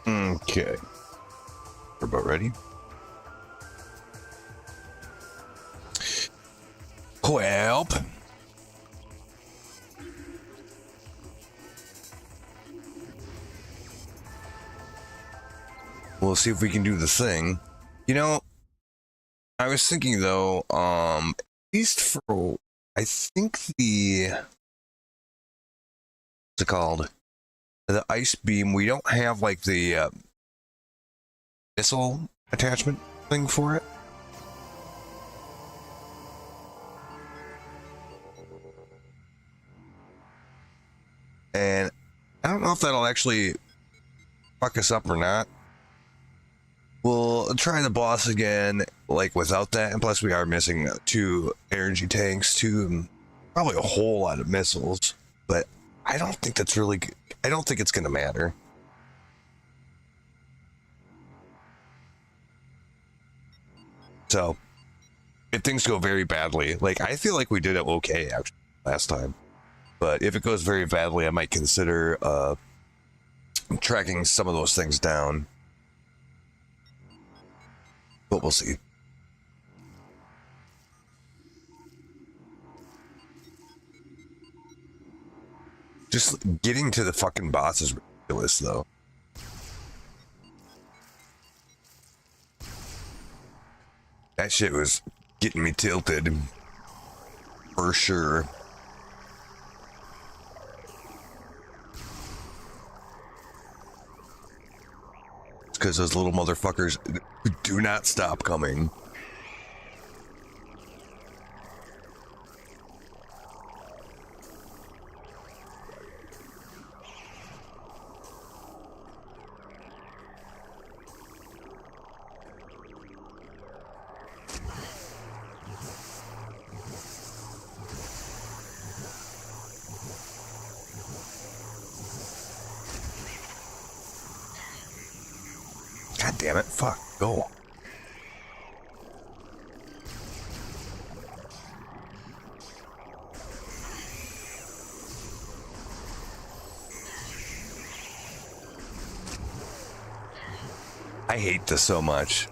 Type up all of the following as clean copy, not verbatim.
Okay. We're about ready. Well, we'll see if we can do the thing. You know, I was thinking though, at least for, I think what's it called? The ice beam, we don't have like the missile attachment thing for it. And I don't know if that'll actually fuck us up or not. We'll try the boss again, like without that, and plus we are missing 2 energy tanks too, and probably a whole lot of missiles. But I don't think that's really. I don't think it's gonna matter. So, if things go very badly, like I feel like we did it okay actually last time, but if it goes very badly, I might consider tracking some of those things down. But we'll see. Just getting to the fucking boss is ridiculous, though. That shit was getting me tilted. For sure. It's because those little motherfuckers do not stop coming. God damn it. Fuck. Go. I hate this so much.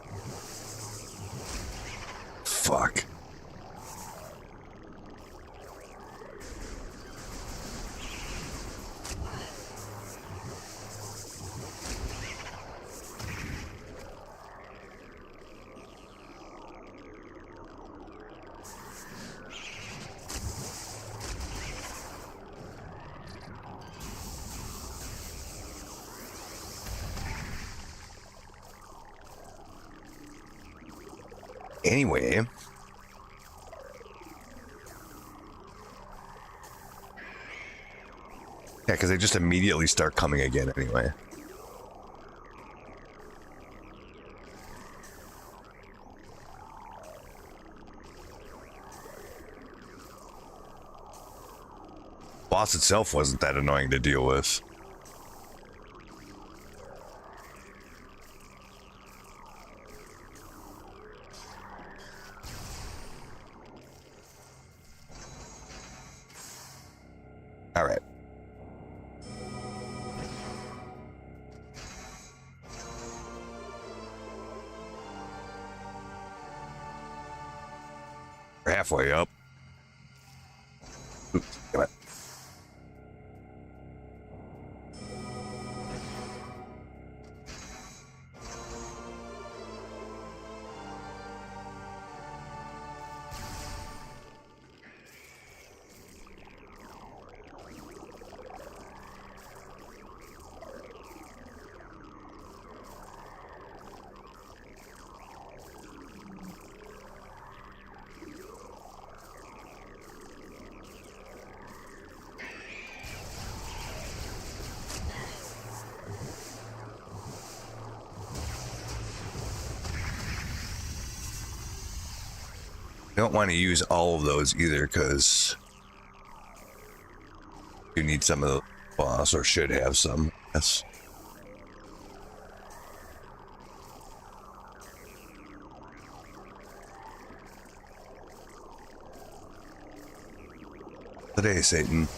Fuck. Anyway. Yeah, because they just immediately start coming again anyway. Boss itself wasn't that annoying to deal with. All right. We're halfway up. Oops, come on. Don't want to use all of those either because you need some of the boss, or should have some. Yes. Today, Satan.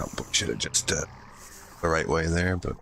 Probably should have just the right way there, but.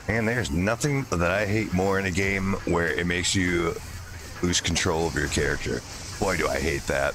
Man, there's nothing that I hate more in a game where it makes you lose control of your character. Boy, do I hate that.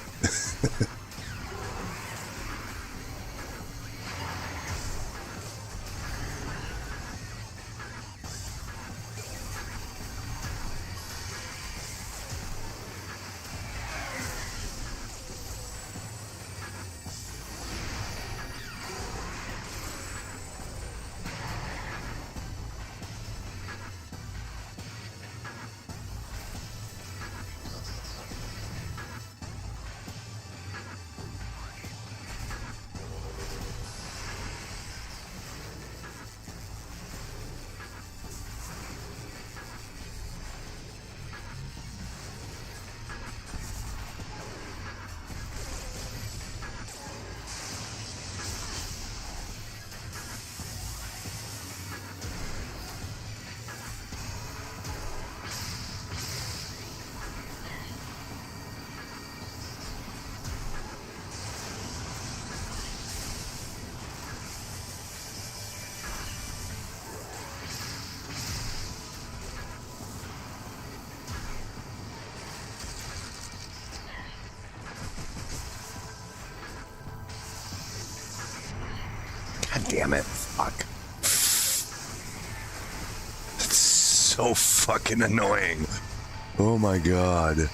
God damn it. Fuck. It's so fucking annoying. Oh my god.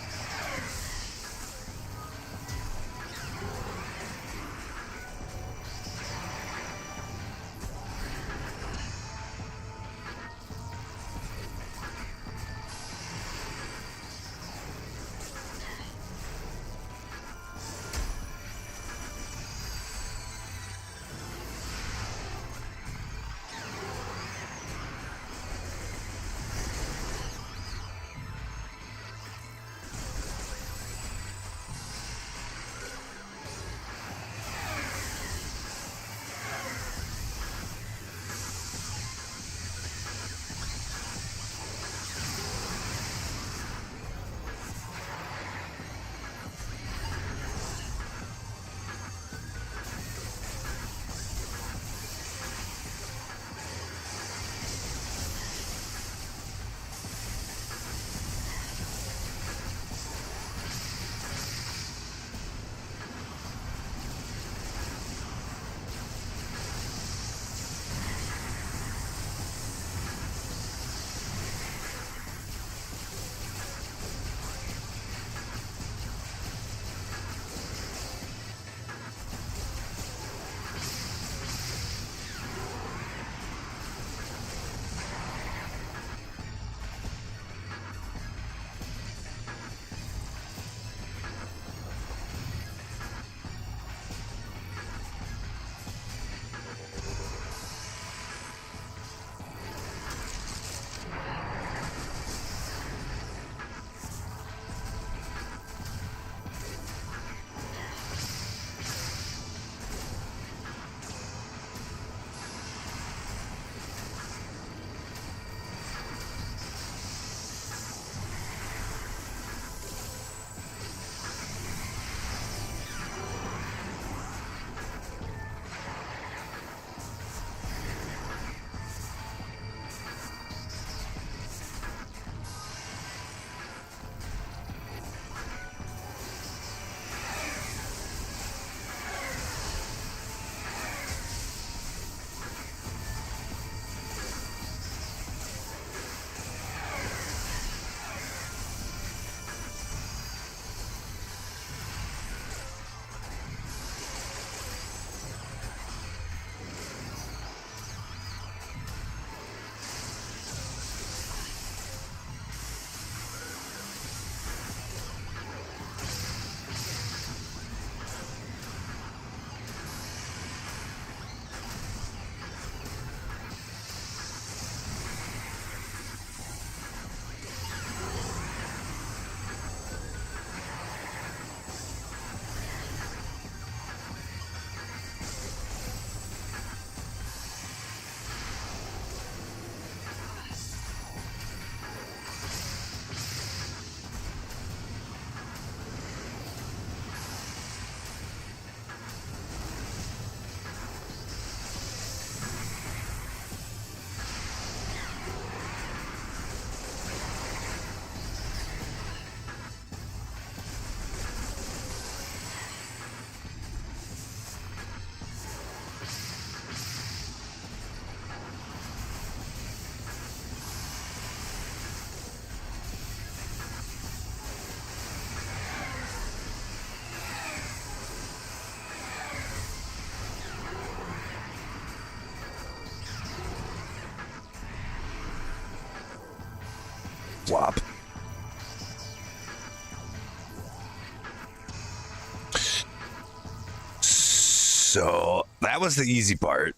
So that was the easy part.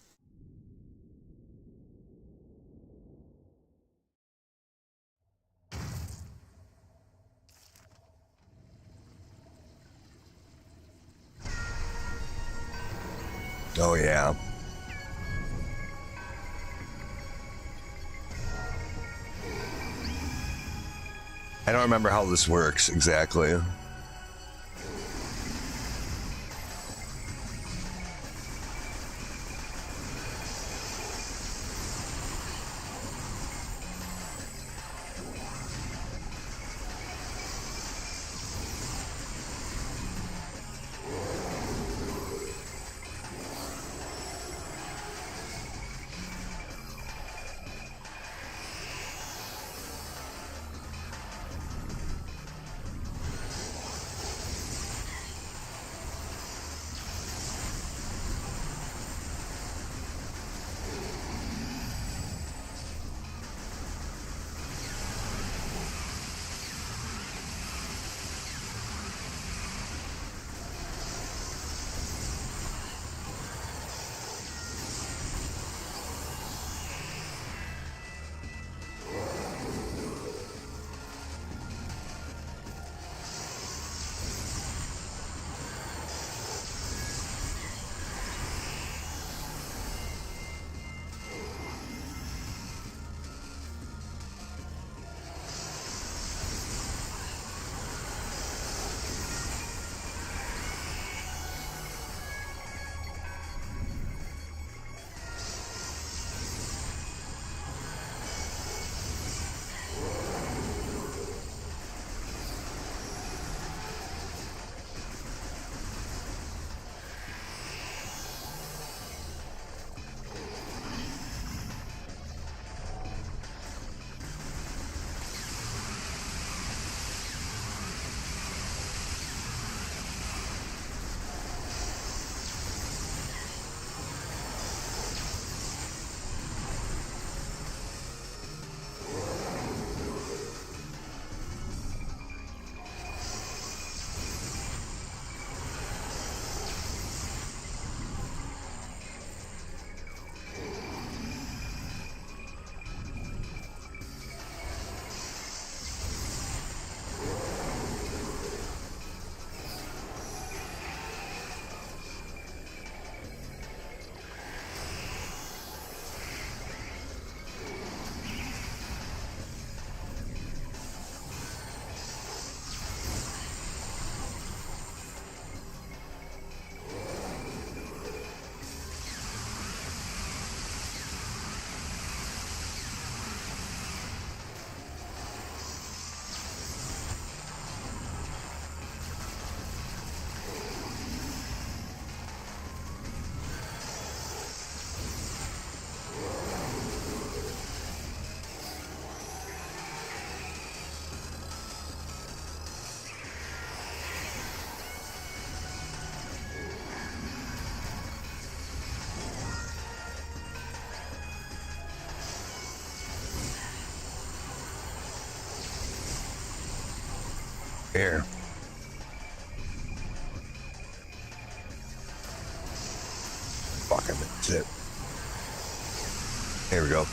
Oh, yeah. I don't remember how this works exactly. Here. Fucking that's it. Here we go.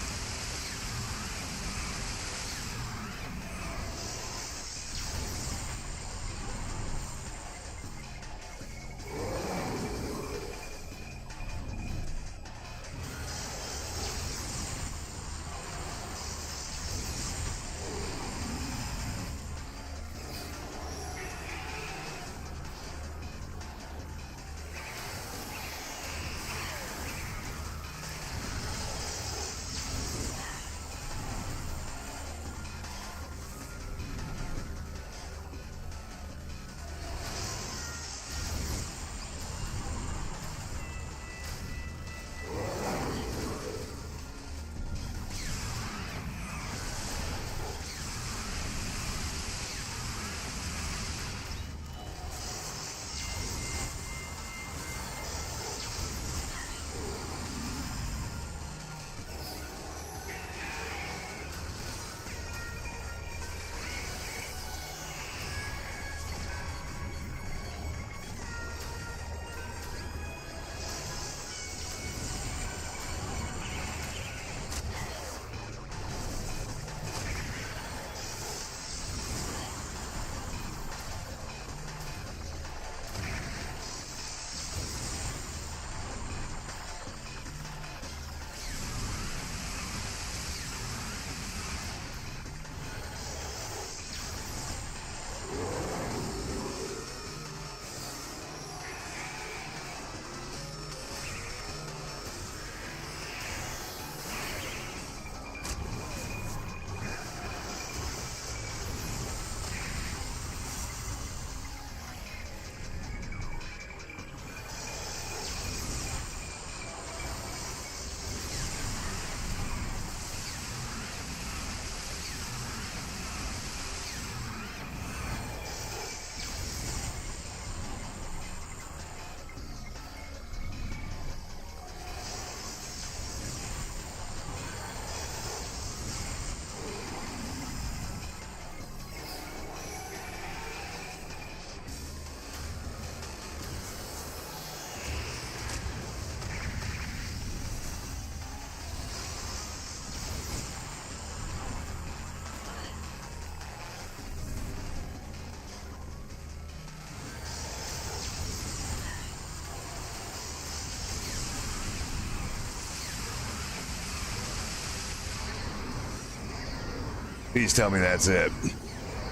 Please tell me that's it.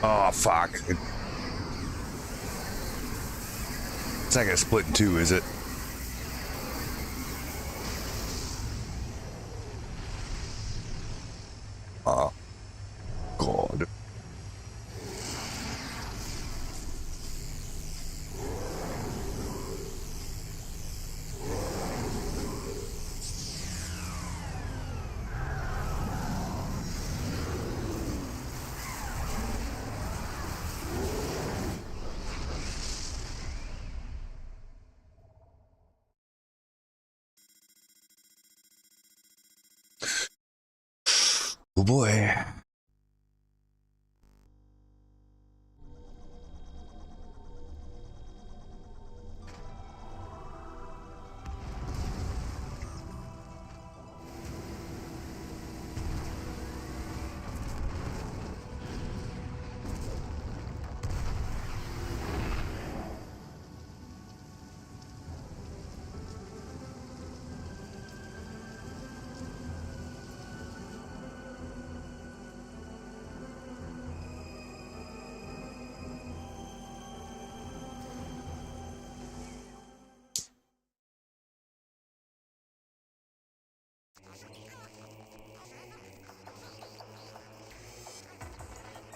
Oh, fuck. It's not gonna split in two, is it? Oh, God. Oh boy.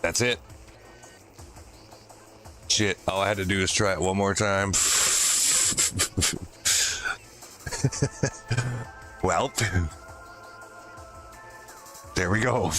That's it. Shit, all I had to do is try it one more time. Well, there we go.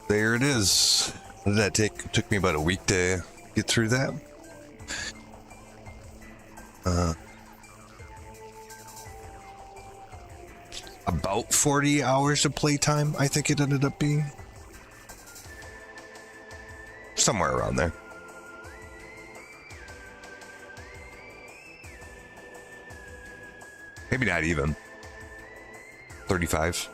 There it is. What did that take? It took me about a week to get through that. About 40 hours of playtime, I think it ended up being. Somewhere around there. Maybe not even. 35.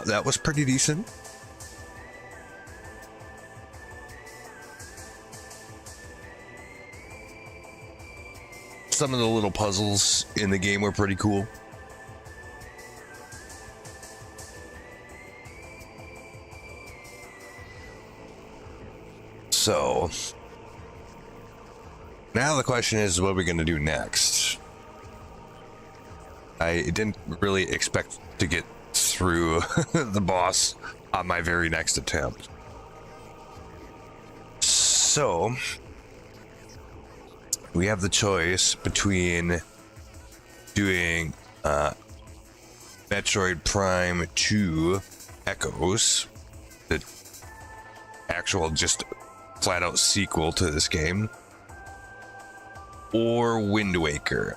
That was pretty decent. Some of the little puzzles in the game were pretty cool. So now the question is, what are we going to do next? I didn't really expect to get through the boss on my very next attempt. So we have the choice between doing Metroid Prime 2 Echoes, the actual just flat out sequel to this game, or Windwaker.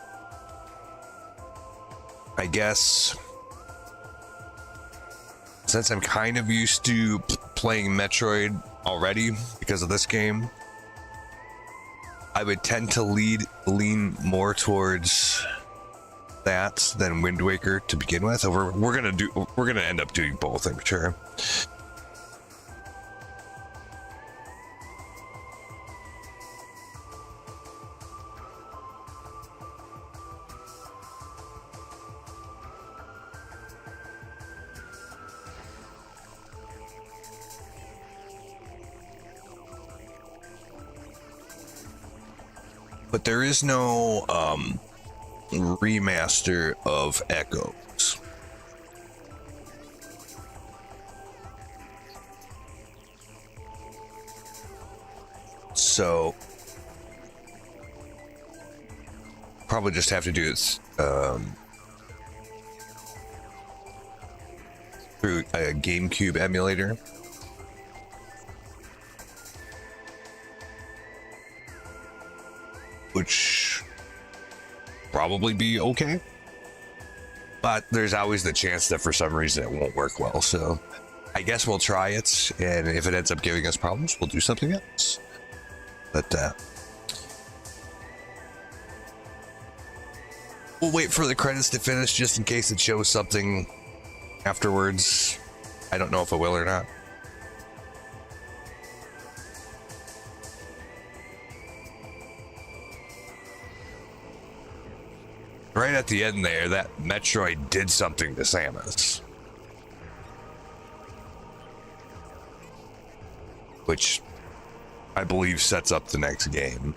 I guess since I'm kind of used to playing Metroid already because of this game, I would tend to lean more towards that than Windwaker to begin with. We're gonna end up doing both, I'm sure. But there is no remaster of Echoes. So probably just have to do it through a GameCube emulator. Which probably be okay, but there's always the chance that for some reason it won't work well. So I guess we'll try it, and if it ends up giving us problems, we'll do something else. But we'll wait for the credits to finish just in case it shows something afterwards. I don't know if it will or not. Right at the end there, that Metroid did something to Samus. Which I believe sets up the next game.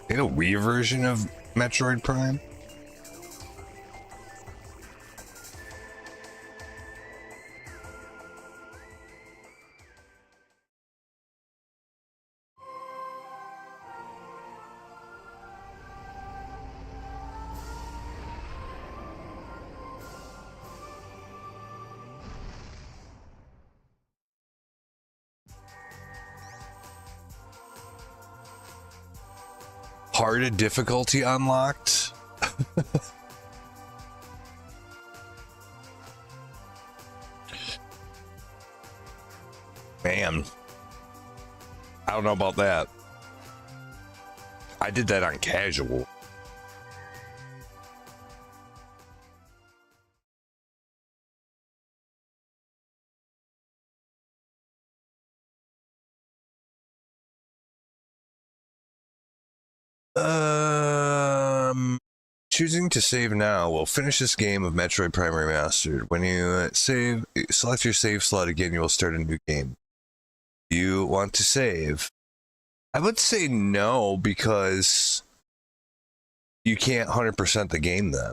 In a Wii version of Metroid Prime? Hard difficulty unlocked. Man, I don't know about that. I did that on casual. Choosing to save now will finish this game of Metroid Prime Remastered. When you save, select your save slot again, you will start a new game. You want to save? I would say no, because you can't 100% the game then.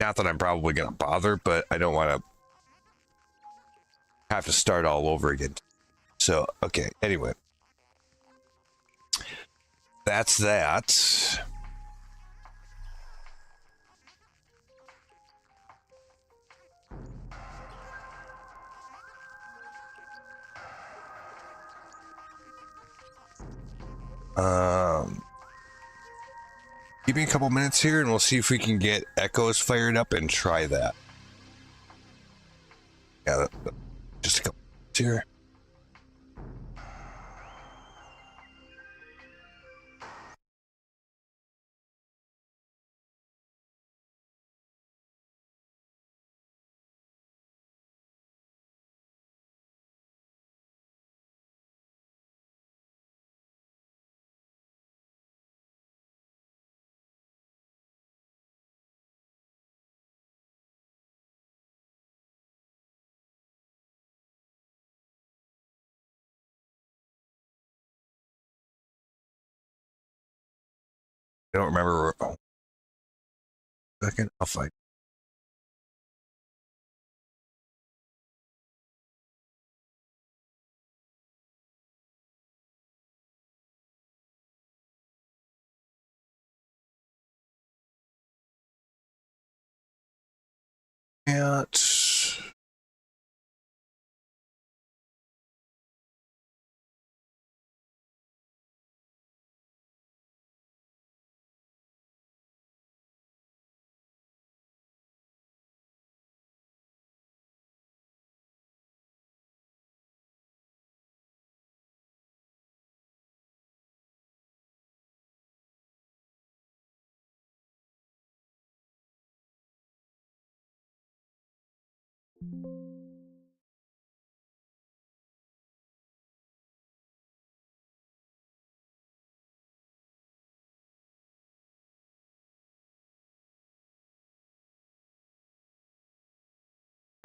Not that I'm probably going to bother, but I don't want to have to start all over again. So, okay, anyway. That's that. Um, Give me a couple minutes here and we'll see if we can get echoes fired up and try that. Yeah, just a couple minutes here. I don't remember. Oh, second, I'll fight. And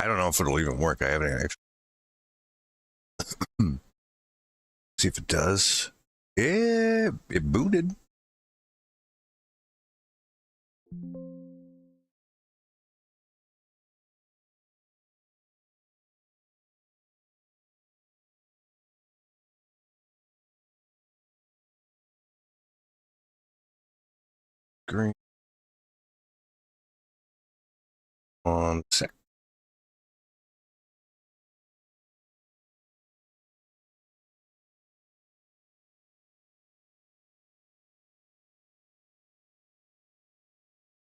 I don't know if it'll even work. I haven't actually. See if it does. Yeah, it booted. Green on sec.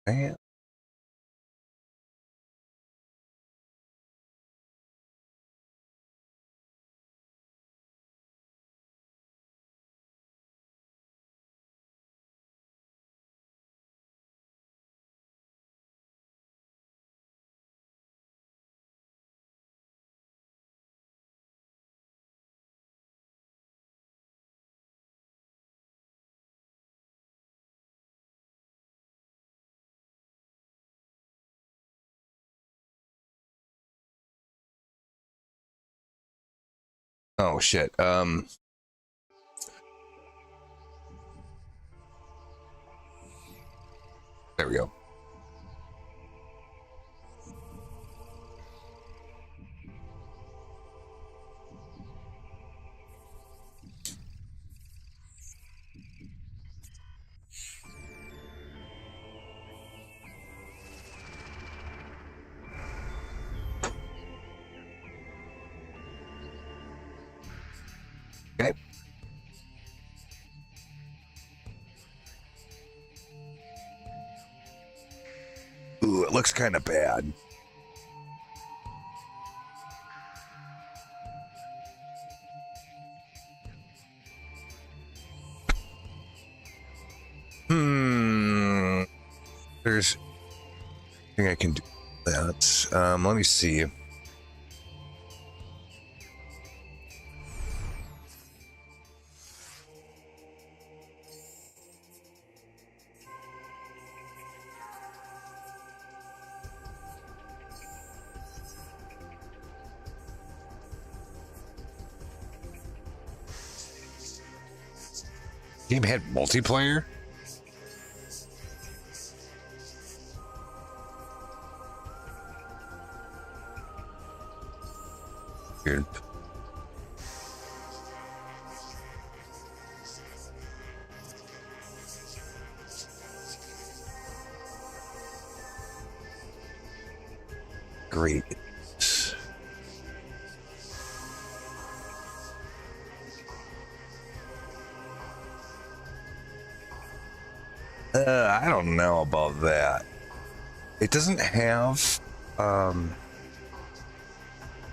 Man. Oh shit. There we go. Okay. Ooh, it looks kind of bad. There's I think I can do that. Let me see. Game had multiplayer? Weird. Great. I don't know about that. It doesn't have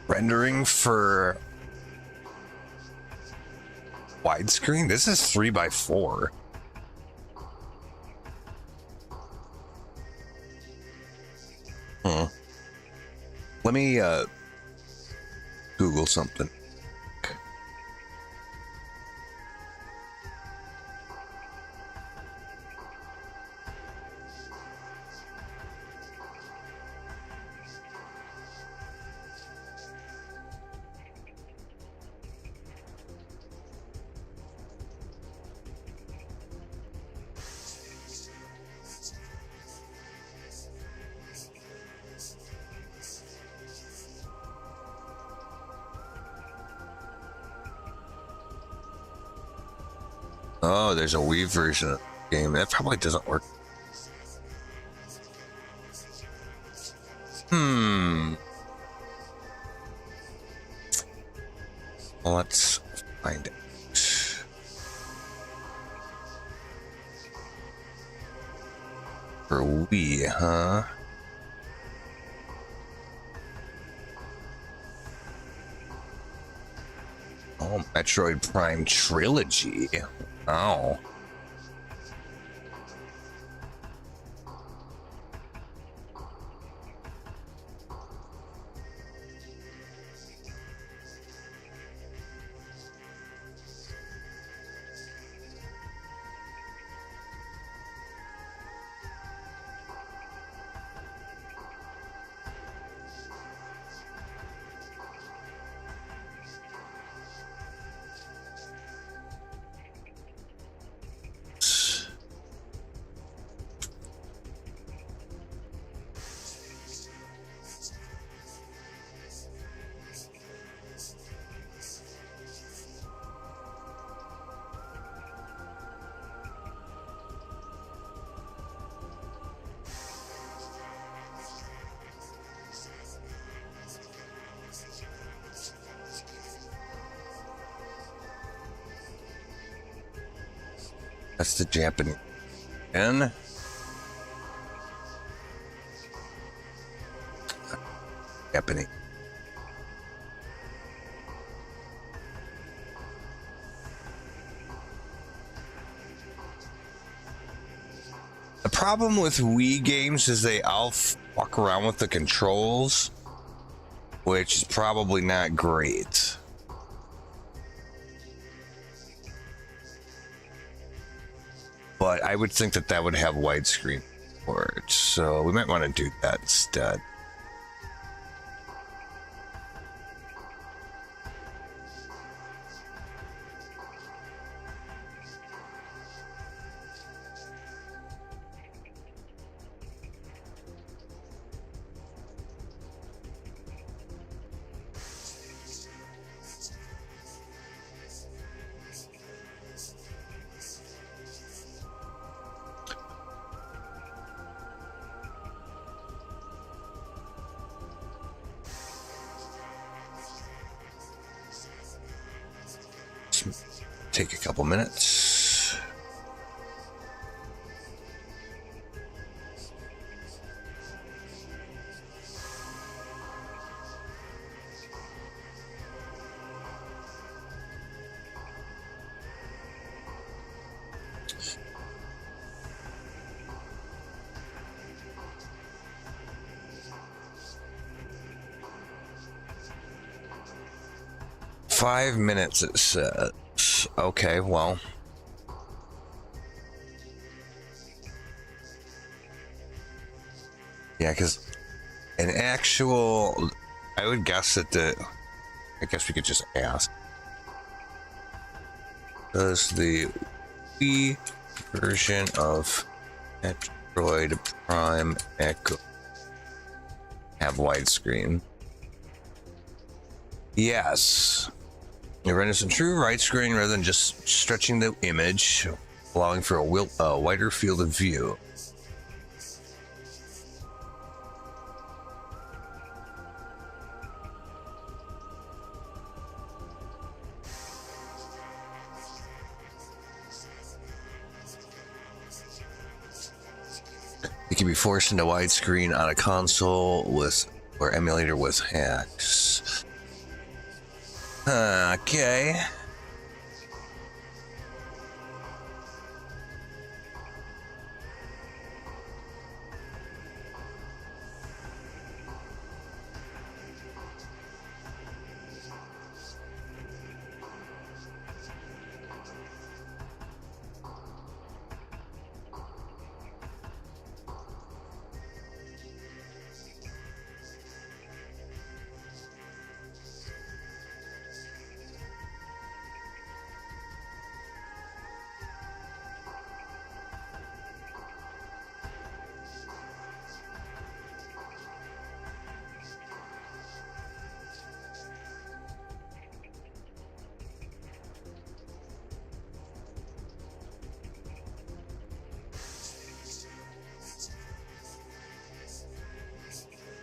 rendering for widescreen. This is 3x4. Let me Google something. Oh, there's a Wii version of the game. That probably doesn't work. Let's find it. For Wii, huh? Oh, Metroid Prime Trilogy. Oh. That's the Japanese. And Japanese. The problem with Wii games is they all fuck around with the controls, which is probably not great. But I would think that that would have widescreen for it, so we might want to do that instead. Take a couple minutes. Five minutes, it says. Okay, well. Yeah, because an actual, I would guess that I guess we could just ask. Does the Wii version of Metroid Prime Echo have widescrreen? Yes. It renders a true widescreen rather than just stretching the image, allowing for a wider field of view. can be forced into widescreen on a console with or emulator with hacks. Okay.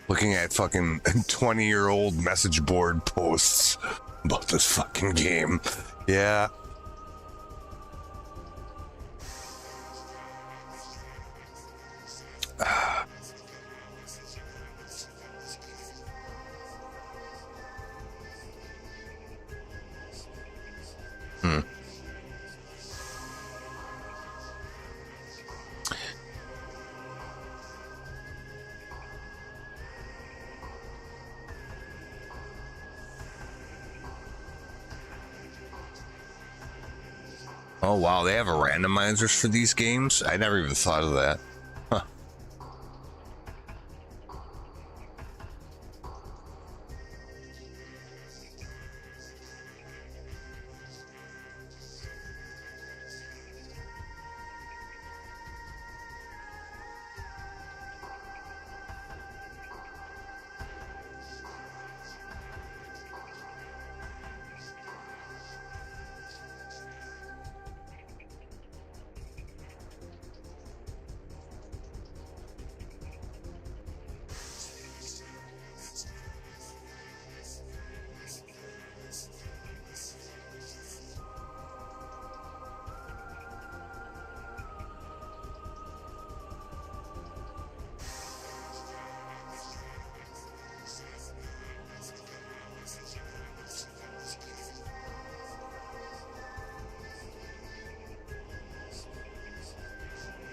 Looking at fucking 20-year-old message board posts about this fucking game. Yeah. Oh wow, they have a randomizers for these games? I never even thought of that. Huh.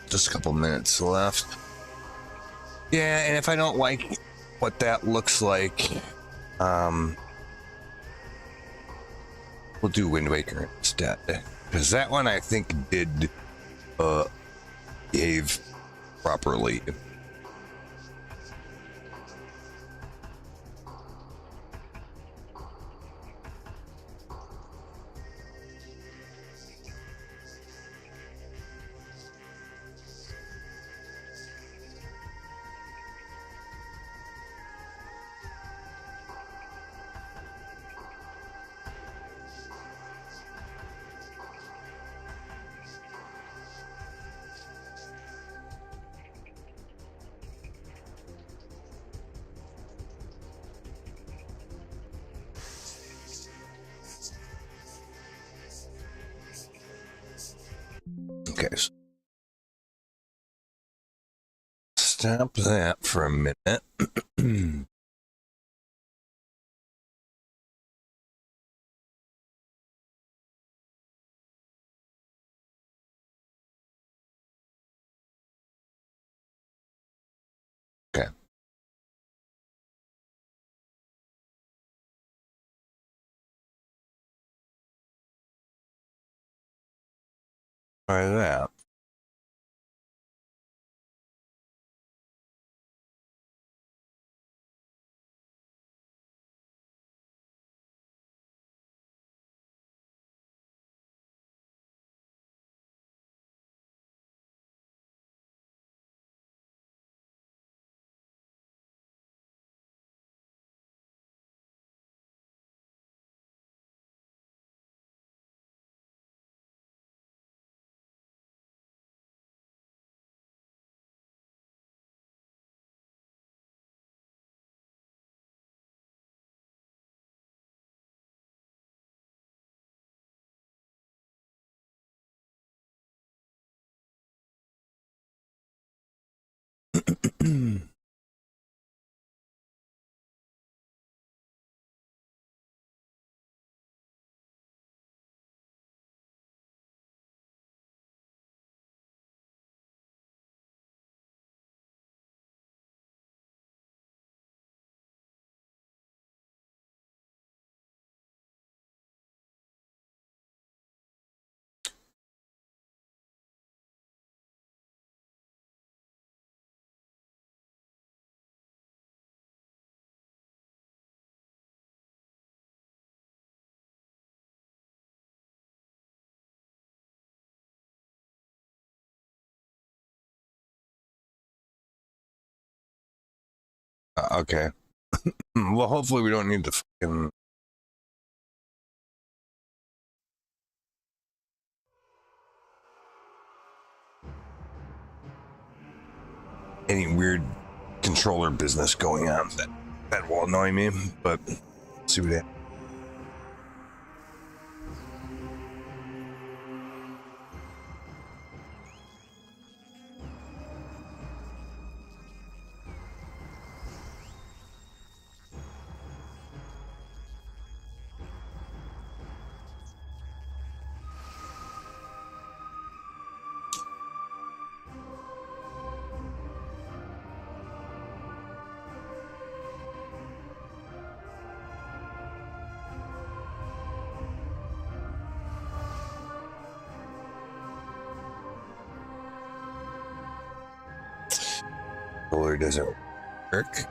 Just a couple minutes left. Yeah, and if I don't like what that looks like, we'll do Windwaker instead. Because that one I think did behave properly. Okay, so stop that for a minute. Okay. Try that. Okay. Well, hopefully we don't need to fucking. Any weird controller business going on that will annoy me, but see what happens. Controller doesn't work.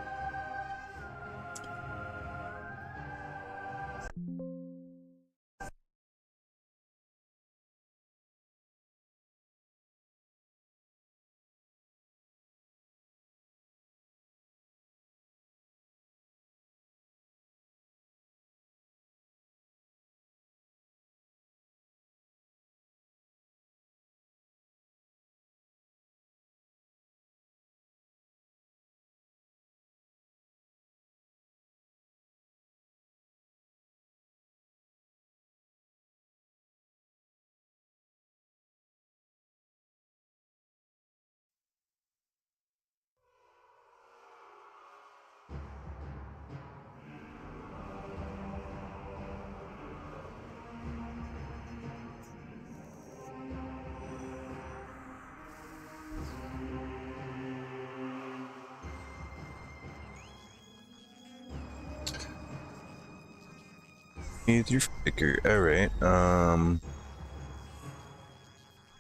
Need your flicker. All right.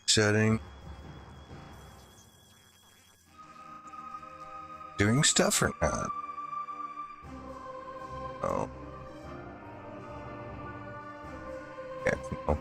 Setting. Doing stuff or not? Oh. Yeah. No.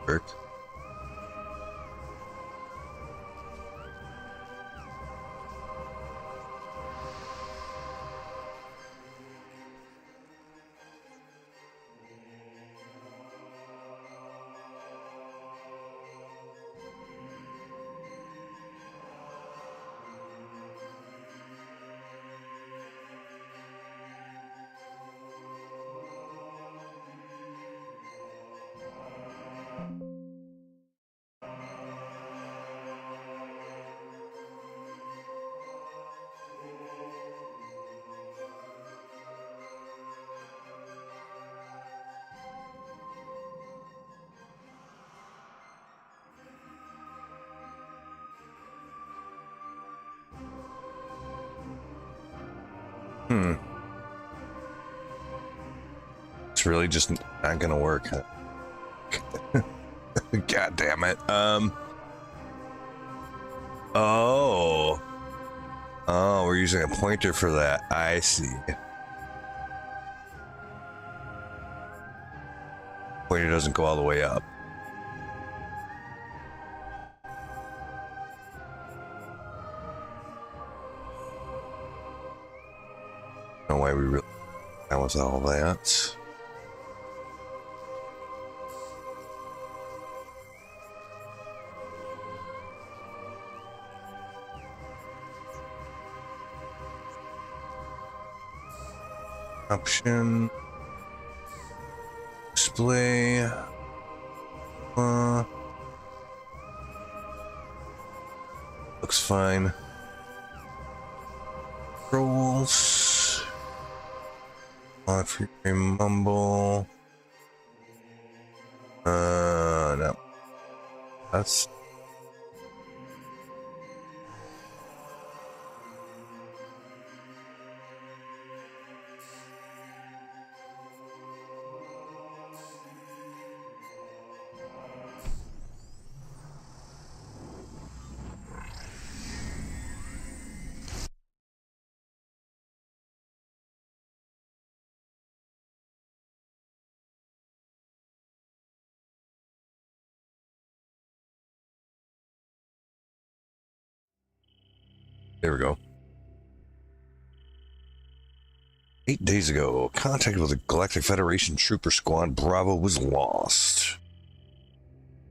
Work. It's really just not gonna work. Huh? God damn it. Oh. Oh, we're using a pointer for that. I see. Pointer doesn't go all the way up. No way we really that was all that. Option display. Looks fine. Controls. On free mumble. No. That's there we go. 8 days ago, contact with the Galactic Federation Trooper Squad Bravo was lost.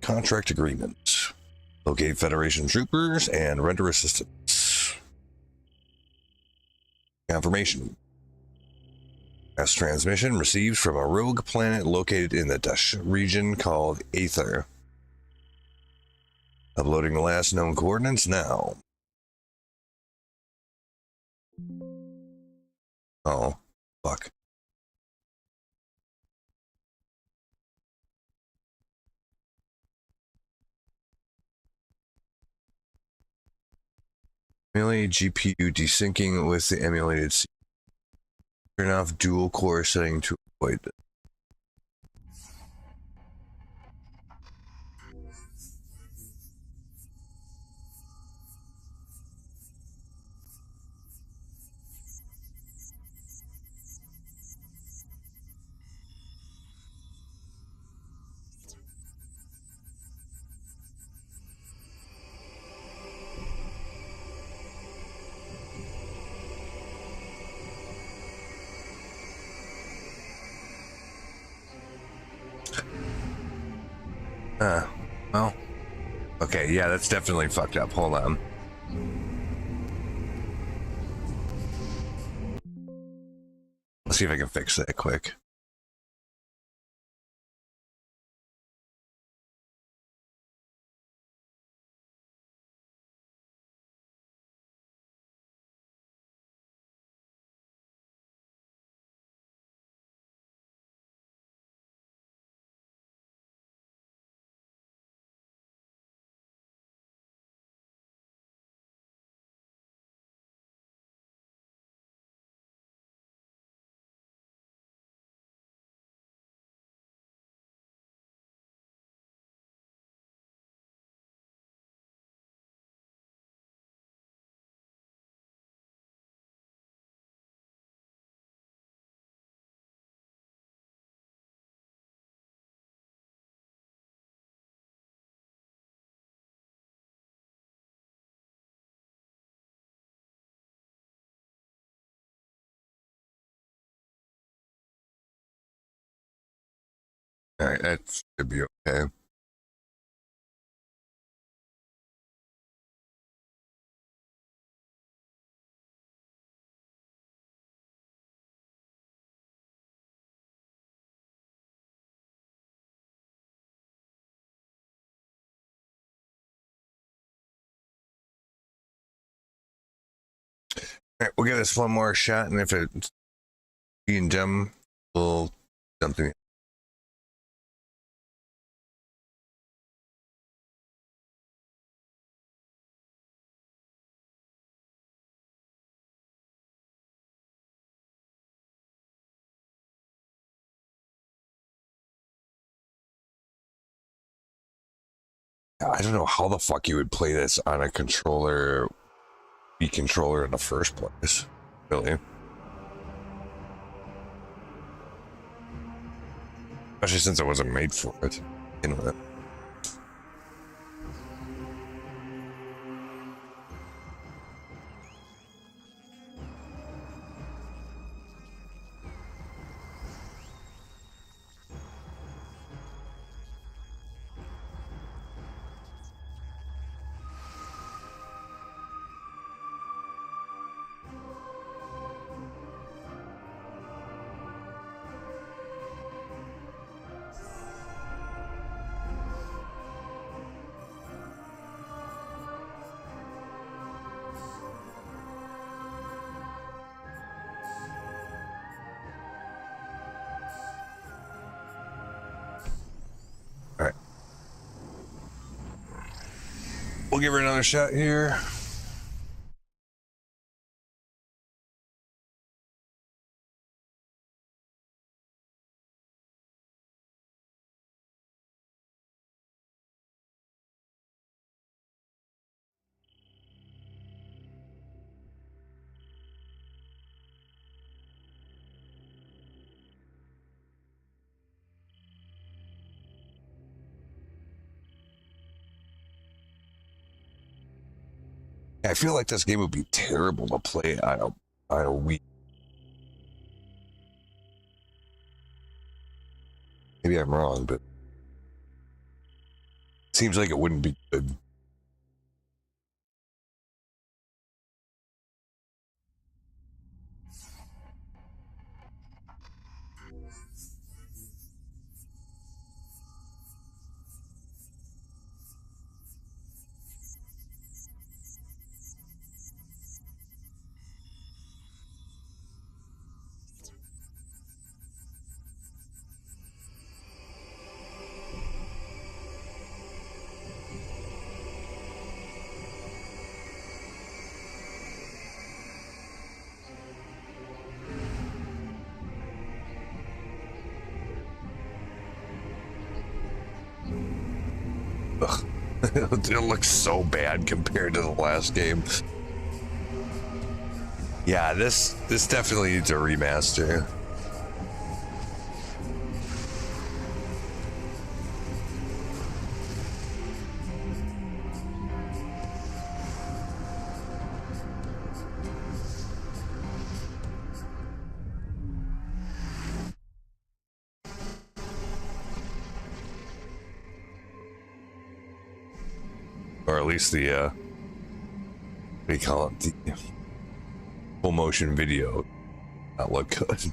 Contract agreement. Locate Federation troopers and render assistance. Confirmation. Last transmission received from a rogue planet located in the Dash region called Aether. Uploading the last known coordinates now. Oh, fuck. Emulate GPU desyncing with the emulated C. Turn off dual core setting to avoid it. Well. Okay, yeah, that's definitely fucked up. Hold on. Let's see if I can fix that quick. All right, that should be okay. All right, we'll give this one more shot, and if it's being dumb, we'll something. I don't know how the fuck you would play this on a controller, Wii controller in the first place. Really. Especially since it wasn't made for it. You know, all right. We'll give her another shot here. I feel like this game would be terrible to play on a Wii. Maybe I'm wrong, but it seems like it wouldn't be good. Ugh. It looks so bad compared to the last game. Yeah, this definitely needs a remaster. Or at least the what do you call it? The full motion video not look good.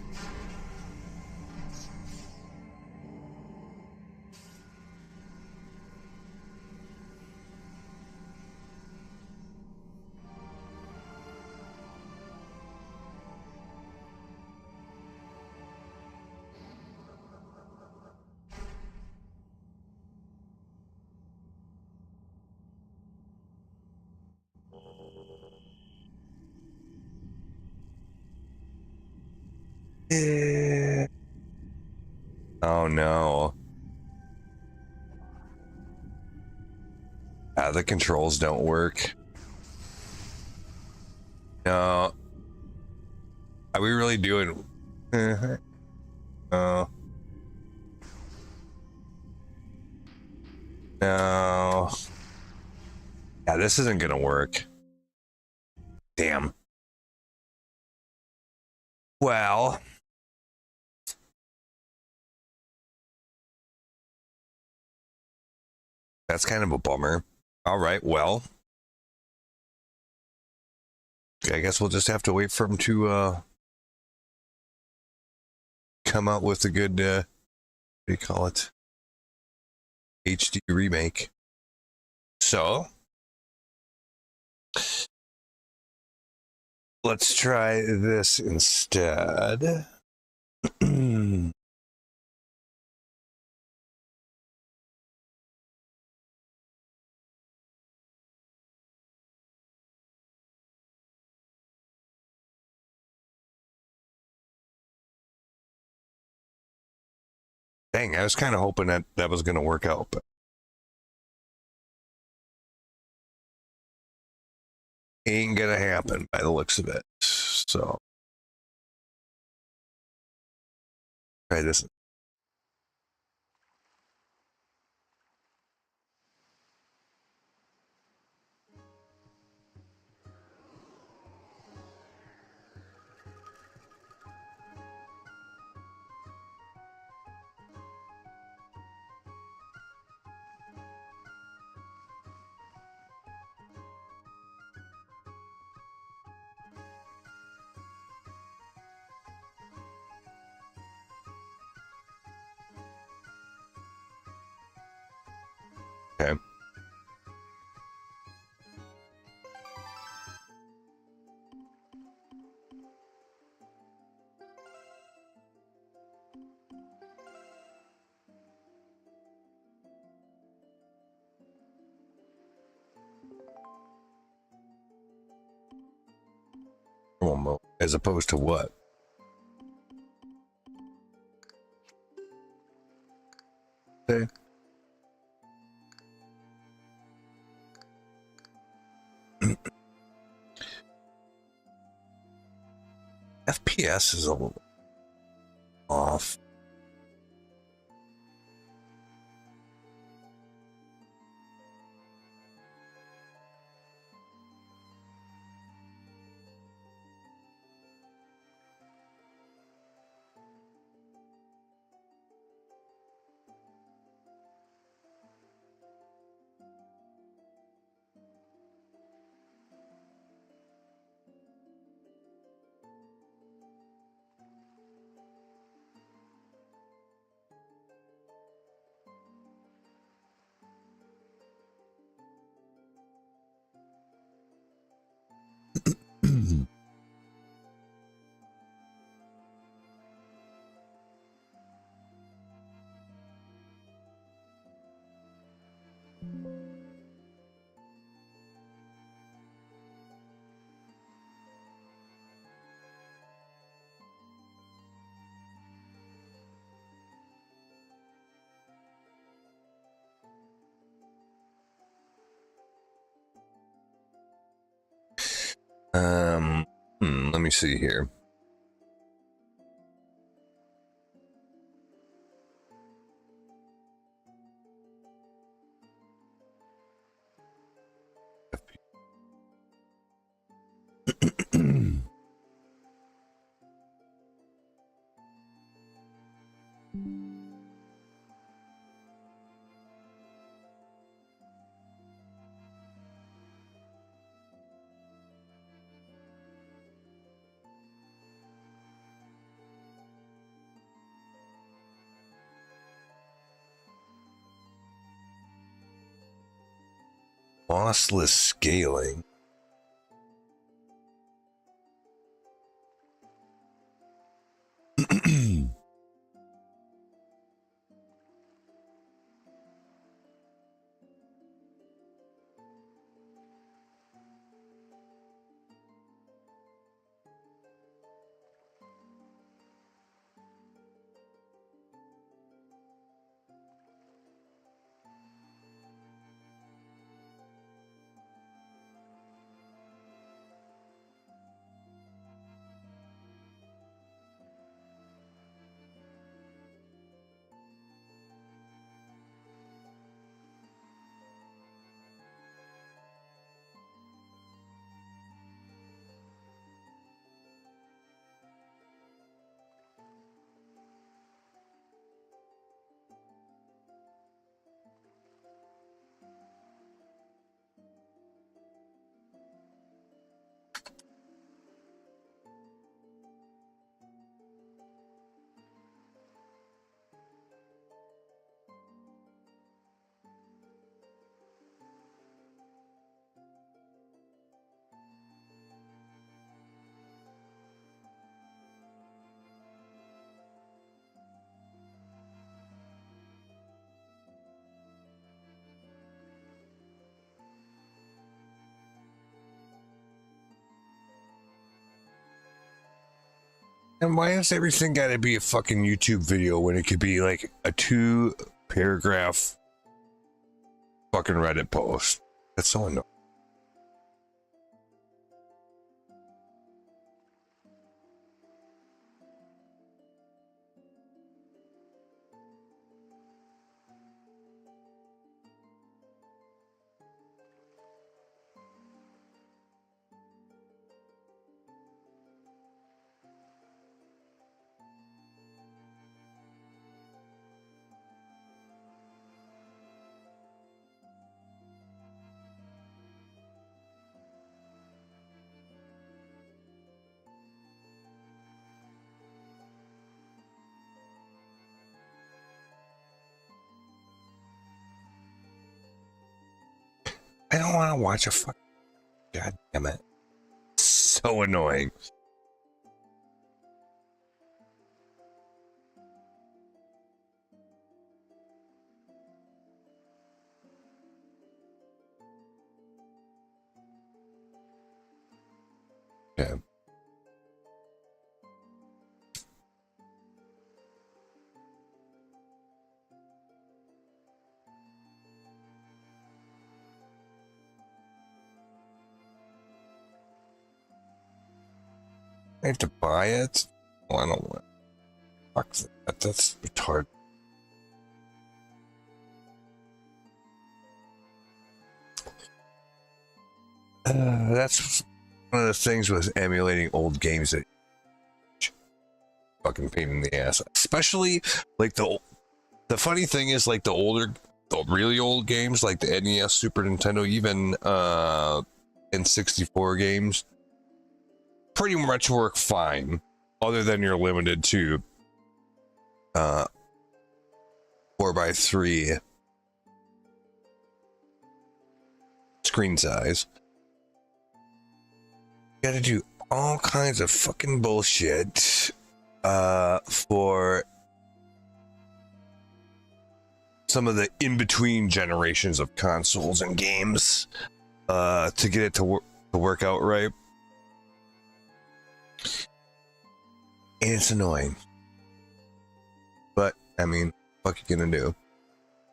Eh. Oh no. The controls don't work. No. Are we really doing? No. No. Yeah, this isn't gonna work. Damn. Well. That's kind of a bummer. All right, well. I guess we'll just have to wait for him to come out with a good what do you call it? HD remake. So let's try this instead. Dang, I was kind of hoping that was going to work out, but ain't gonna happen by the looks of it. So try this. Okay. As opposed to what? Okay. FPS is a little off. Let me see here. Lossless scaling. And why has everything got to be a fucking YouTube video when it could be like a 2-paragraph fucking Reddit post? That's so annoying. I don't want to watch a fuck. God damn it. So annoying. Yeah. I have to buy it? Well, I don't want. Fuck that. That's retarded. That's one of the things with emulating old games that fucking pain in the ass. Especially like the funny thing is like the really old games like the NES, Super Nintendo, even N64 games pretty much work fine, other than you're limited to 4:3 screen size. You gotta do all kinds of fucking bullshit for some of the in-between generations of consoles and games to get it to work out right. And it's annoying. But, I mean, what you gonna do?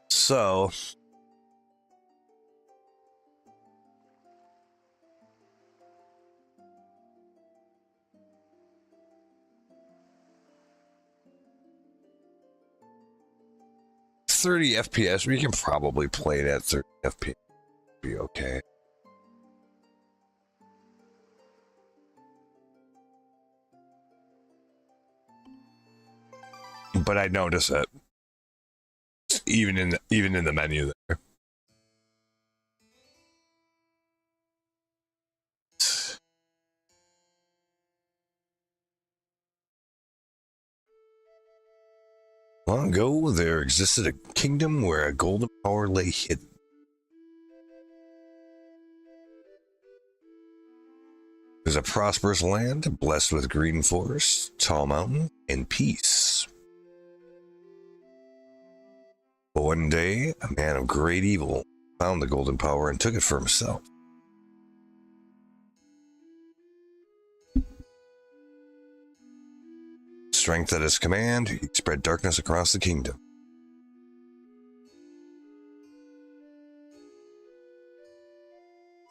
So... FPS, we can probably play it at 30 FPS. Be okay. But I notice it. Even in the menu there. Long ago, there existed a kingdom where a golden power lay hidden. It was a prosperous land, blessed with green forests, tall mountains, and peace. But one day, a man of great evil found the golden power and took it for himself. Strength at his command, he spread darkness across the kingdom.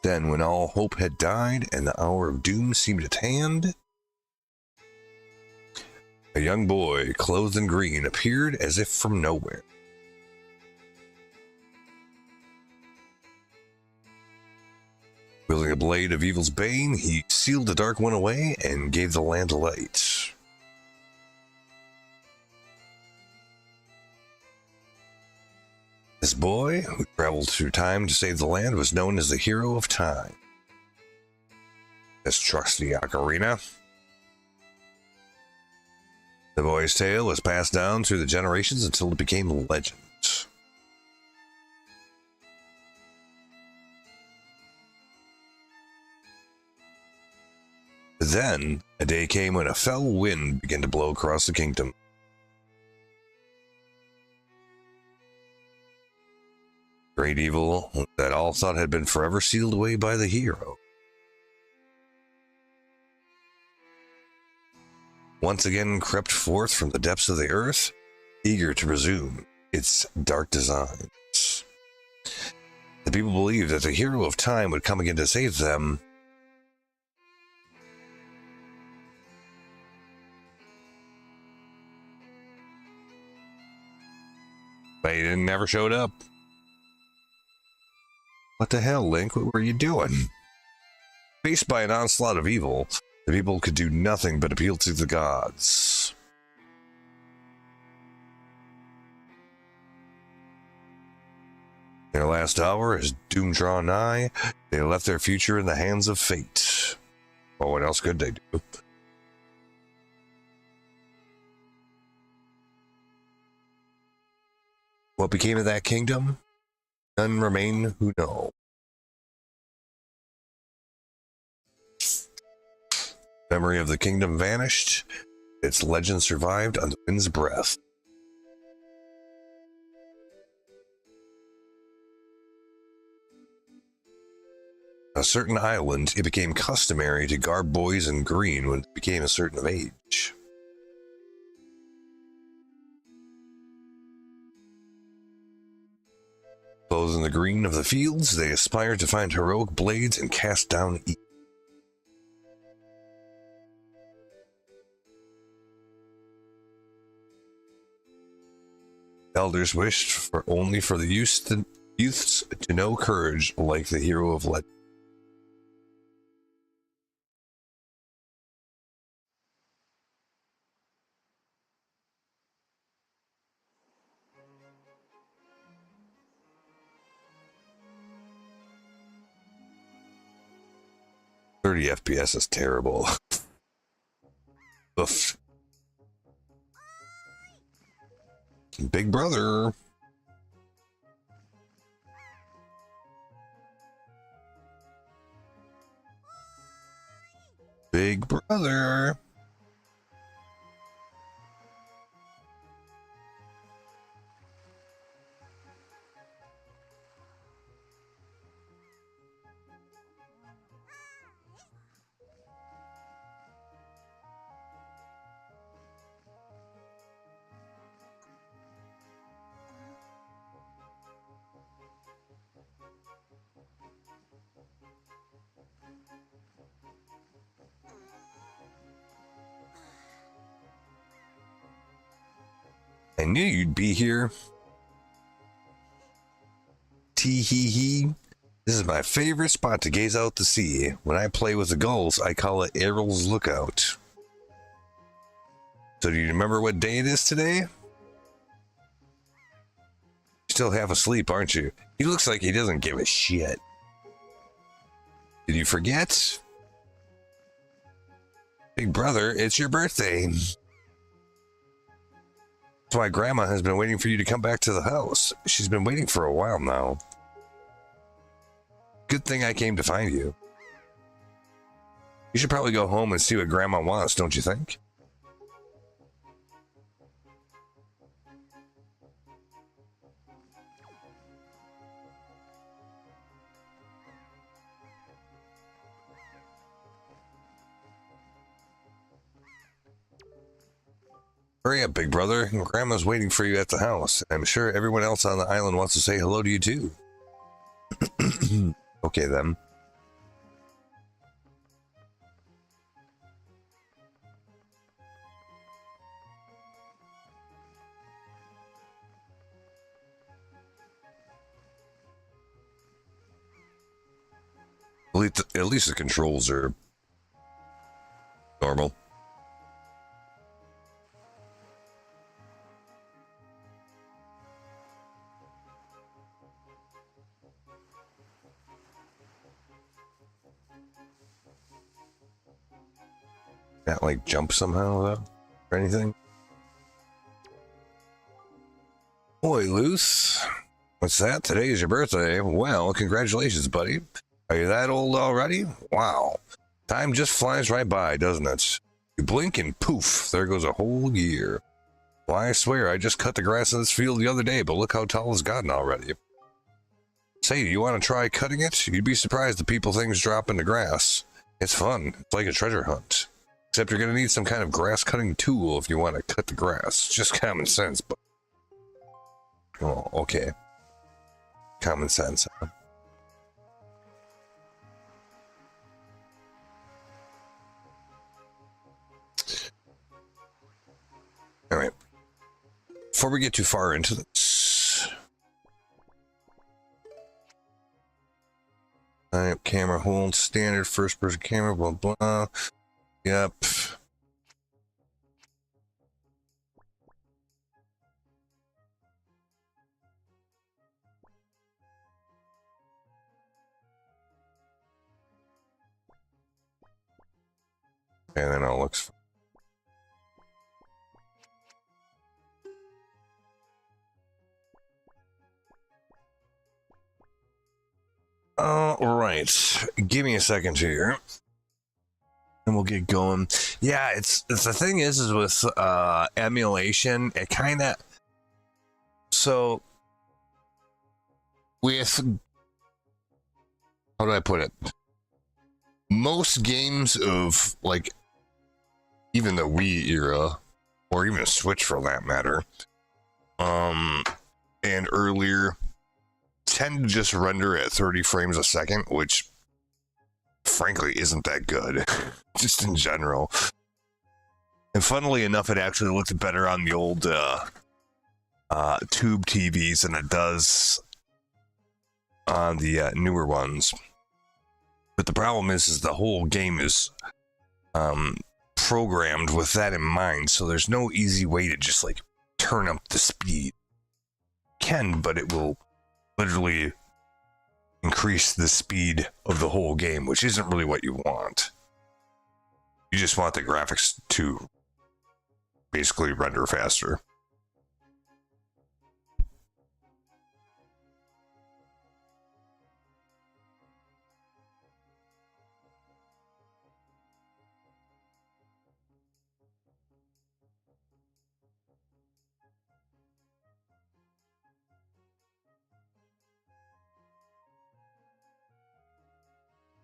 Then, when all hope had died and the hour of doom seemed at hand, a young boy, clothed in green, appeared as if from nowhere. Wielding a blade of evil's bane, he sealed the dark one away and gave the land light. This boy, who traveled through time to save the land, was known as the Hero of Time. This trusty ocarina. The boy's tale was passed down through the generations until it became legend. Then, a day came when a fell wind began to blow across the kingdom. Great evil that all thought had been forever sealed away by the hero once again crept forth from the depths of the earth, eager to resume its dark designs. The people believed that the Hero of Time would come again to save them. But he never showed up. What the hell, Link? What were you doing? Faced by an onslaught of evil, the people could do nothing but appeal to the gods. In their last hour, as doom draw nigh, they left their future in the hands of fate. Well, what else could they do? What became of that kingdom? None remain who know. Memory of the kingdom vanished. Its legend survived on the wind's breath. On a certain island, it became customary to garb boys in green when they became a certain age. Clothed in the green of the fields, they aspired to find heroic blades and cast down evil. Elders wished for only for the youths to know courage like the hero of legend. FPS is terrible. Oof. Big brother. Big brother. I knew you'd be here. Tee hee hee. This is my favorite spot to gaze out to sea. When I play with the gulls, I call it Errol's Lookout. So do you remember what day it is today? Still half asleep, aren't you? He looks like he doesn't give a shit. Did you forget? Big brother, it's your birthday. That's why Grandma has been waiting for you to come back to the house. She's been waiting for a while now. Good thing I came to find you. You should probably go home and see what Grandma wants, don't you think? Hurry up, big brother. Grandma's waiting for you at the house. I'm sure everyone else on the island wants to say hello to you too. Okay then. At least the controls are normal. Can't like jump somehow though, or anything. Boy, Luce. What's that? Today is your birthday. Well, congratulations, buddy. Are you that old already? Wow. Time just flies right by, doesn't it? You blink and poof, there goes a whole year. Why, I swear, I just cut the grass in this field the other day, but look how tall it's gotten already. Say, you want to try cutting it? You'd be surprised the people things drop in the grass. It's fun. It's like a treasure hunt. Except you're going to need some kind of grass cutting tool if you want to cut the grass. Just common sense, but... Oh, okay. Common sense, huh? Alright. Before we get too far into this... Alright, camera hold, standard first person camera, blah blah. Yep. And then it looks... Alright, give me a second here. and we'll get going. Yeah, it's the thing is with emulation, it kind of so with how do I put it? Most games of like even the Wii era, or even Switch for that matter, and earlier, tend to just render at 30 frames a second, which frankly isn't that good, just in general. And funnily enough, it actually looked better on the old tube TVs than it does on the newer ones. But the problem is the whole game is programmed with that in mind, so there's no easy way to just like turn up the speed. You can, but it will literally increase the speed of the whole game, which isn't really what you want. You just want the graphics to basically render faster.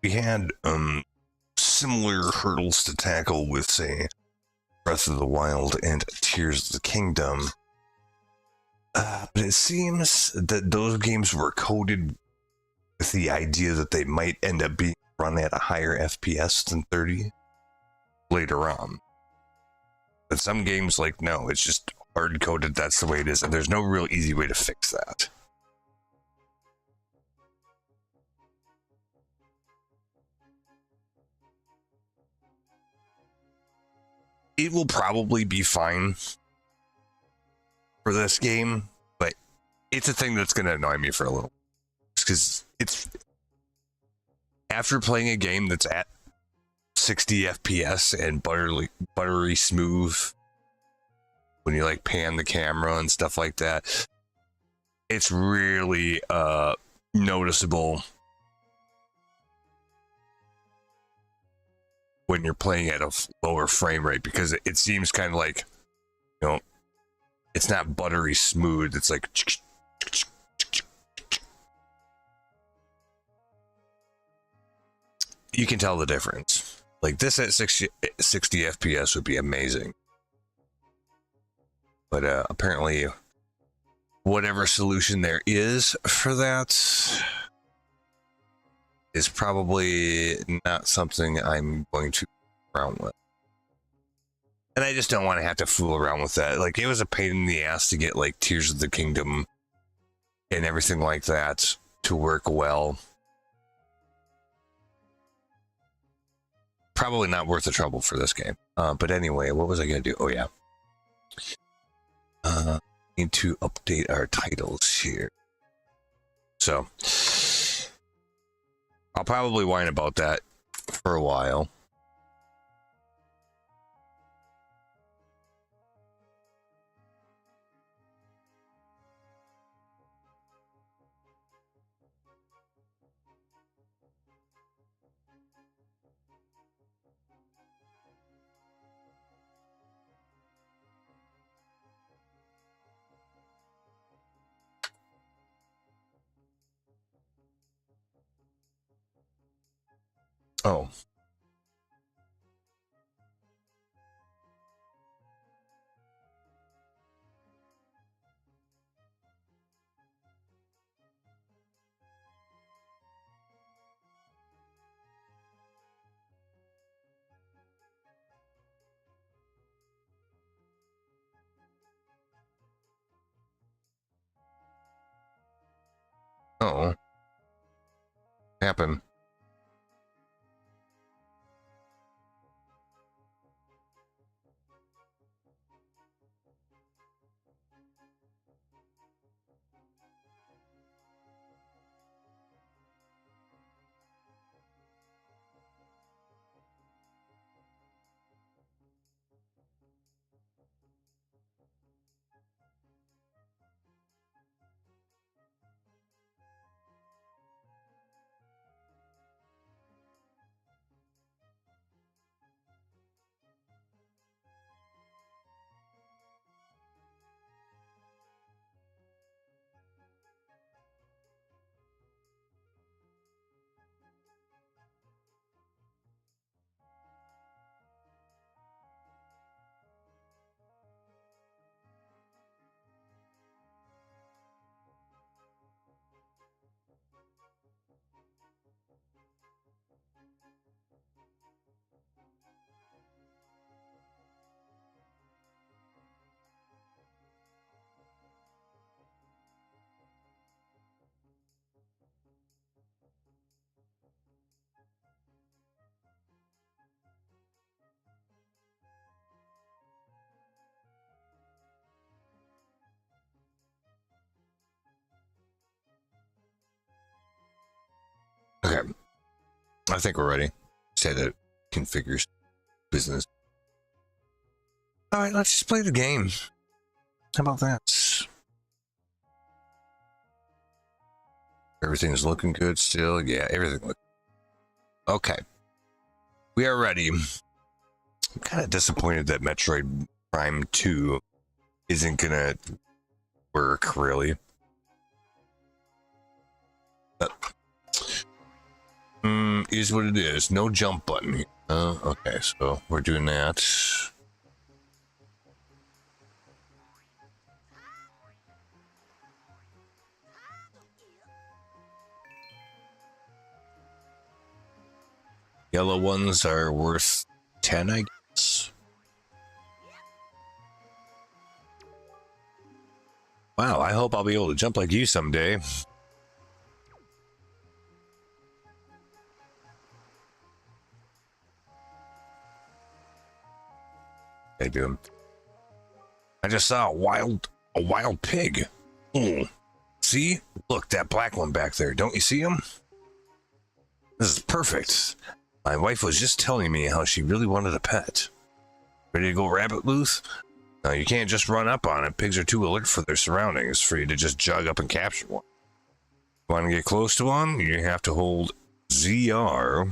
We had similar hurdles to tackle with, say, Breath of the Wild and Tears of the Kingdom. But it seems that those games were coded with the idea that they might end up being run at a higher FPS than 30 later on. But some games, like, no, it's just hard coded, that's the way it is, and there's no real easy way to fix that. It will probably be fine for this game, but it's a thing that's going to annoy me for a little. Because it's after playing a game that's at 60 FPS and buttery smooth when you like pan the camera and stuff like that, it's really noticeable when you're playing at a lower frame rate, because it seems kind of like, you know, it's not buttery smooth. It's like you can tell the difference. Like this at 60 FPS would be amazing. But apparently whatever solution there is for that is probably not something I'm going to fool around with. And I just don't want to have to fool around with that. Like, it was a pain in the ass to get, like, Tears of the Kingdom and everything like that to work well. Probably not worth the trouble for this game. But anyway, what was I going to do? Oh, yeah. Need to update our titles here. So I'll probably whine about that for a while. Oh. Oh. Happen. I think we're ready. Say that configures business. All right, let's just play the game. How about that? Everything's looking good still. Yeah, everything looks okay. We are ready. I'm kind of disappointed that Metroid Prime 2 isn't gonna work really. But is what it is. No jump button. Okay, so we're doing that. Yellow ones are worth 10, I guess. Wow, I hope I'll be able to jump like you someday. I do. I just saw a wild pig. Oh, see? Look, that black one back there. Don't you see him? This is perfect. My wife was just telling me how she really wanted a pet. Ready to go rabbit loose? No, you can't just run up on it. Pigs are too alert for their surroundings for you to just jog up and capture one. Want to get close to one? You have to hold ZR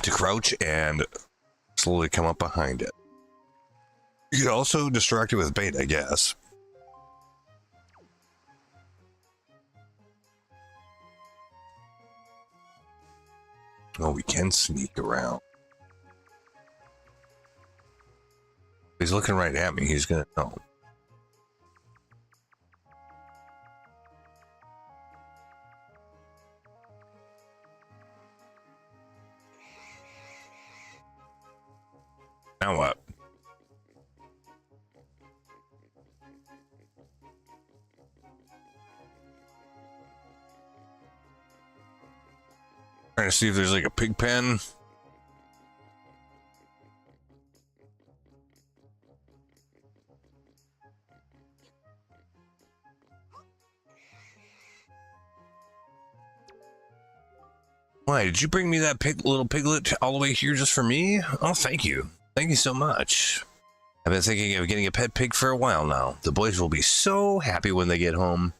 to crouch and slowly come up behind it. You can also distract it with bait, I guess. Oh, we can sneak around. He's looking right at me. He's gonna know. Now what? Trying to see if there's like a pig pen. Why, did you bring me that little piglet all the way here just for me? Oh, thank you. Thank you so much. I've been thinking of getting a pet pig for a while now. The boys will be so happy when they get home.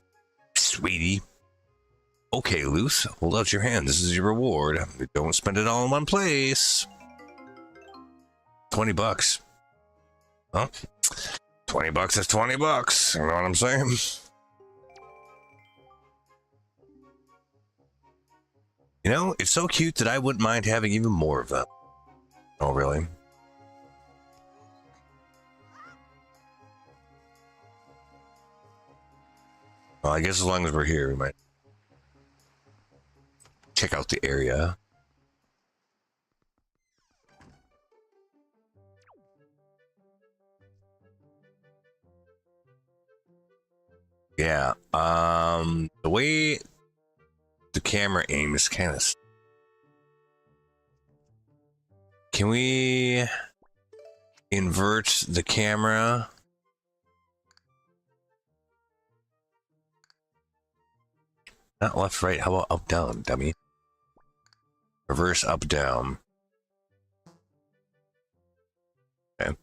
Sweetie. Okay, Luce, hold out your hand. This is your reward. Don't spend it all in one place. $20. Huh? $20 is $20. You know what I'm saying? You know, it's so cute that I wouldn't mind having even more of them. Oh, really? Well, I guess as long as we're here, we might check out the area. Yeah, the way the camera aims is kind of... Can we invert the camera? Not left, right. How about up, down, dummy? Reverse, up, down. Okay.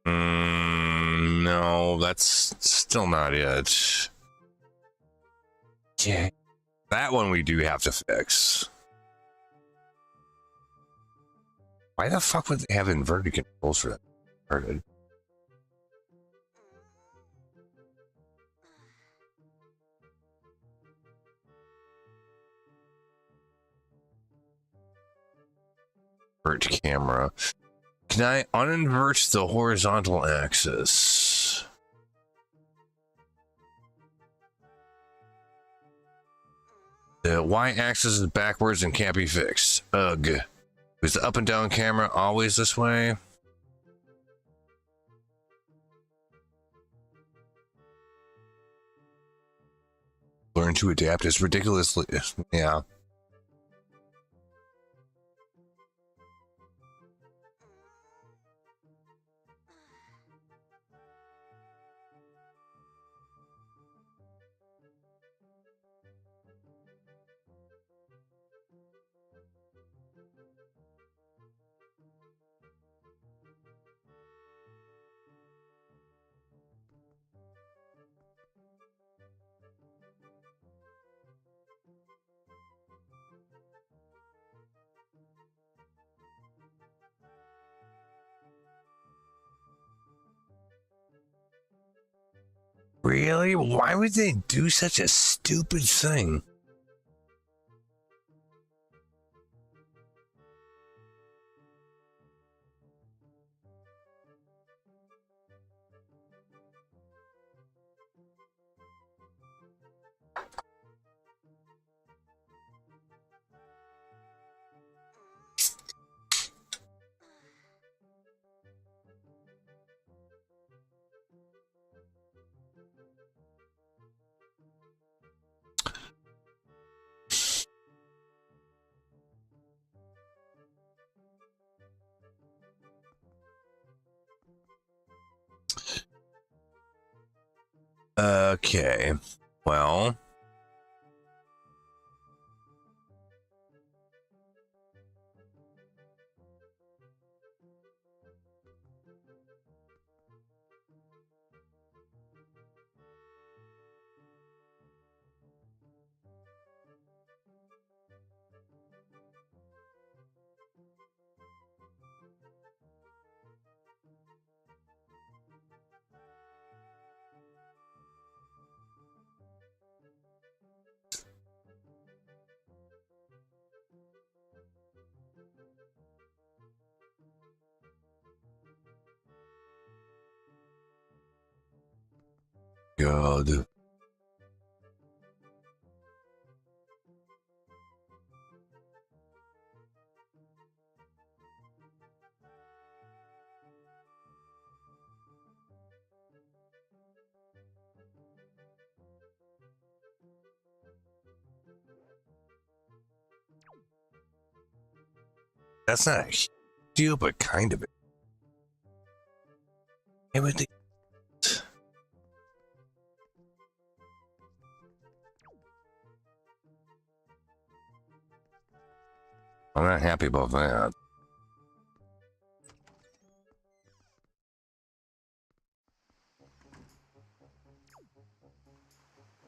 No, that's still not it. Yeah. That one we do have to fix. Why the fuck would they have inverted controls for that? Inverted. Invert camera. Can I uninvert the horizontal axis? The y-axis is backwards and can't be fixed. Ugh. Is the up and down camera always this way? Learn to adapt is ridiculously... Yeah. Really? Why would they do such a stupid thing? Okay, well, God. That's not a huge deal, but kind of. Everything. I'm not happy about that.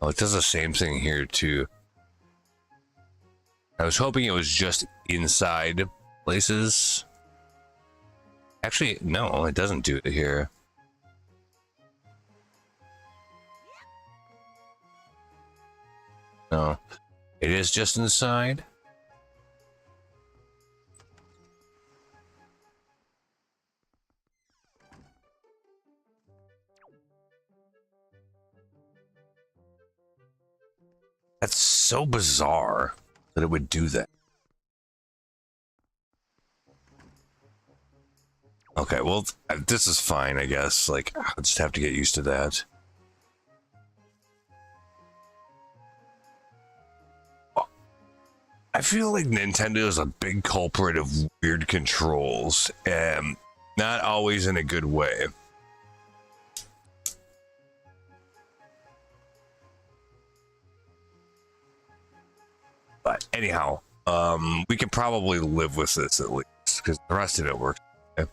Oh, it does the same thing here too. I was hoping it was just inside places. Actually, no, it doesn't do it here. No, it is just inside. That's so bizarre that it would do that. Okay, well, this is fine, I guess. Like, I'll just have to get used to that. I feel like Nintendo is a big culprit of weird controls, and not always in a good way. But anyhow, we can probably live with this at least, because the rest of it works. Okay.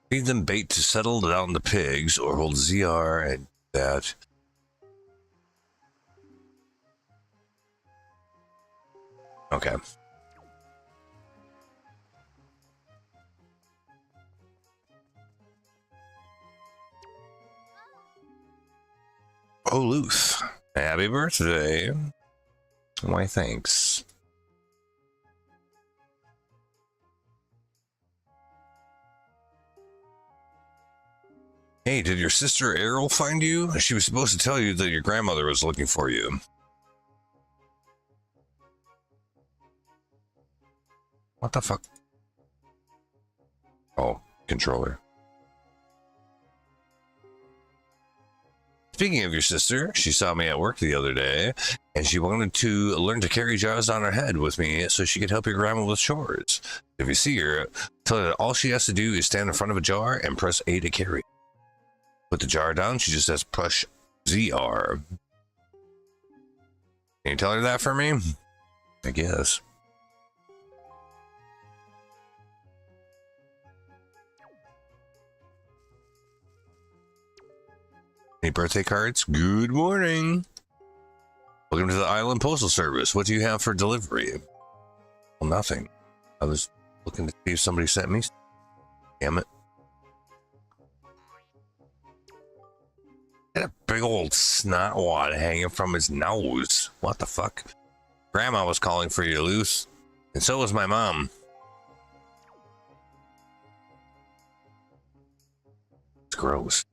Feed them bait to settle down the pigs, or hold ZR and that. Okay. Oh, Luth. Happy birthday. Why, thanks. Hey, did your sister Errol find you? She was supposed to tell you that your grandmother was looking for you. What the fuck? Oh, controller. Speaking of your sister, she saw me at work the other day, and she wanted to learn to carry jars on her head with me so she could help your grandma with chores. If you see her, tell her that all she has to do is stand in front of a jar and press A to carry. Put the jar down, she just has to push ZR. Can you tell her that for me? I guess. Any birthday cards? Good morning. Welcome to the Island Postal Service. What do you have for delivery? Well, nothing. I was looking to see if somebody sent me. Damn it. Had a big old snot wad hanging from his nose. What the fuck? Grandma was calling for you, Luce. And so was my mom. It's gross.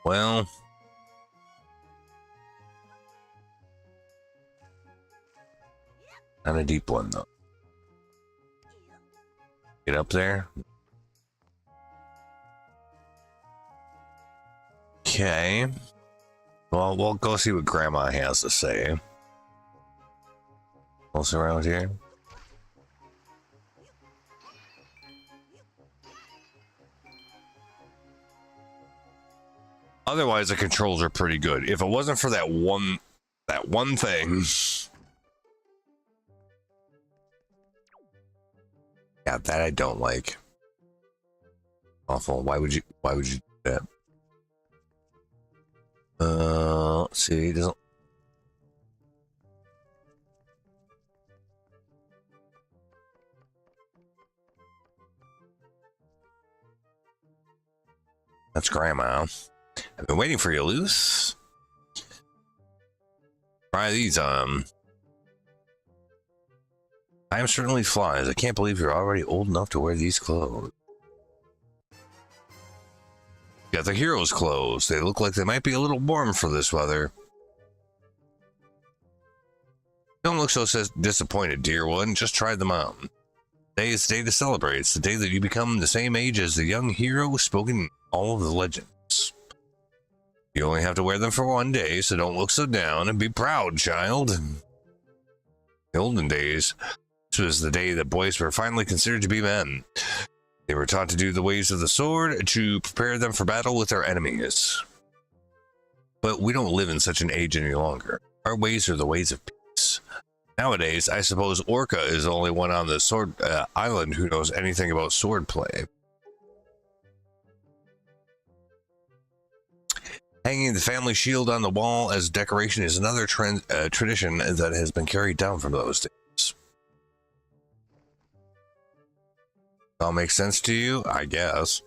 Well, not a deep one though. Get up there. Okay. Well, we'll go see what Grandma has to say. Close around here. Otherwise, the controls are pretty good. If it wasn't for that one thing. Yeah, that I don't like. Awful. Why would you do that? Let's see. Doesn't. That's Grandma. I've been waiting for you, Luce. Try these on. I am certainly flies. I can't believe you're already old enough to wear these clothes. You got the hero's clothes. They look like they might be a little warm for this weather. Don't look so disappointed, dear one. Just try them on. Today is the day to celebrate. It's the day that you become the same age as the young hero spoken in all of the legends. You only have to wear them for one day, so don't look so down and be proud, child. In the olden days, this was the day that boys were finally considered to be men. They were taught to do the ways of the sword to prepare them for battle with their enemies. But we don't live in such an age any longer. Our ways are the ways of peace. Nowadays, I suppose Orca is the only one on the sword island who knows anything about sword play. Hanging the family shield on the wall as decoration is another tradition that has been carried down from those days. All makes sense to you? I guess.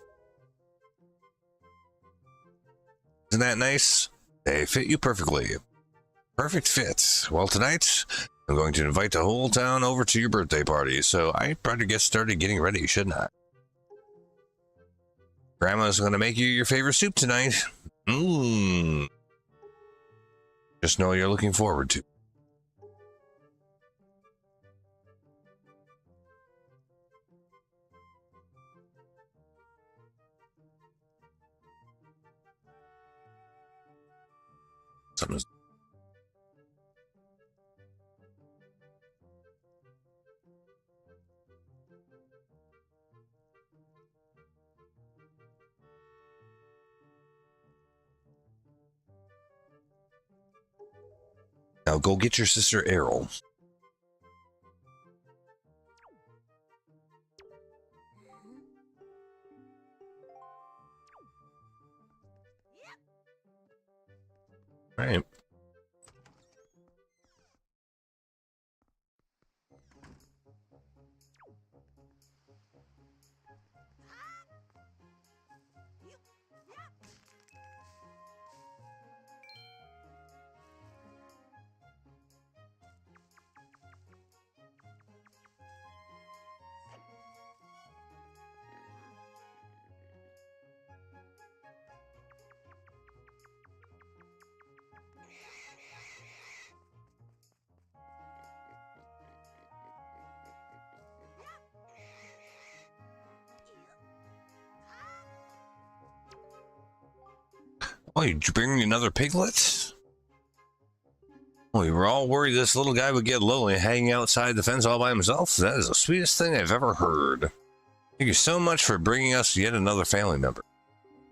Isn't that nice? They fit you perfectly. Perfect fit. Well, tonight, I'm going to invite the whole town over to your birthday party, so I better get started getting ready, shouldn't I? Grandma's going to make you your favorite soup tonight. Just know you're looking forward to. Something's... Now go get your sister Errol. All right. Oh, you bring me another piglet? Oh, we were all worried this little guy would get lonely hanging outside the fence all by himself. That is the sweetest thing I've ever heard. Thank you so much for bringing us yet another family member.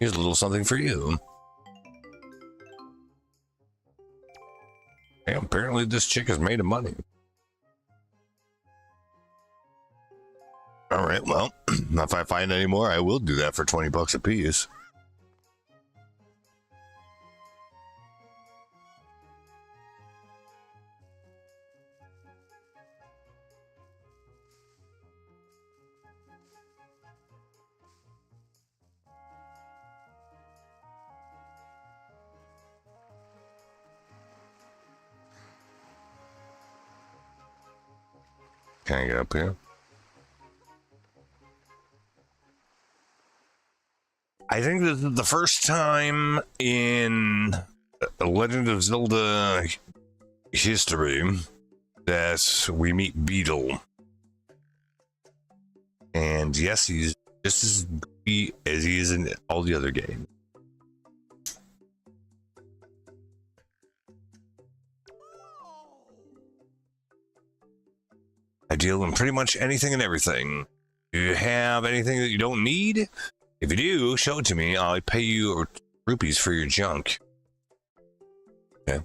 Here's a little something for you. Yeah, apparently this chick has made of money. All right, well, if I find any more, I will do that for 20 bucks a piece. Can I get up here? I think this is the first time in Legend of Zelda history that we meet Beetle. And yes, he's just as goofy as he is in all the other games. I deal in pretty much anything and everything. Do you have anything that you don't need? If you do, show it to me. I'll pay you rupees for your junk. Okay.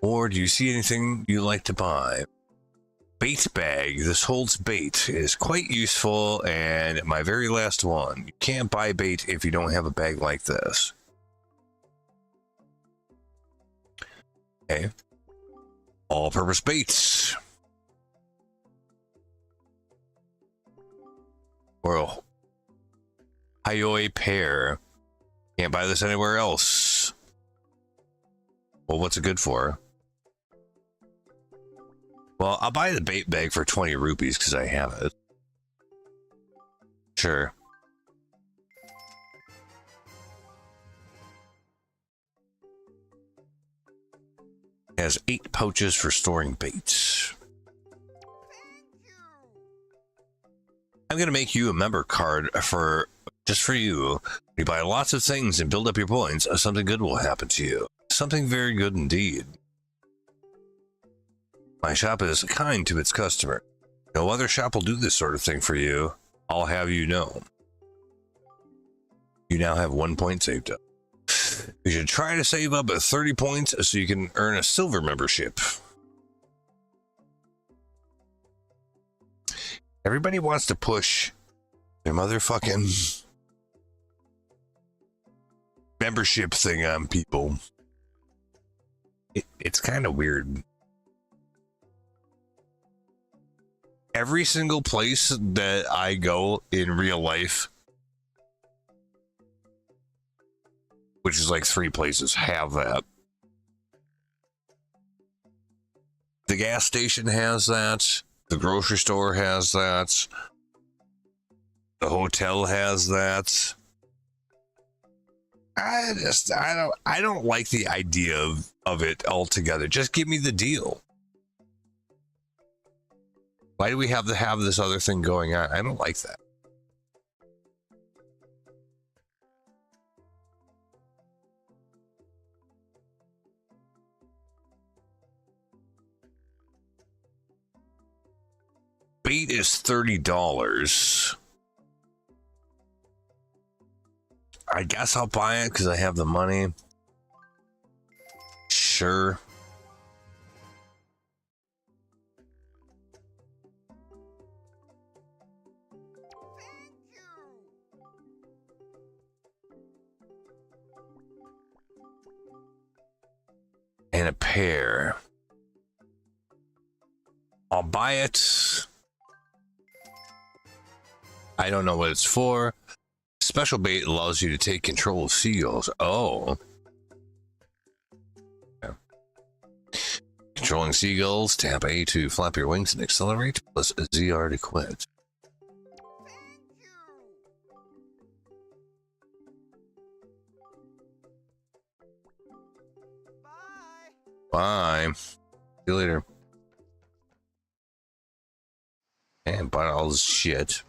Or do you see anything you like to buy? Bait bag. This holds bait. It is quite useful, and my very last one. You can't buy bait if you don't have a bag like this. Okay. All-purpose baits. Or a Hioi pear. Can't buy this anywhere else. Well, what's it good for? Well, I'll buy the bait bag for 20 rupees because I have it. Sure. It has 8 pouches for storing baits. I'm going to make you a member card just for you. You buy lots of things and build up your points, something good will happen to you. Something very good indeed. My shop is kind to its customer. No other shop will do this sort of thing for you. I'll have you know. You now have 1 point saved up. You should try to save up 30 points so you can earn a silver membership. Everybody wants to push their motherfucking membership thing on people. It's kind of weird. Every single place that I go in real life, which is like 3 places, have that. The gas station has that. The grocery store has that. The hotel has that. I don't like the idea of it altogether. Just give me the deal. Why do we have to have this other thing going on? I don't like that. Bait is $30. I guess I'll buy it because I have the money. Sure. And a pear. I'll buy it. I don't know what it's for. Special bait allows you to take control of seagulls. Oh. Yeah. Controlling seagulls, tap A to flap your wings and accelerate, plus ZR to quit. Bye. See you later. And buy all this shit.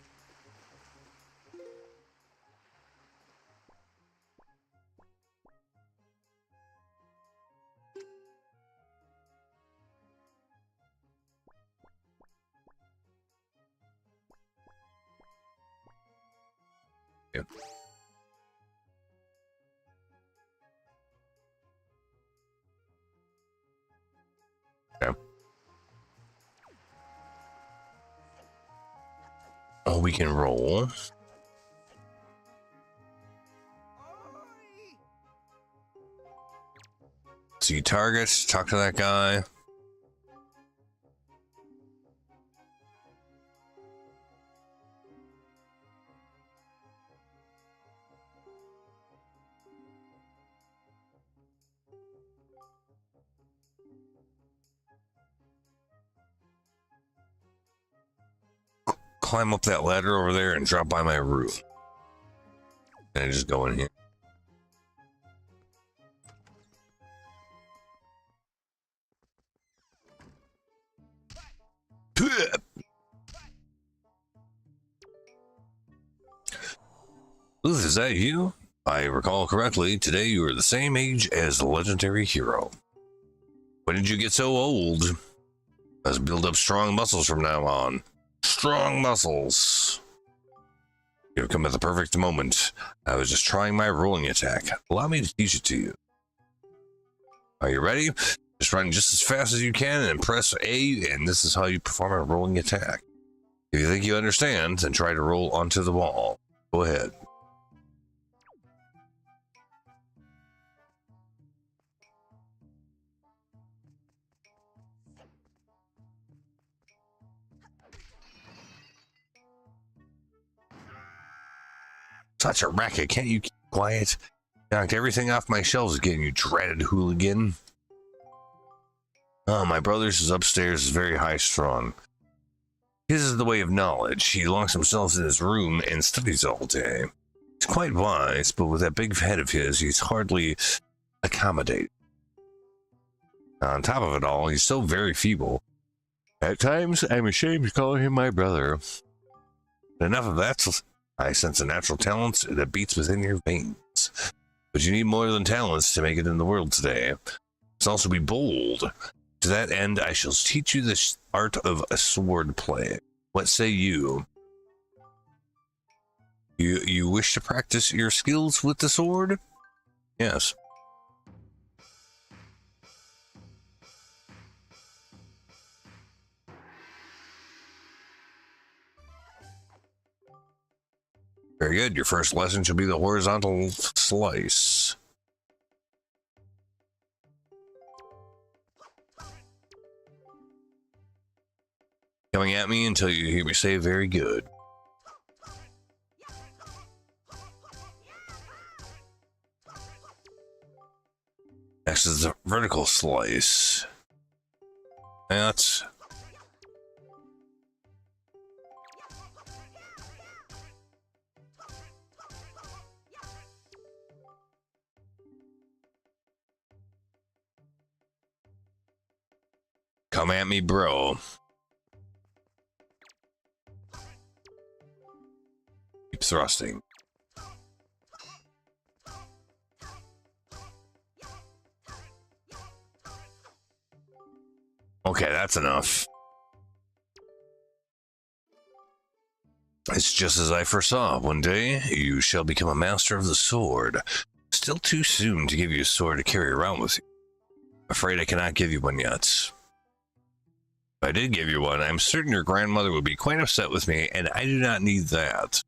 Yeah. now we can roll. See targets, talk to that guy. Climb up that ladder over there and drop by my roof. And I just go in here. Luth, is that you? If I recall correctly, today you are the same age as the legendary hero. When did you get so old? Let's build up strong muscles from now on. Strong muscles. You've come at the perfect moment. I was just trying my rolling attack. Allow me to teach it to you. Are you ready? Just run just as fast as you can and press A, and this is how you perform a rolling attack. If you think you understand, then try to roll onto the wall. Go ahead. Such a racket, can't you keep quiet? Knocked everything off my shelves again, you dreaded hooligan. Oh, my brother's is upstairs is very high strung. His is the way of knowledge. He locks himself in his room and studies all day. He's quite wise, but with that big head of his, he's hardly accommodated. On top of it all, he's so very feeble. At times, I'm ashamed to call him my brother. But enough of that. I sense a natural talent that beats within your veins. But you need more than talents to make it in the world today. Must also be bold. To that end, I shall teach you the art of a sword play. What say you? You wish to practice your skills with the sword? Yes. Very good. Your first lesson should be the horizontal slice. Coming at me until you hear me say very good. Next is the vertical slice. That's... Come at me, bro. Keep thrusting. Okay, that's enough. It's just as I foresaw. One day, you shall become a master of the sword. Still too soon to give you a sword to carry around with you. I'm afraid I cannot give you one yet. If I did give you one, I'm certain your grandmother would be quite upset with me, and I do not need that.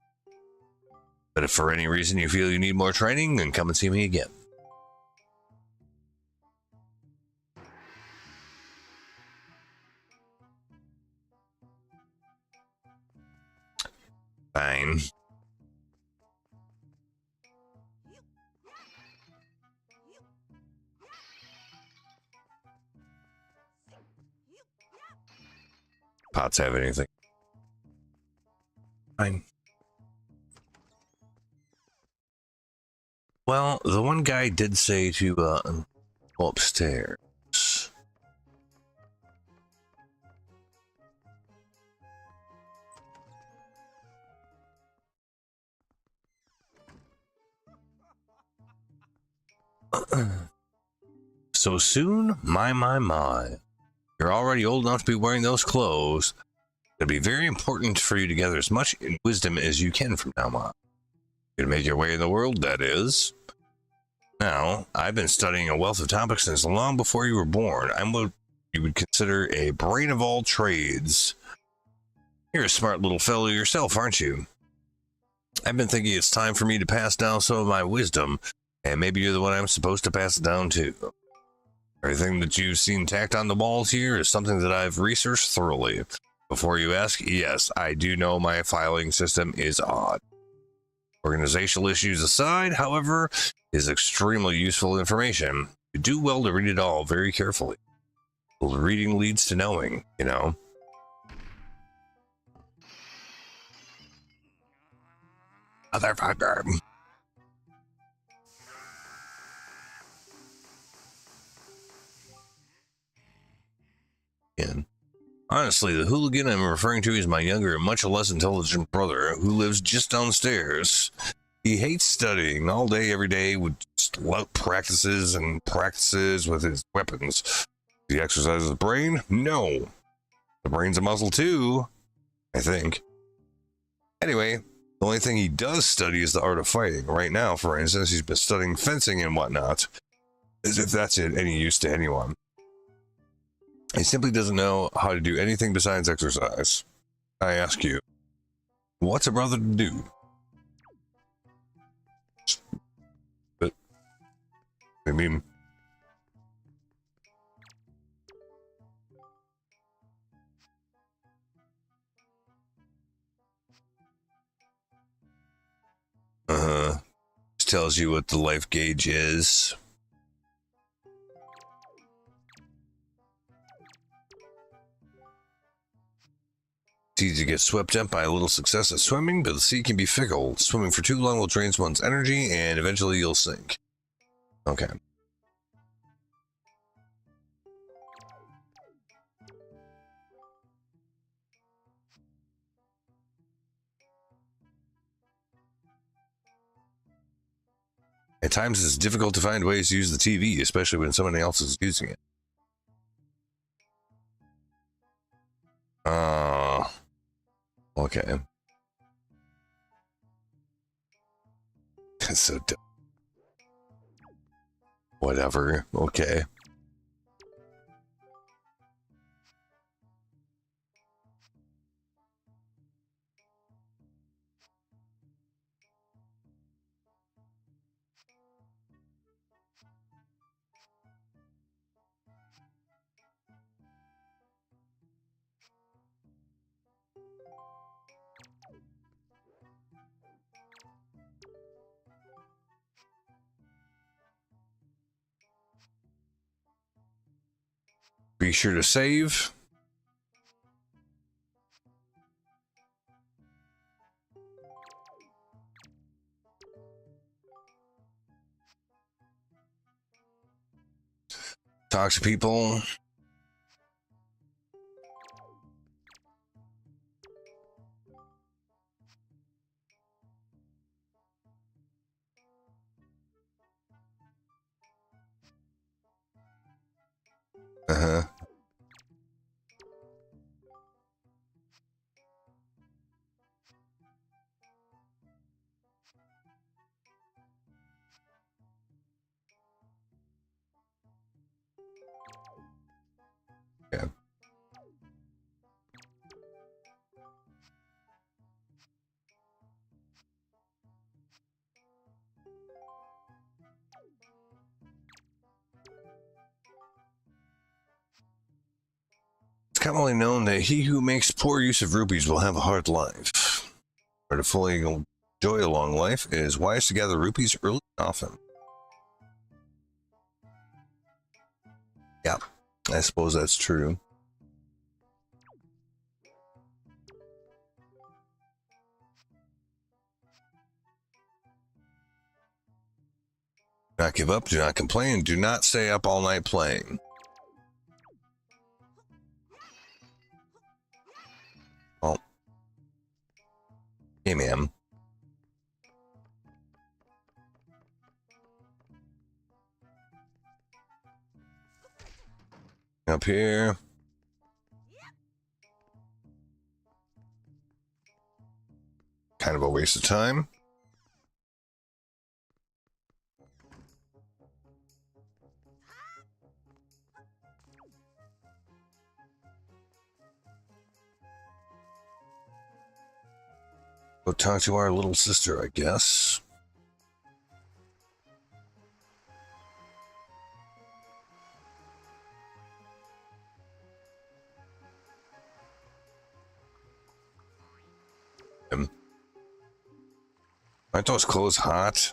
But if for any reason you feel you need more training, then come and see me again. Fine. Pots have anything? Fine. Well, the one guy did say to go upstairs. So soon? My. You're already old enough to be wearing those clothes. It'll be very important for you to gather as much wisdom as you can from now on. You to make your way in the world, that is. Now, I've been studying a wealth of topics since long before you were born. I'm what you would consider a brain of all trades. You're a smart little fellow yourself, aren't you? I've been thinking it's time for me to pass down some of my wisdom, and maybe you're the one I'm supposed to pass it down to. Everything that you've seen tacked on the walls here is something that I've researched thoroughly. Before you ask, yes, I do know my filing system is odd. Organizational issues aside, however, is extremely useful information. You do well to read it all very carefully. Well, reading leads to knowing, you know. Motherfucker. And honestly, the hooligan I'm referring to is my younger and much less intelligent brother who lives just downstairs. He hates studying all day, every day, with loud practices and practices with his weapons. He exercises his brain? No. The brain's a muscle too, I think. Anyway, the only thing he does study is the art of fighting. Right now, for instance, he's been studying fencing and whatnot, as if that's any use to anyone. He simply doesn't know how to do anything besides exercise. I ask you, what's a brother to do? But, I mean... Just tells you what the life gauge is. It's easy to get swept up by a little success at swimming, but the sea can be fickle. Swimming for too long will drain one's energy, and eventually you'll sink. Okay. At times it's difficult to find ways to use the TV, especially when somebody else is using it. Okay. That's so dumb. Whatever. Okay. Be sure to save. Talk to people. Uh-huh. Yeah. It's commonly known that he who makes poor use of rupees will have a hard life. Or to fully enjoy a long life, it is wise to gather rupees early and often. Yeah, I suppose that's true. Do not give up, do not complain, do not stay up all night playing. Oh. Hey, ma'am. Up here. Kind of a waste of time. Go talk to our little sister, I guess. Aren't those clothes hot?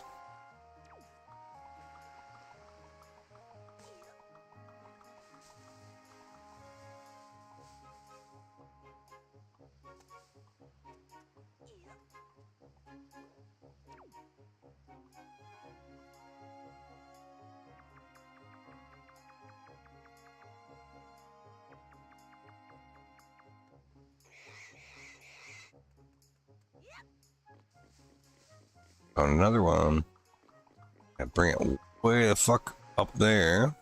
Found another one. I bring it way the fuck up there.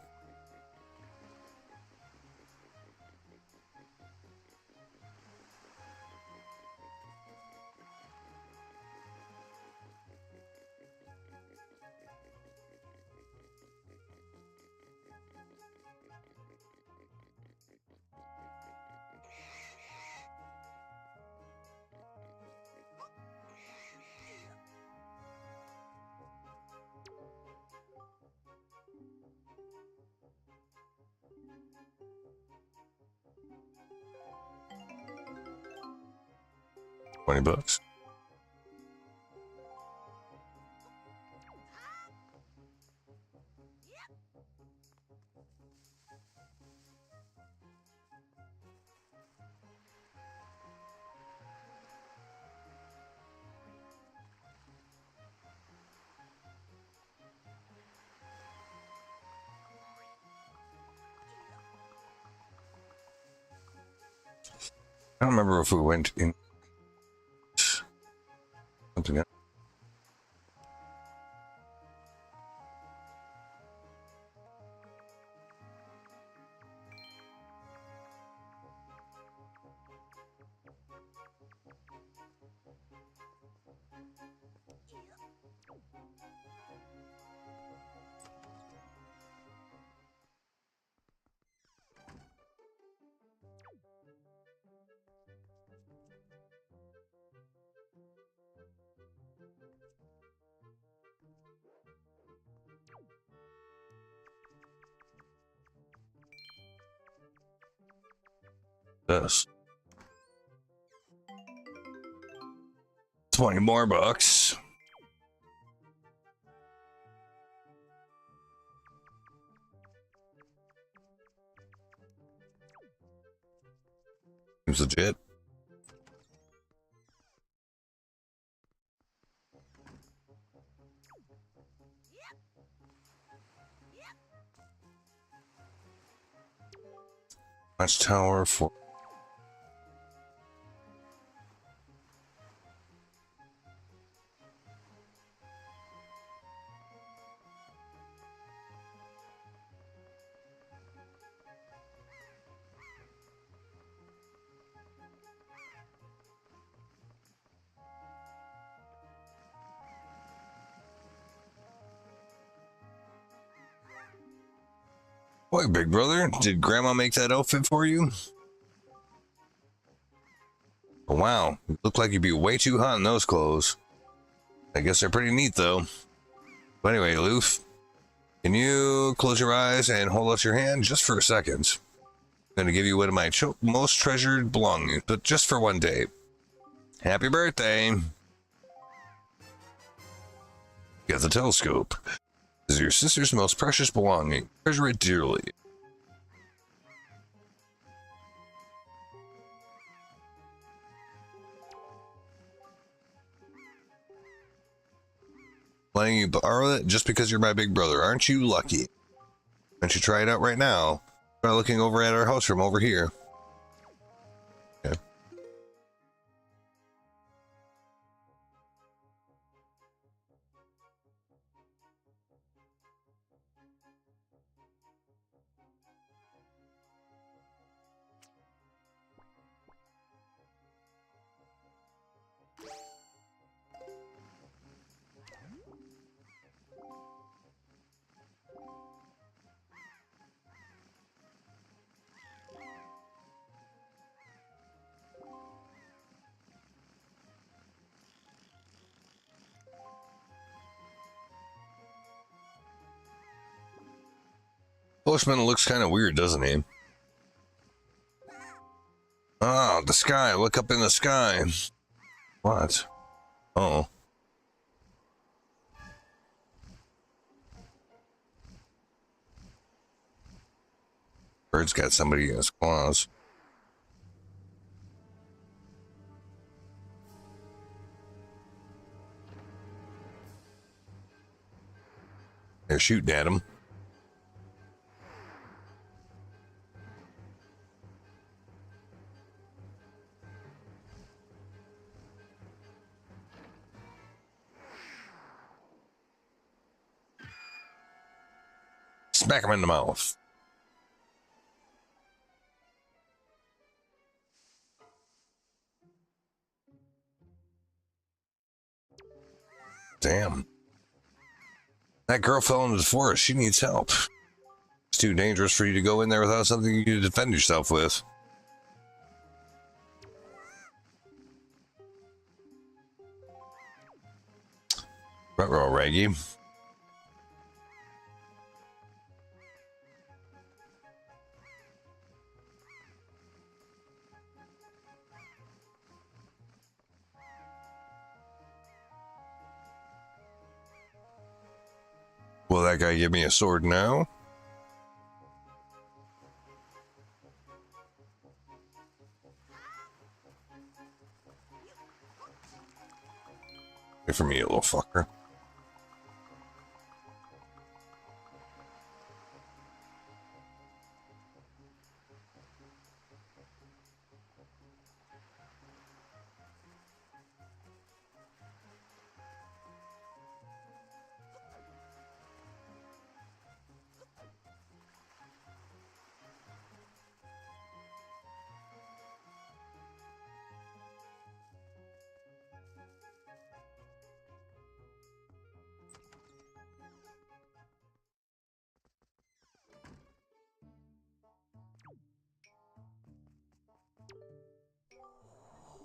$20. I don't remember if we went in something else. This. 20 more bucks. Seems legit. Watchtower for boy, big brother. Did Grandma make that outfit for you? Oh, wow, you look like you'd be way too hot in those clothes. I guess they're pretty neat though. But anyway, Loof, can you close your eyes and hold out your hand just for a second? I'm gonna give you one of my most treasured belongings, but just for one day. Happy birthday! You got the telescope. This is your sister's most precious belonging. Treasure it dearly. Letting you borrow it just because you're my big brother. Aren't you lucky? Why don't you try it out right now? Try looking over at our house from over here. Okay. postman looks kind of weird, doesn't he? Oh, the sky. Look up in the sky. What? Oh. Bird's got somebody in his claws. They're shooting at him. Smack him in the mouth. Damn. That girl fell into the forest. She needs help. It's too dangerous for you to go in there without something you can defend yourself with. Ruh-roh, Raggy. Will that guy give me a sword now? Wait for me, you little fucker.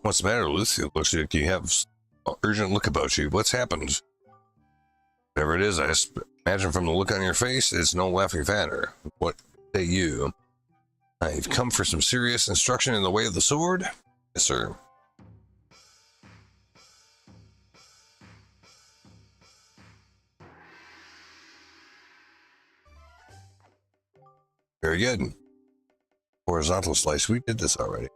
What's the matter, Lucy? It looks like you have an urgent look about you. What's happened? Whatever it is, I imagine from the look on your face, it's no laughing matter. What say you? I've come for some serious instruction in the way of the sword? Yes, sir. Very good. Horizontal slice. We did this already.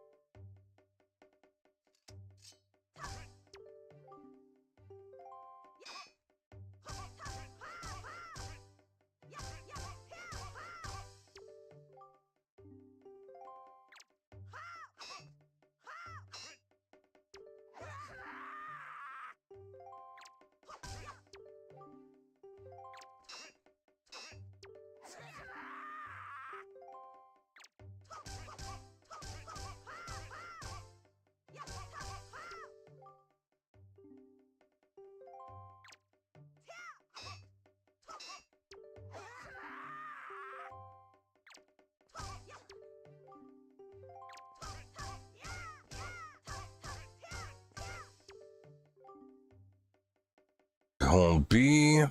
Home B.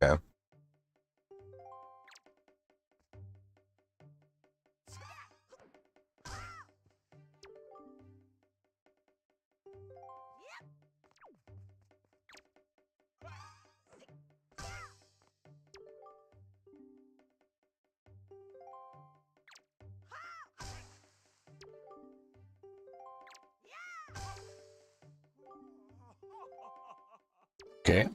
Yeah. Okay.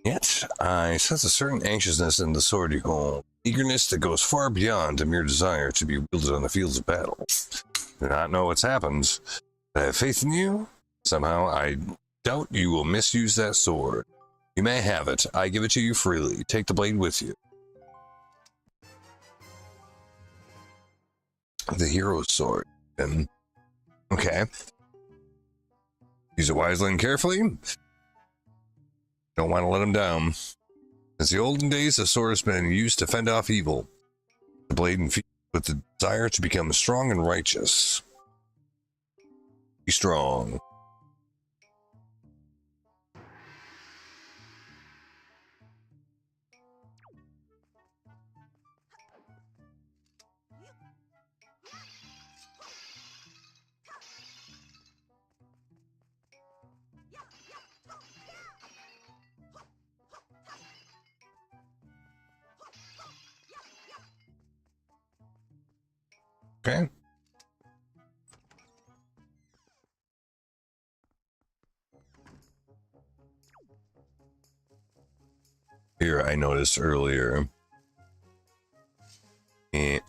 Yet, I sense a certain anxiousness in the sword you hold, eagerness that goes far beyond a mere desire to be wielded on the fields of battle. Do not know what's happened, but I have faith in you. Somehow, I doubt you will misuse that sword. You may have it. I give it to you freely. Take the blade with you. The hero's sword. Okay. Use it wisely and carefully. Don't want to let him down. Since the olden days, the sword has been used to fend off evil. The blade infused with the desire to become strong and righteous. Be strong. Okay. Here, I noticed earlier. Yeah.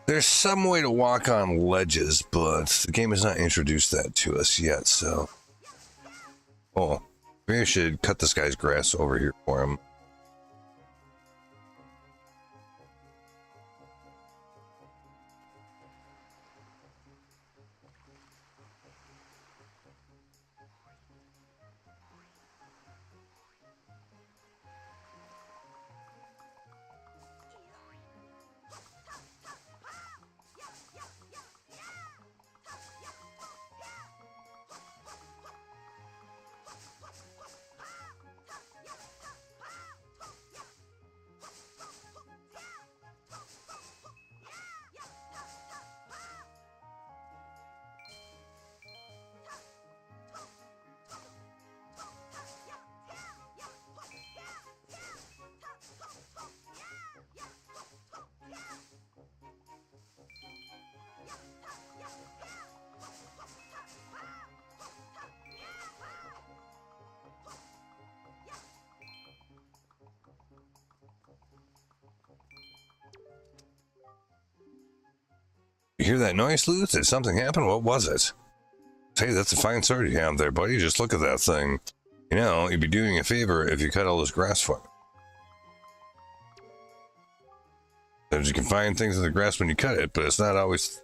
There's some way to walk on ledges, but the game has not introduced that to us yet, so... Oh, maybe I should cut this guy's grass over here for him. You hear that noise, Luz? Did something happen? What was it? Hey, that's a fine sword you have there, buddy. Just look at that thing. You know, you'd be doing a favor if you cut all this grass for me. Sometimes you can find things in the grass when you cut it, but it's not always...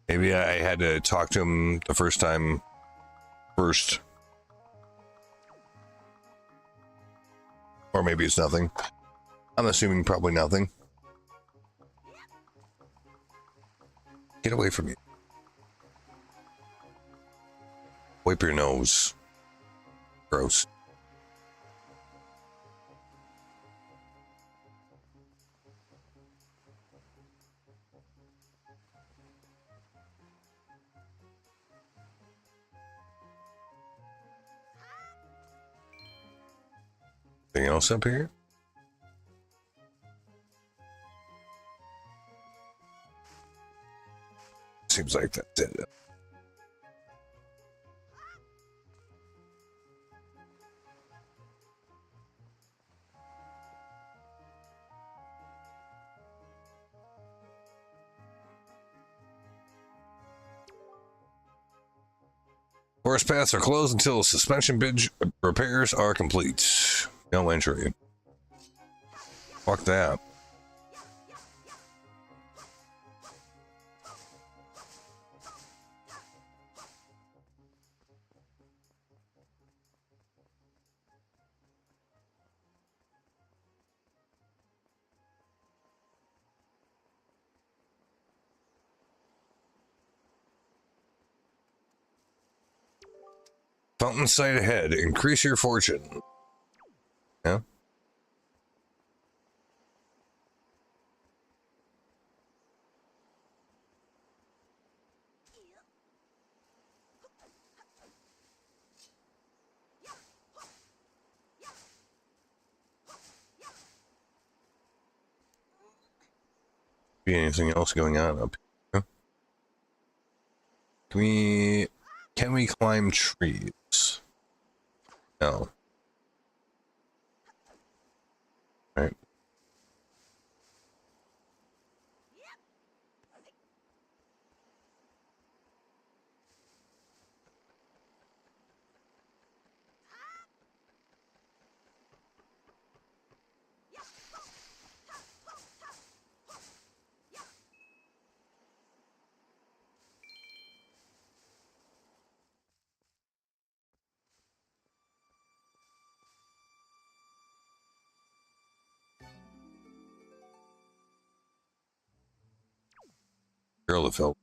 Maybe I had to talk to him the first time first. Or maybe it's nothing. I'm assuming probably nothing. Get away from me. Wipe your nose. Gross. Anything else up here? Seems like that's it. Forest paths are closed until suspension bridge repairs are complete. No entry. Fuck that. Fountain sight ahead. Increase your fortune. Yeah. Be anything else going on up here? Can we climb trees? No. Girl of Phil.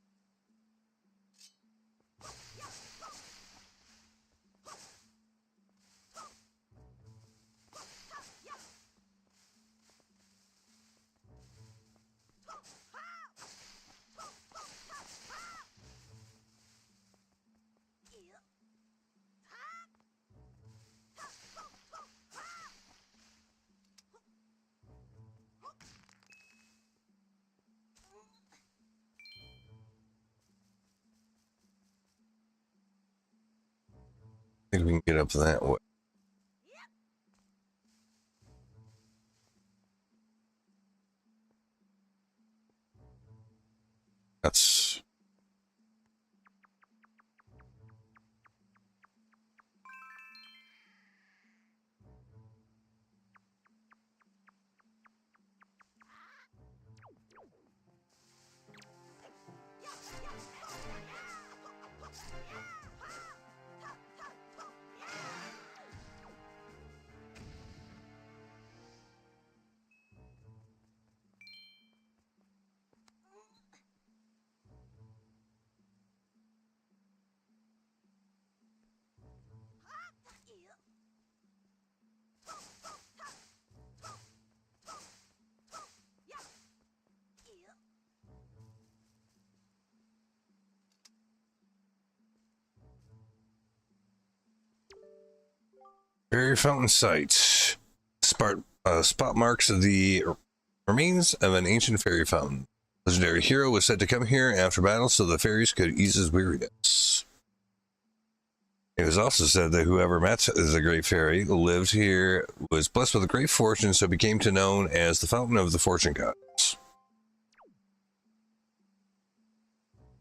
I think we can get up that way. That's... Fairy Fountain Site. Spot marks of the remains of an ancient fairy fountain. Legendary hero was said to come here after battle so the fairies could ease his weariness. It was also said that whoever met the great fairy lived here was blessed with a great fortune, so became to known as the Fountain of the Fortune Gods.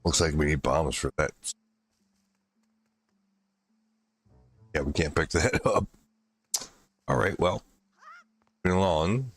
Looks like we need bombs for that. Yeah, we can't pick that up. All right, well, moving along.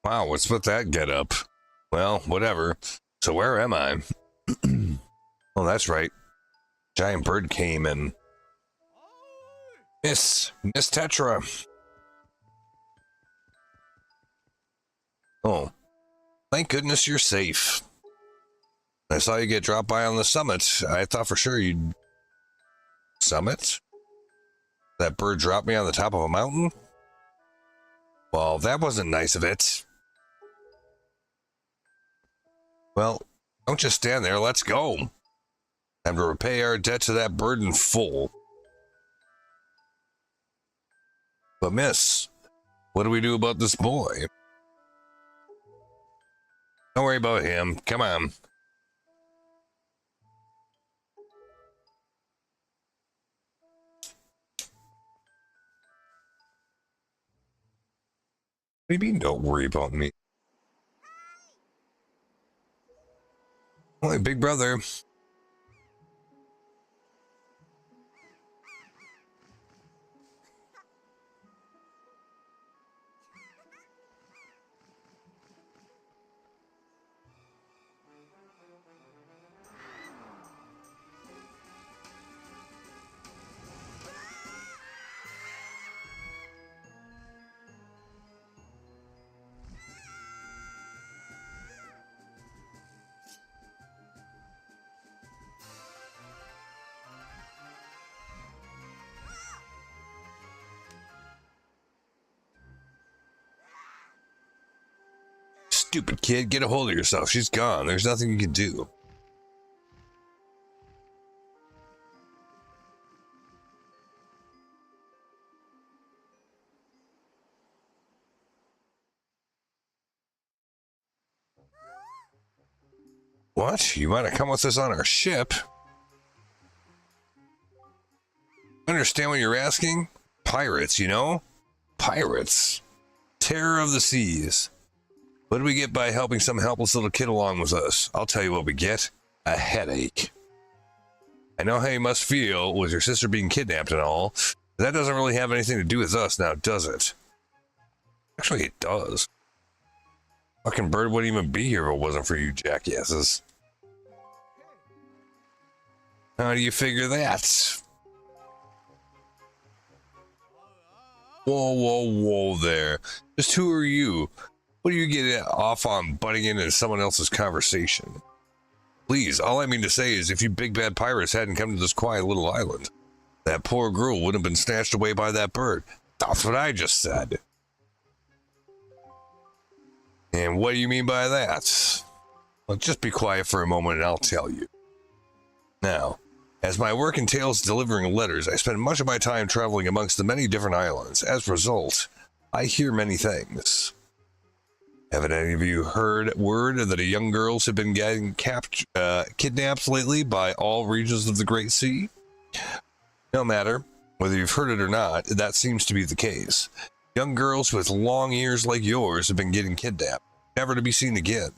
Wow, what's with that get up? Well, whatever. So where am I? Oh, that's right. Giant bird came and... Miss Tetra. Oh, thank goodness you're safe. I saw you get dropped by on the summit. I thought for sure you'd... Summit? That bird dropped me on the top of a mountain? Well, that wasn't nice of it. Well, don't just stand there, let's go. Time to repay our debt to that bird in full. But miss, what do we do about this boy? Don't worry about him, come on. What do you mean, don't worry about me? Only big brother. Stupid kid, get a hold of yourself. She's gone. There's nothing you can do. What? You want to come with us on our ship? Understand what you're asking? Pirates, you know? Pirates. Terror of the seas. What do we get by helping some helpless little kid along with us? I'll tell you what we get. A headache. I know how you must feel with your sister being kidnapped and all, but that doesn't really have anything to do with us now, does it? Actually, it does. Fucking bird wouldn't even be here if it wasn't for you jackasses. How do you figure that? Whoa, whoa, whoa there. Just who are you? What do you get off on butting into someone else's conversation? Please, all I mean to say is if you big bad pirates hadn't come to this quiet little island, that poor girl would have been snatched away by that bird. That's what I just said. And what do you mean by that? Well, just be quiet for a moment and I'll tell you. Now, as my work entails delivering letters, I spend much of my time traveling amongst the many different islands. As a result, I hear many things. Haven't any of you heard word that the young girls have been getting kidnapped lately by all regions of the Great Sea? No matter whether you've heard it or not, that seems to be the case. Young girls with long ears like yours have been getting kidnapped, never to be seen again.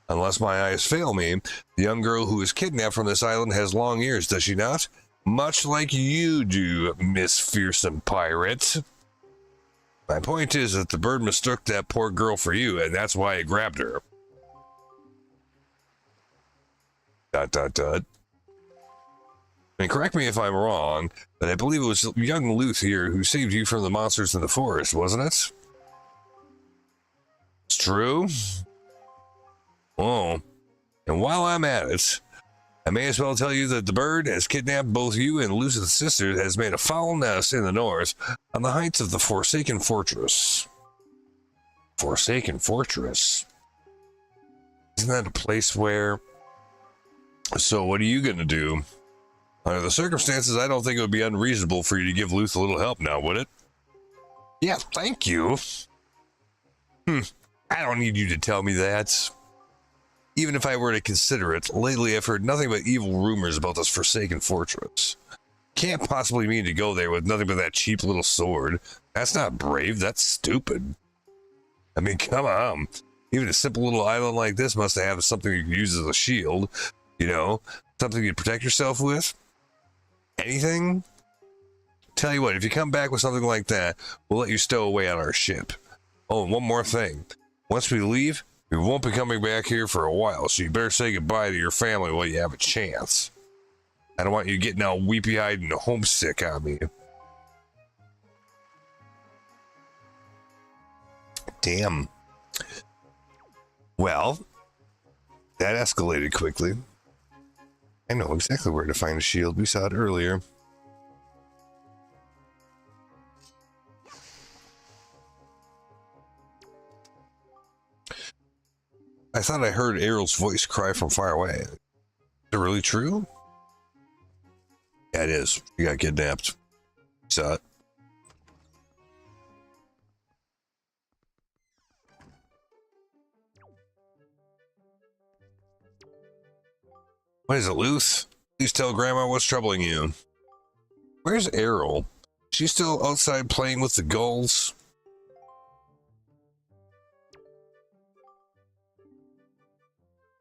Unless my eyes fail me, the young girl who was kidnapped from this island has long ears, does she not? Much like you do, Miss Fearsome Pirate. My point is that the bird mistook that poor girl for you, and that's why it grabbed her. ... I mean, correct me if I'm wrong, but I believe it was young Luth here who saved you from the monsters in the forest, wasn't it? It's true. Oh, and while I'm at it, I may as well tell you that the bird has kidnapped both you and Luth's sister, has made a foul nest in the north on the heights of the Forsaken Fortress. Forsaken Fortress? Isn't that a place where... So what are you going to do? Under the circumstances, I don't think it would be unreasonable for you to give Luth a little help now, would it? Yeah, thank you. I don't need you to tell me that. Even if I were to consider it, lately I've heard nothing but evil rumors about this Forsaken Fortress. Can't possibly mean to go there with nothing but that cheap little sword. That's not brave, that's stupid. I mean, come on. Even a simple little island like this must have something you can use as a shield. You know, something you protect yourself with. Anything? Tell you what, if you come back with something like that, we'll let you stow away on our ship. Oh, and one more thing. Once we leave, we won't be coming back here for a while, so you better say goodbye to your family while you have a chance. I don't want you getting all weepy-eyed and homesick on me. Damn. Well, that escalated quickly. I know exactly where to find a shield. We saw it earlier. I thought I heard Errol's voice cry from far away. Is it really true? Yeah, it is. She got kidnapped. Saw it. What is it, Luth? Please tell Grandma what's troubling you. Where's Errol? She's still outside playing with the gulls?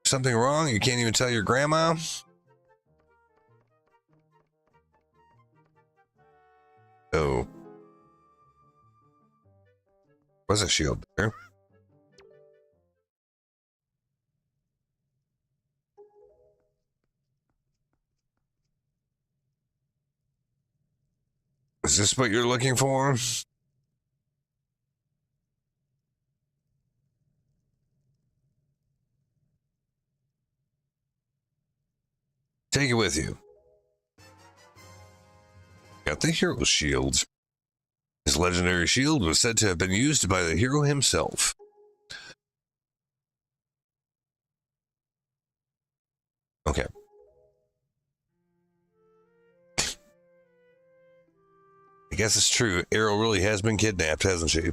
Something wrong? You can't even tell your grandma? Oh. Was a shield there? Is this what you're looking for? Take it with you. Got the hero shield. His legendary shield was said to have been used by the hero himself. I guess it's true. Arrow really has been kidnapped, hasn't she?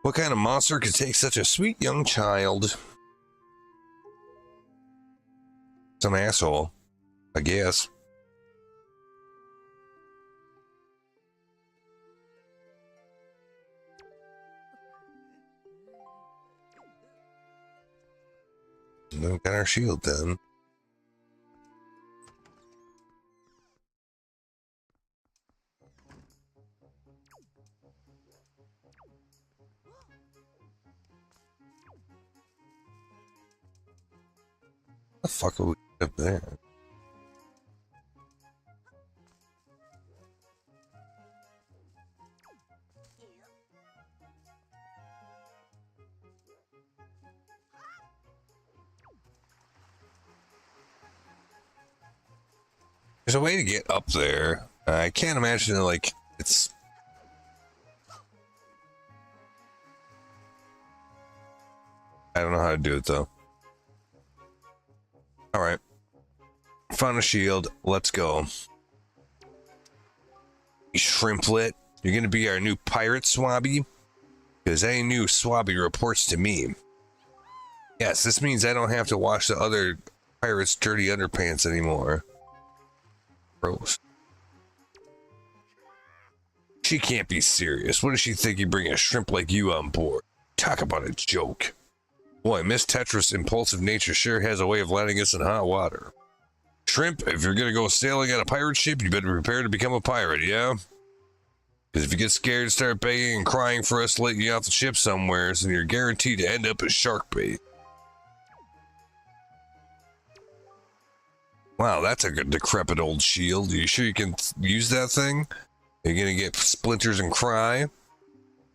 What kind of monster could take such a sweet young child? Some asshole, I guess. We got our shield then. The fuck are we up there? There's a way to get up there. I can't imagine like it's. I don't know how to do it though. All right, found a shield. Let's go. Shrimplet, you're gonna be our new pirate swabby, because any new swabby reports to me. Yes, this means I don't have to wash the other pirates' dirty underpants anymore. Gross. She can't be serious. What does she think you bring a shrimp like you on board? Talk about a joke. Boy, Miss Tetra's impulsive nature sure has a way of landing us in hot water. Shrimp, if you're gonna go sailing on a pirate ship, you better prepare to become a pirate, yeah? Because if you get scared and start begging and crying for us to let you off the ship somewhere, then you're guaranteed to end up as shark bait. Wow, that's a good decrepit old shield. Are you sure you can use that thing? Are you gonna get splinters and cry?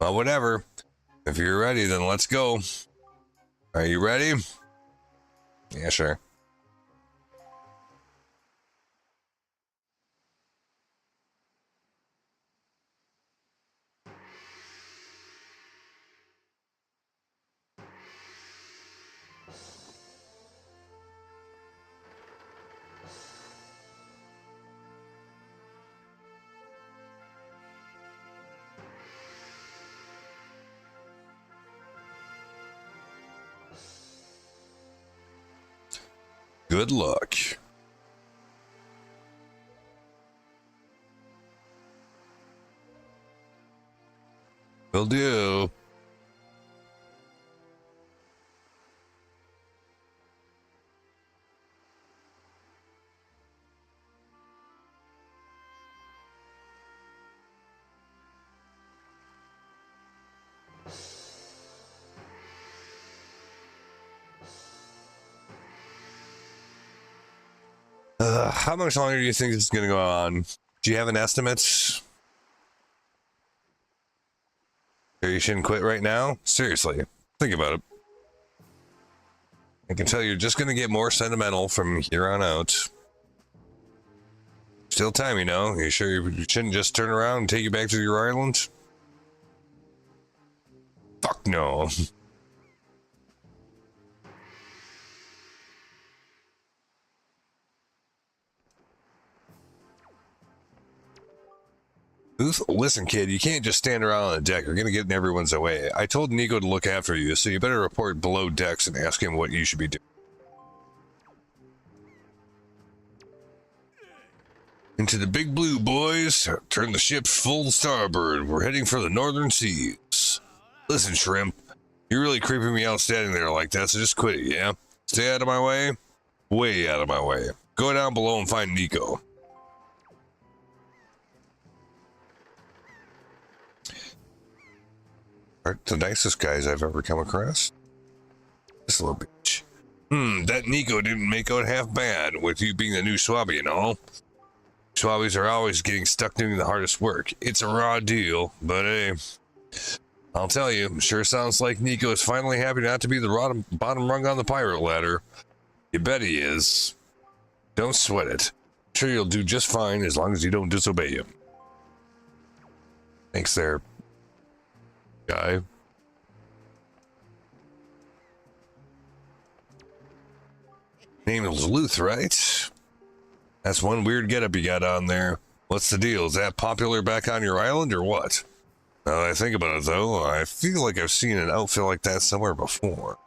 Well, whatever. If you're ready, then let's go. Are you ready? Yeah, sure. Good luck. Will do. How much longer do you think this is going to go on? Do you have an estimate? Or you shouldn't quit right now? Seriously, think about it. I can tell you're just going to get more sentimental from here on out. Still time, you know. You sure you shouldn't just turn around and take you back to your island? Fuck no. Listen, kid, you can't just stand around on the deck. You're going to get in everyone's way. I told Nico to look after you, so you better report below decks and ask him what you should be doing. Into the big blue, boys. Turn the ship full starboard. We're heading for the northern seas. Listen, Shrimp, you're really creeping me out standing there like that, so just quit it, yeah? Stay out of my way. Way out of my way. Go down below and find Nico. Aren't the nicest guys I've ever come across. This little bitch. That Nico didn't make out half bad with you being the new Swabby, you know? Swabbies are always getting stuck doing the hardest work. It's a raw deal, but hey, I'll tell you, sure sounds like Nico is finally happy not to be the bottom rung on the pirate ladder. You bet he is. Don't sweat it. I'm sure you'll do just fine as long as you don't disobey him. Thanks there, guy. Name is Luth, right? That's one weird getup you got on there. What's the deal? Is that popular back on your island or what? Now that I think about it, though, I feel like I've seen an outfit like that somewhere before.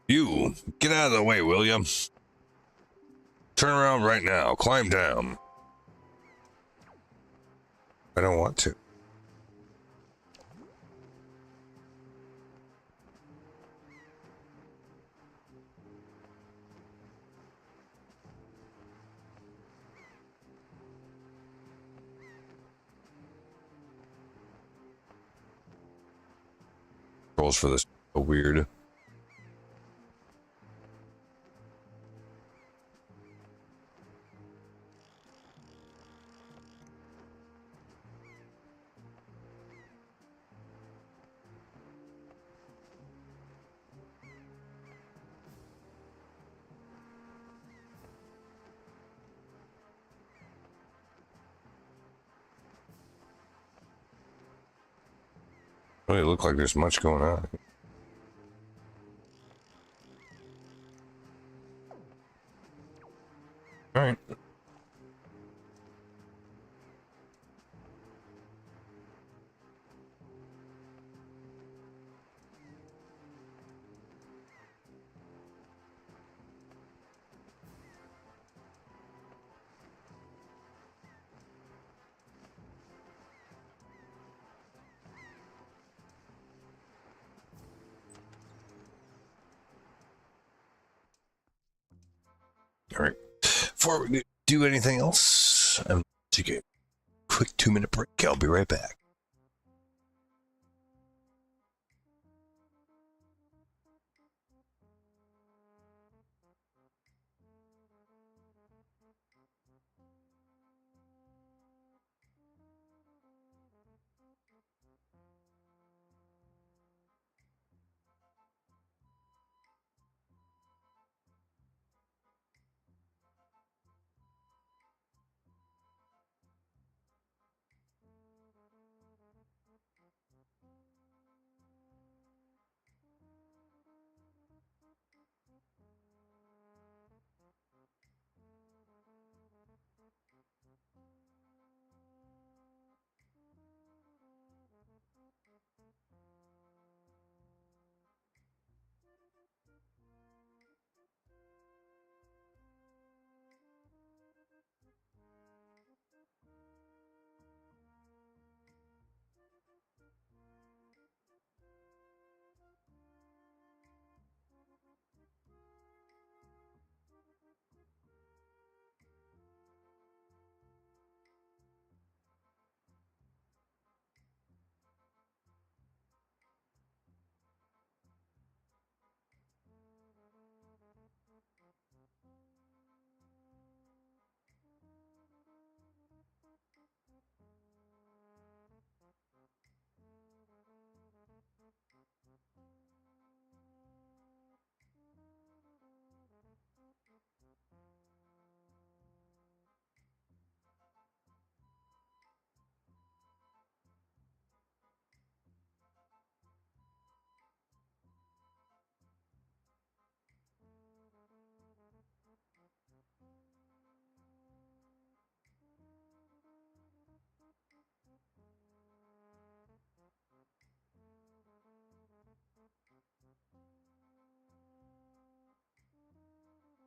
You, get out of the way, will you? Turn around right now. Climb down. I don't want to. Rolls for this are weird. Really look like there's much going on. All right. All right. Before we do anything else, I'm take a quick 2-minute break. I'll be right back.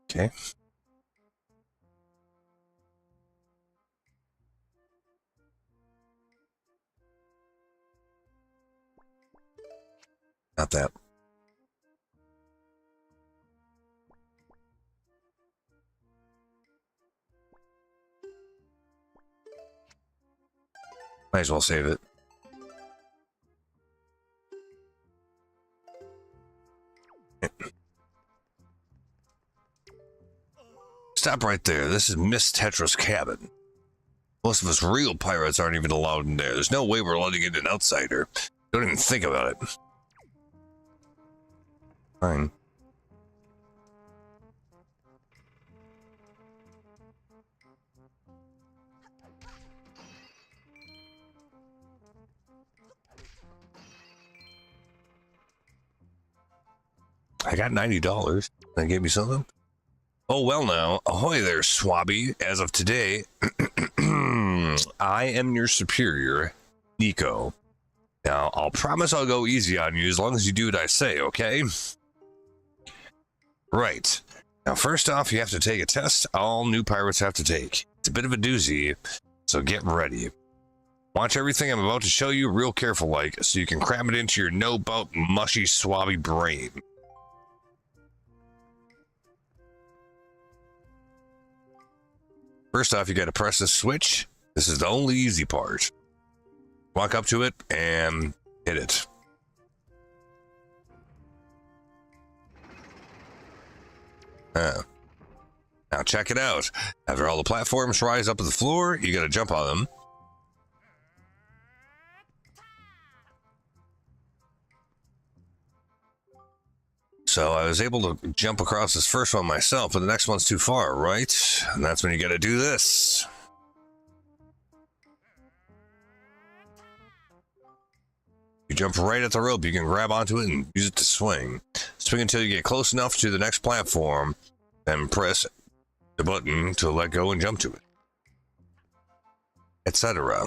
Okay. Not that. Might as well save it. Stop right there. This is Miss Tetra's cabin. Most of us real pirates aren't even allowed in there. There's no way we're letting in an outsider. Don't even think about it. Fine. I got $90. They gave me something. Oh, well now. Ahoy there, Swabby. As of today, I am your superior, Nico. Now, I'll promise I'll go easy on you as long as you do what I say, okay? Right. Now, first off, you have to take a test all new pirates have to take. It's a bit of a doozy, so get ready. Watch everything I'm about to show you real careful like, so you can cram it into your no-bout mushy swabby brain. First off, you gotta press this switch. This is the only easy part. Walk up to it and hit it. Now check it out. After all the platforms rise up to the floor, you gotta jump on them. So I was able to jump across this first one myself, but the next one's too far, right? And that's when you gotta do this. You jump right at the rope, you can grab onto it and use it to swing. Swing until you get close enough to the next platform, then press the button to let go and jump to it, etc.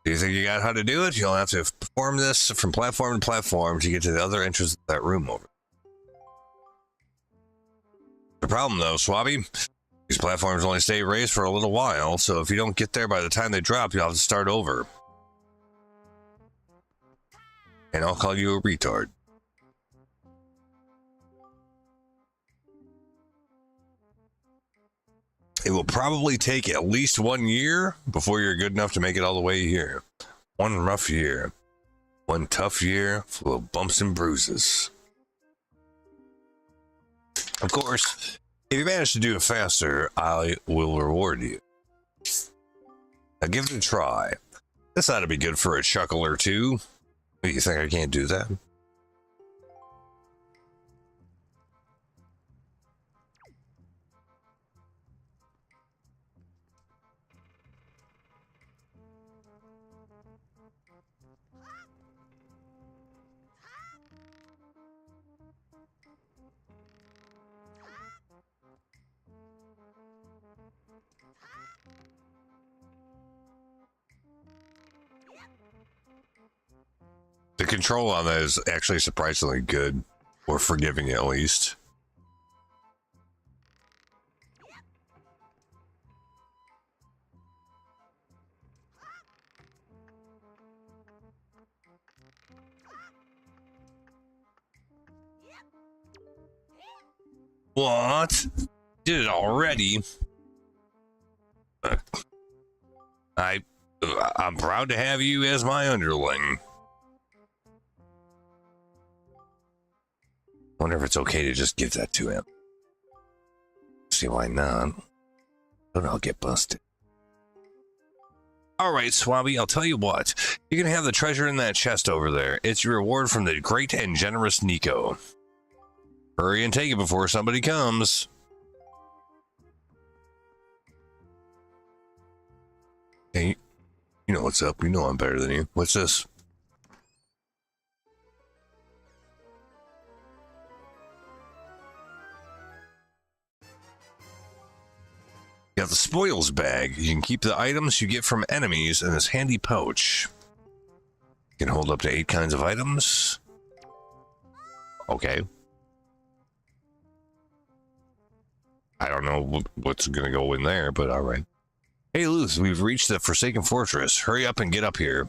Do you think you got how to do it? You'll have to perform this from platform to platform to get to the other entrance of that room over. The problem though, Swabby, these platforms only stay raised for a little while, so if you don't get there by the time they drop, you'll have to start over. And I'll call you a retard. It will probably take at least 1 year before you're good enough to make it all the way here. One rough year. One tough year full of bumps and bruises. Of course, if you manage to do it faster, I will reward you. Now give it a try. This ought to be good for a chuckle or two. What, you think I can't do that? The control on that is actually surprisingly good, or forgiving at least. What? Did it already? I'm proud to have you as my underling. Wonder if it's okay to just give that to him. See, why not? But I'll get busted. Alright, Swabby, I'll tell you what. You can have the treasure in that chest over there. It's your reward from the great and generous Nico. Hurry and take it before somebody comes. Hey, you know what's up. You know I'm better than you. What's this? You got the spoils bag. You can keep the items you get from enemies in this handy pouch. You can hold up to 8 kinds of items. Okay. I don't know what's going to go in there, but alright. Hey, Luth, we've reached the Forsaken Fortress. Hurry up and get up here.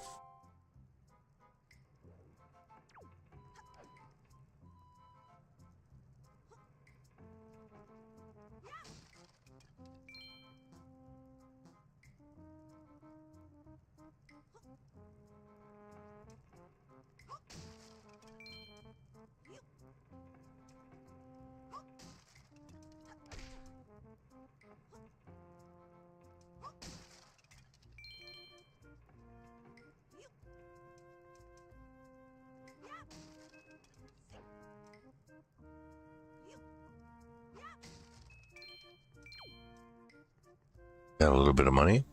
Got a little bit of money.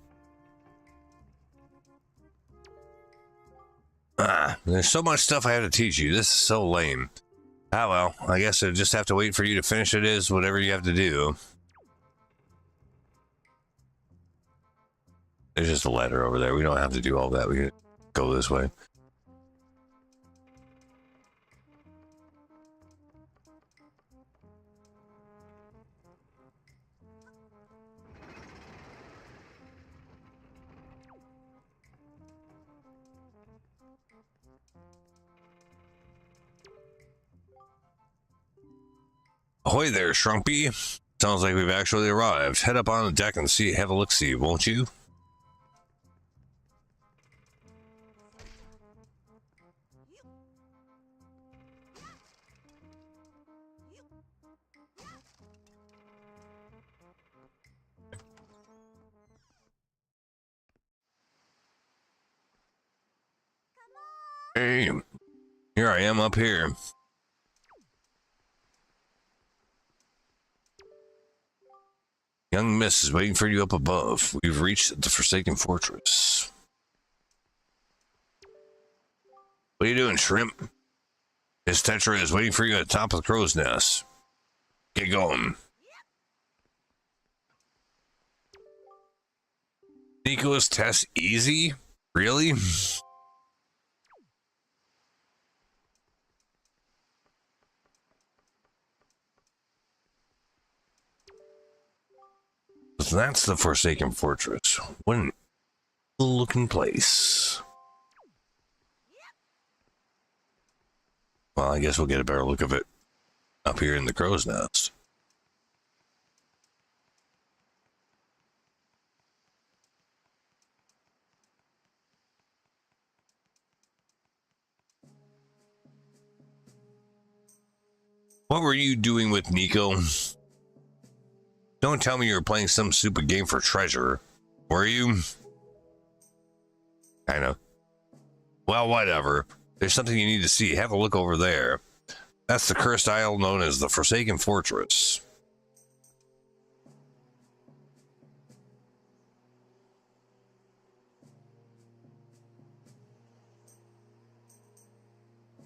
There's so much stuff I have to teach you. This is so lame. Ah, well, I guess I just have to wait for you to finish it is whatever you have to do. There's just a ladder over there. We don't have to do all that. We can go this way. Ahoy there, Shrumpy. Sounds like we've actually arrived. Head up on the deck and have a look-see, won't you? Hey, here I am up here. Young Miss is waiting for you up above. We've reached the Forsaken Fortress. What are you doing, Shrimp? Miss Tetra is waiting for you at the top of the crow's nest. Get going. Nico's test easy? Really? That's the Forsaken Fortress. What an looking place. Well, I guess we'll get a better look of it up here in the crow's nest. What were you doing with Nico? Don't tell me you were playing some stupid game for treasure. Were you? I know. Well, whatever. There's something you need to see. Have a look over there. That's the cursed isle known as the Forsaken Fortress.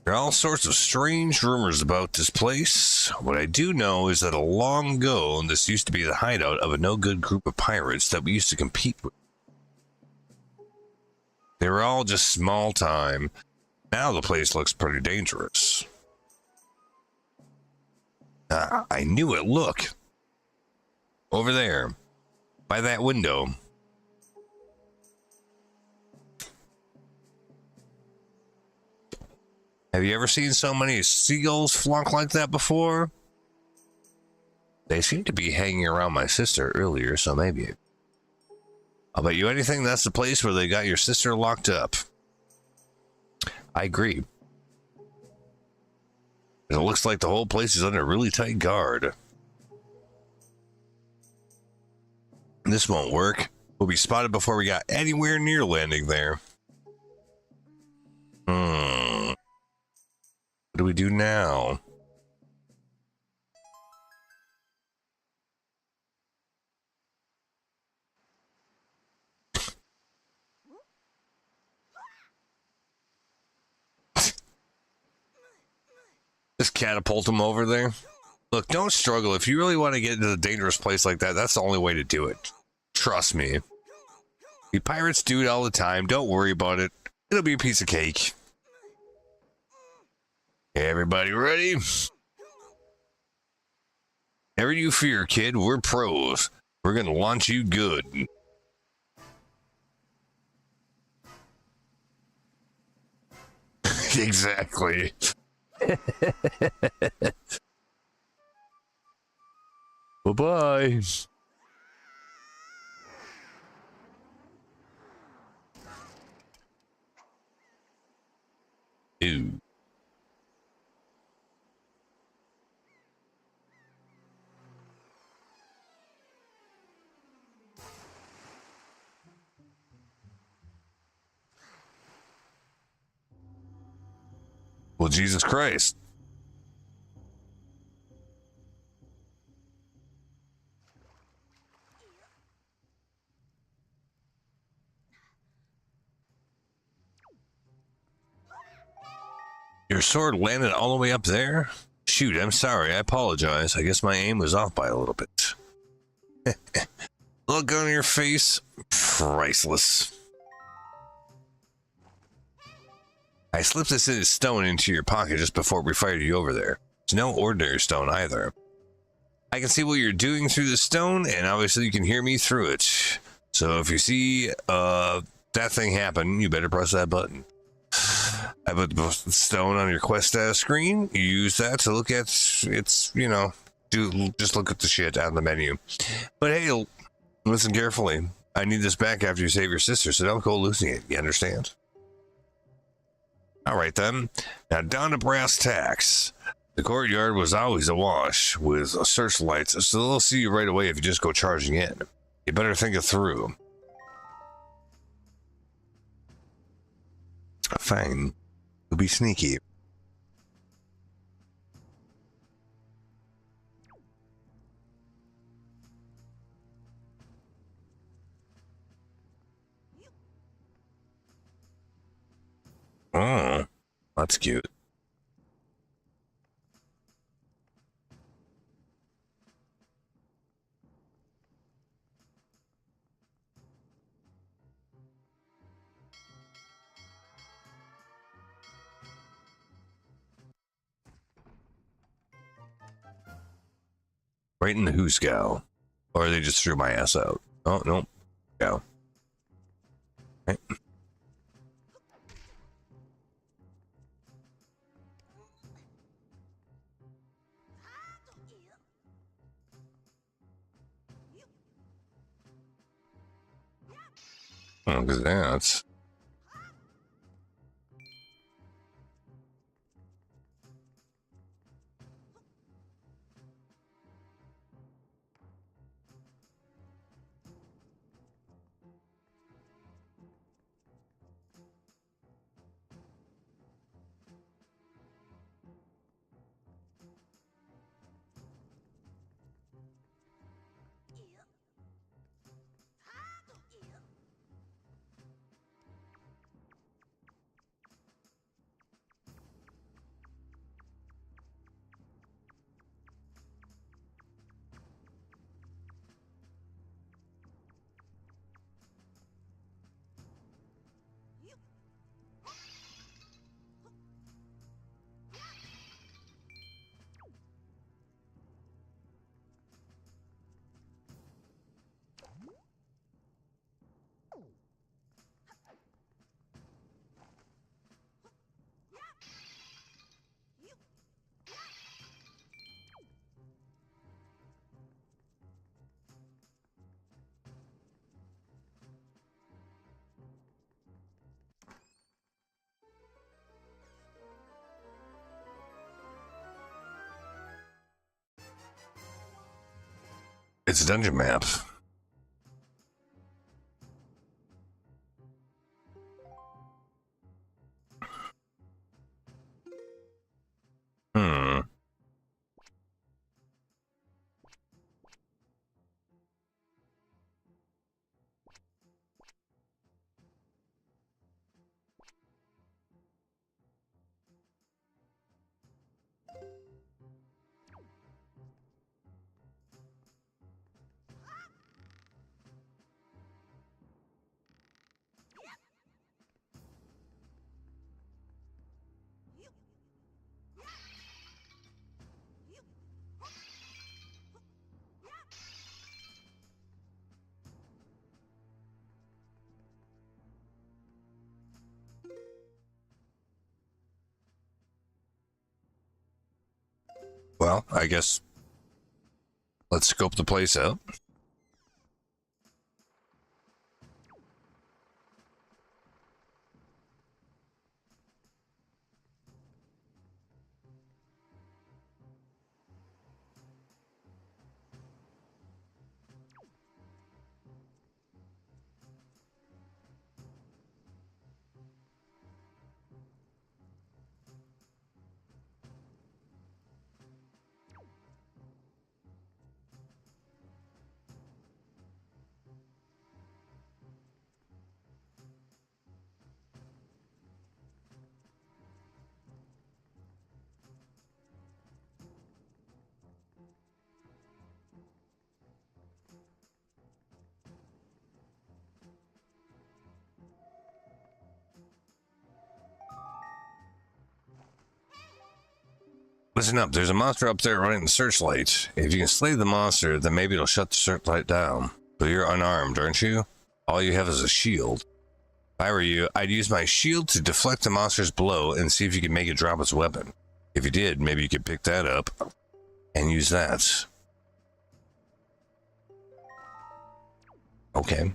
There are all sorts of strange rumors about this place. What I do know is that long ago, this used to be the hideout of a no-good group of pirates that we used to compete with. They were all just small time. Now the place looks pretty dangerous. I knew it. Look. Over there. By that window. Have you ever seen so many seagulls flunk like that before? They seem to be hanging around my sister earlier, so maybe. I'll bet you anything that's the place where they got your sister locked up. I agree. It looks like the whole place is under really tight guard. This won't work. We'll be spotted before we got anywhere near landing there. What do we do now? Just catapult him over there. Look, don't struggle. If you really want to get into a dangerous place like that, that's the only way to do it. Trust me. The pirates do it all the time. Don't worry about it. It'll be a piece of cake. Everybody ready? Never you fear, kid. We're pros. We're gonna launch you good. Exactly. Bye-bye. Ew. Well, Jesus Christ. Your sword landed all the way up there? Shoot, I'm sorry. I apologize. I guess my aim was off by a little bit. Look on your face. Priceless. I slipped this stone into your pocket just before we fired you over there. It's no ordinary stone either. I can see what you're doing through the stone, and obviously you can hear me through it. So if you see that thing happen, you better press that button. I put the stone on your quest status screen. You use that to look at it's, you know, just look at the shit out of the menu. But hey, listen carefully. I need this back after you save your sister, so don't go losing it. You understand? All right then. Now down to brass tacks. The courtyard was always awash with searchlights, so they'll see you right away if you just go charging in. You better think it through. Fine. You'll be sneaky. Oh, that's cute. Right in the who's gal. Or they just threw my ass out. Oh, no. Go. Right. Oh, because that's... It's a dungeon map. Hmm. Well, I guess let's scope the place out. Listen up, there's a monster up there running the searchlight. If you can slay the monster, then maybe it'll shut the searchlight down. But you're unarmed, aren't you? All you have is a shield. If I were you, I'd use my shield to deflect the monster's blow and see if you can make it drop its weapon. If you did, maybe you could pick that up and use that. Okay.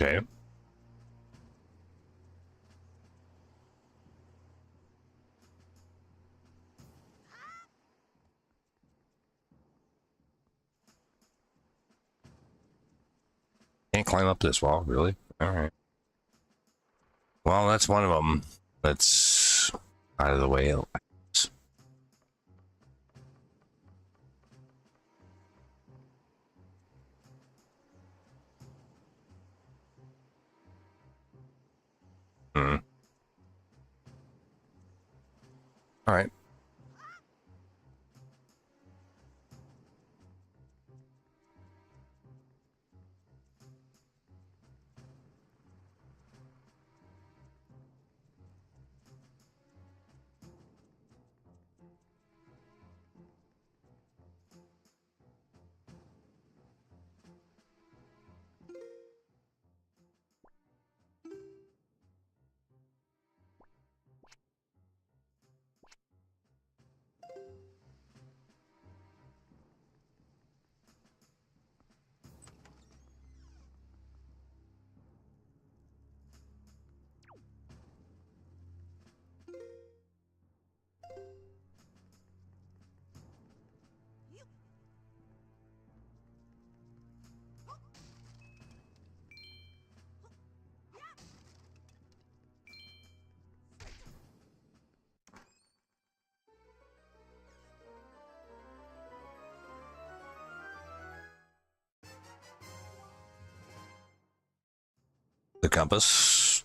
Okay. Can't climb up this wall, really? Alright. Well, that's one of them. That's out of the way. Alright. The compass.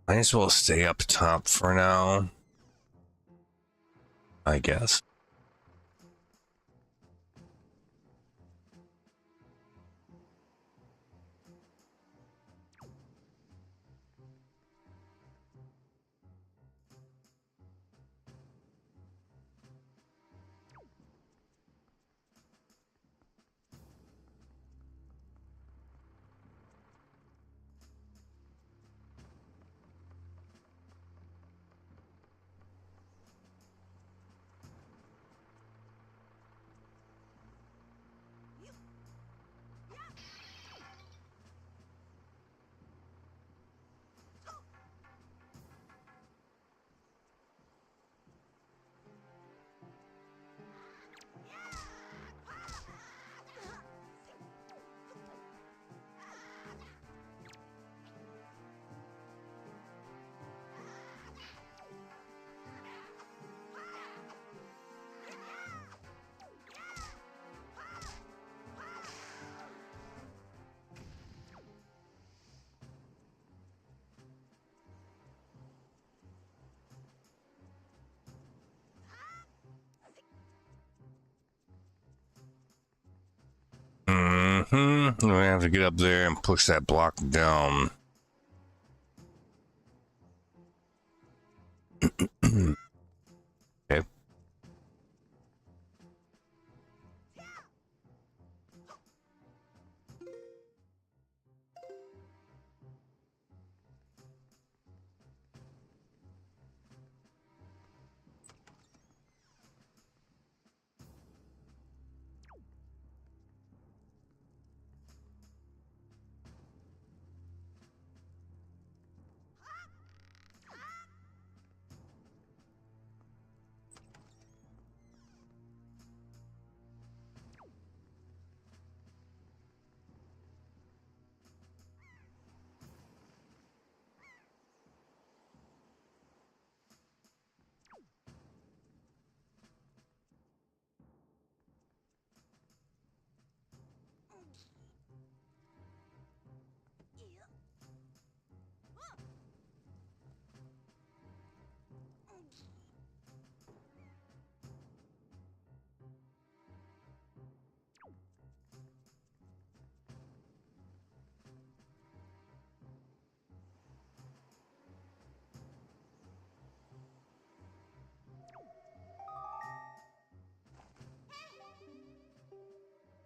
Might as well stay up top for now, I guess. Mm-hmm. We have to get up there and push that block down. Okay.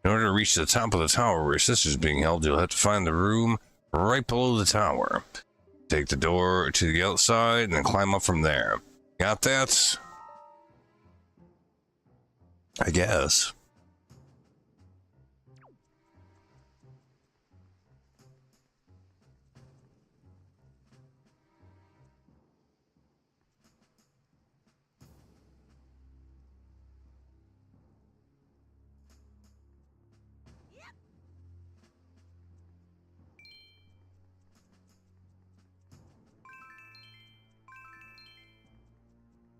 In order to reach the top of the tower where your sister's being held, you'll have to find the room right below the tower. Take the door to the outside and then climb up from there. Got that? I guess.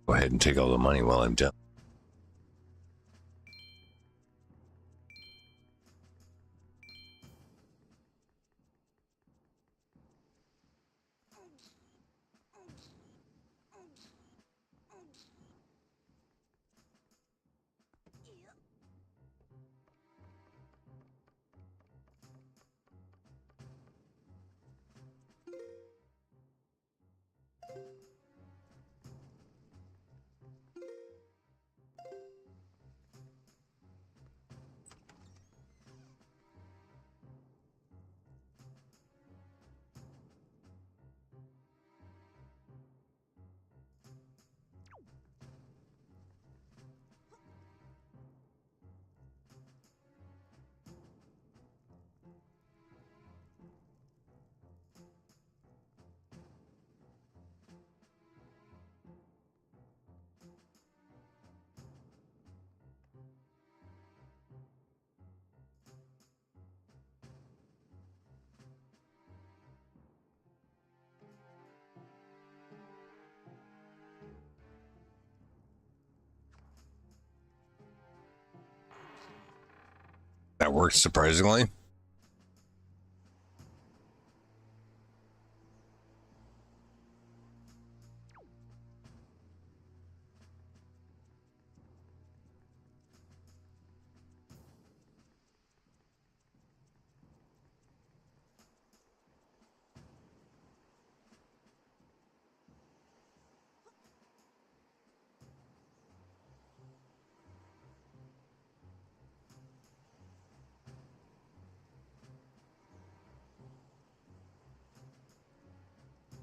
Go ahead and take all the money while I'm done. That worked surprisingly.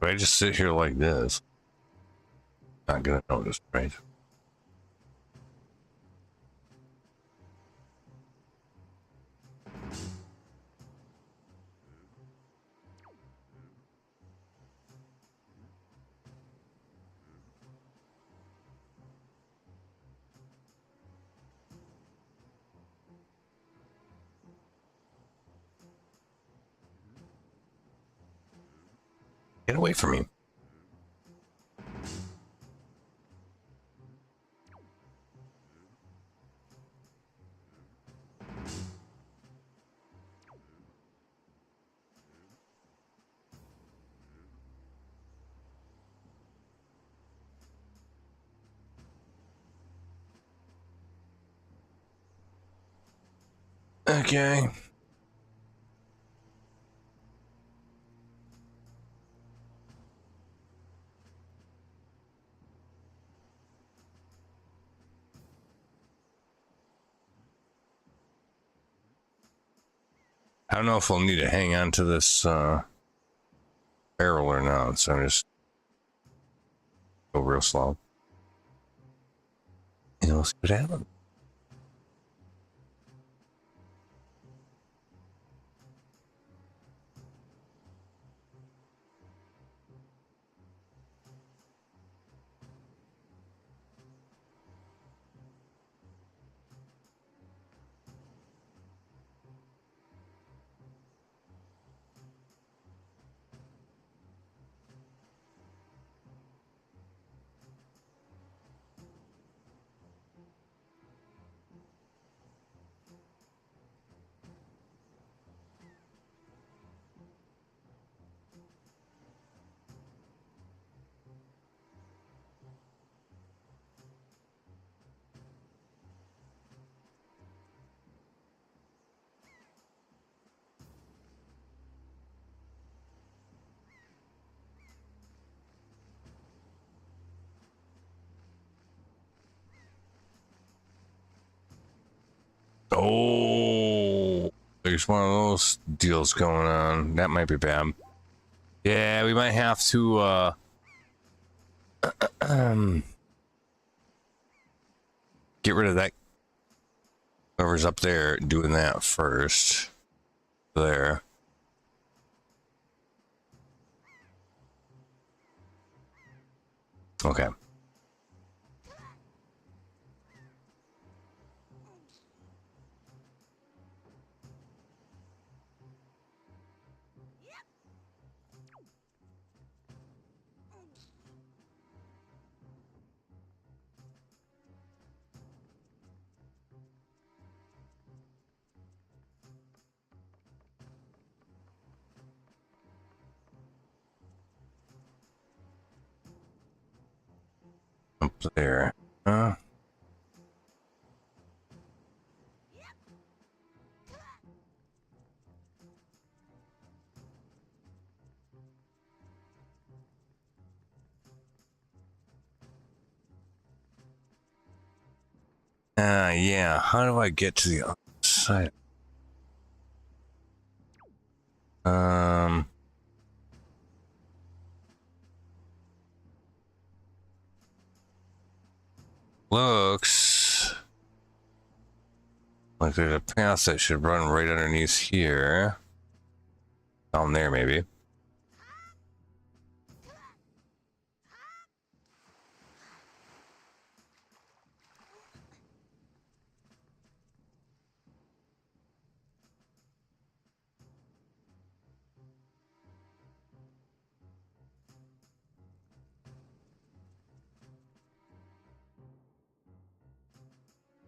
If I just sit here like this, not gonna notice, right? Get away from me. Okay. I don't know if we'll need to hang on to this barrel or not, so I'm just go real slow. And we'll see what happens. Oh, there's one of those deals going on. That might be bad. Yeah, we might have to get rid of that. Whoever's up there doing that first. There. Okay. Up there. Yeah. How do I get to the other side? Looks like there's a path that should run right underneath here. Down there, maybe.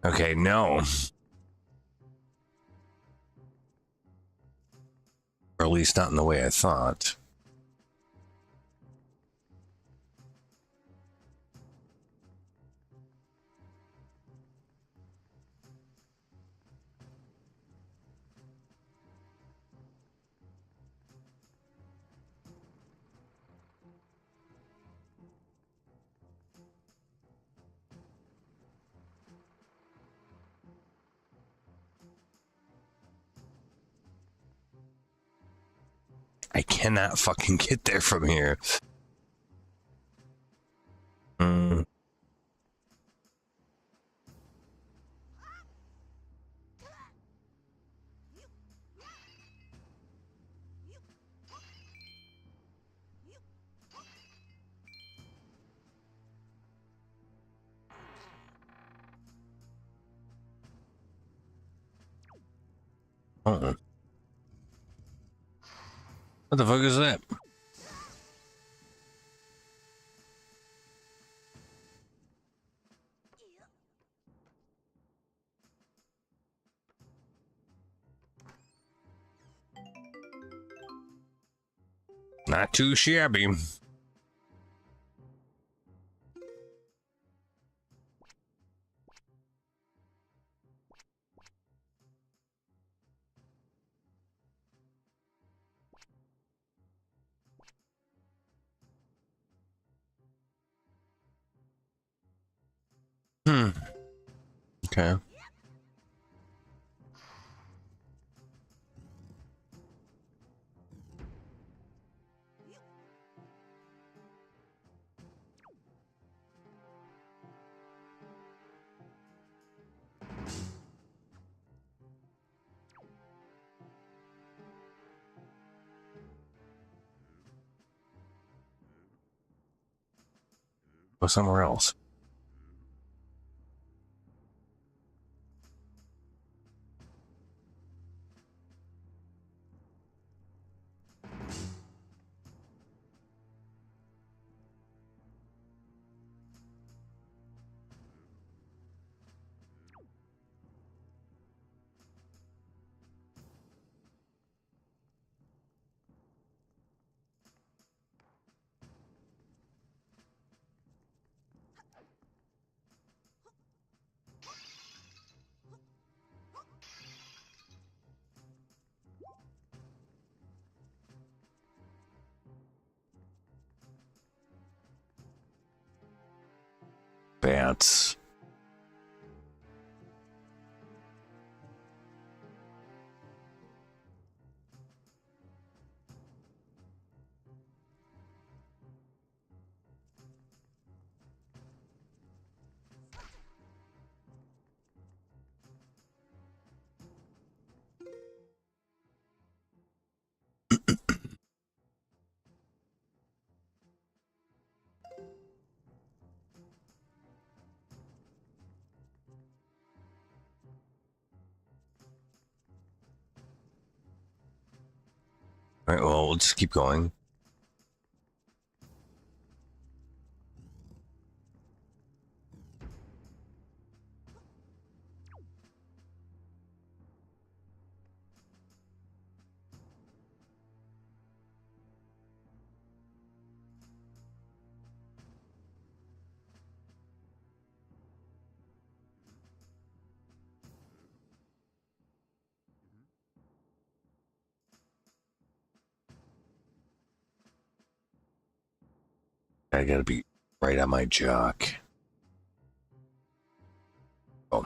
Okay, no. Or at least not in the way I thought. I cannot fucking get there from here. Oh. What the fuck is that? Not too shabby. Okay. Go somewhere else. Bats. All right, well, we'll just keep going. I gotta be right on my jock. Oh.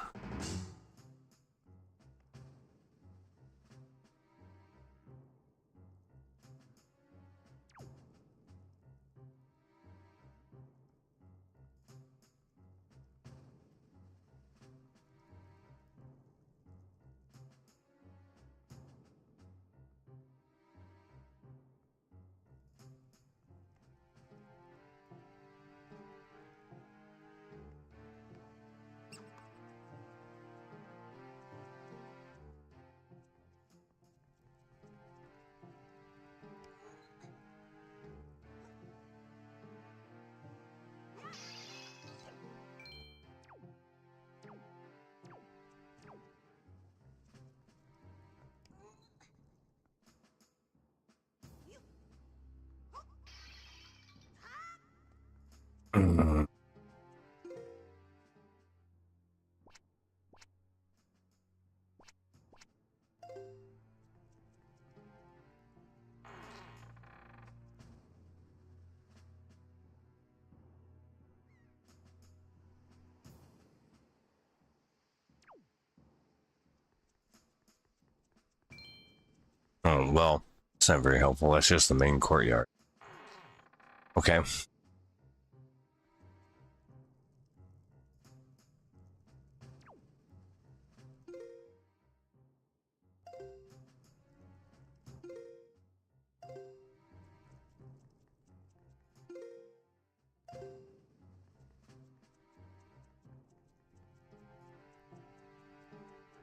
Mm. Oh, well, it's not very helpful. That's just the main courtyard. Okay.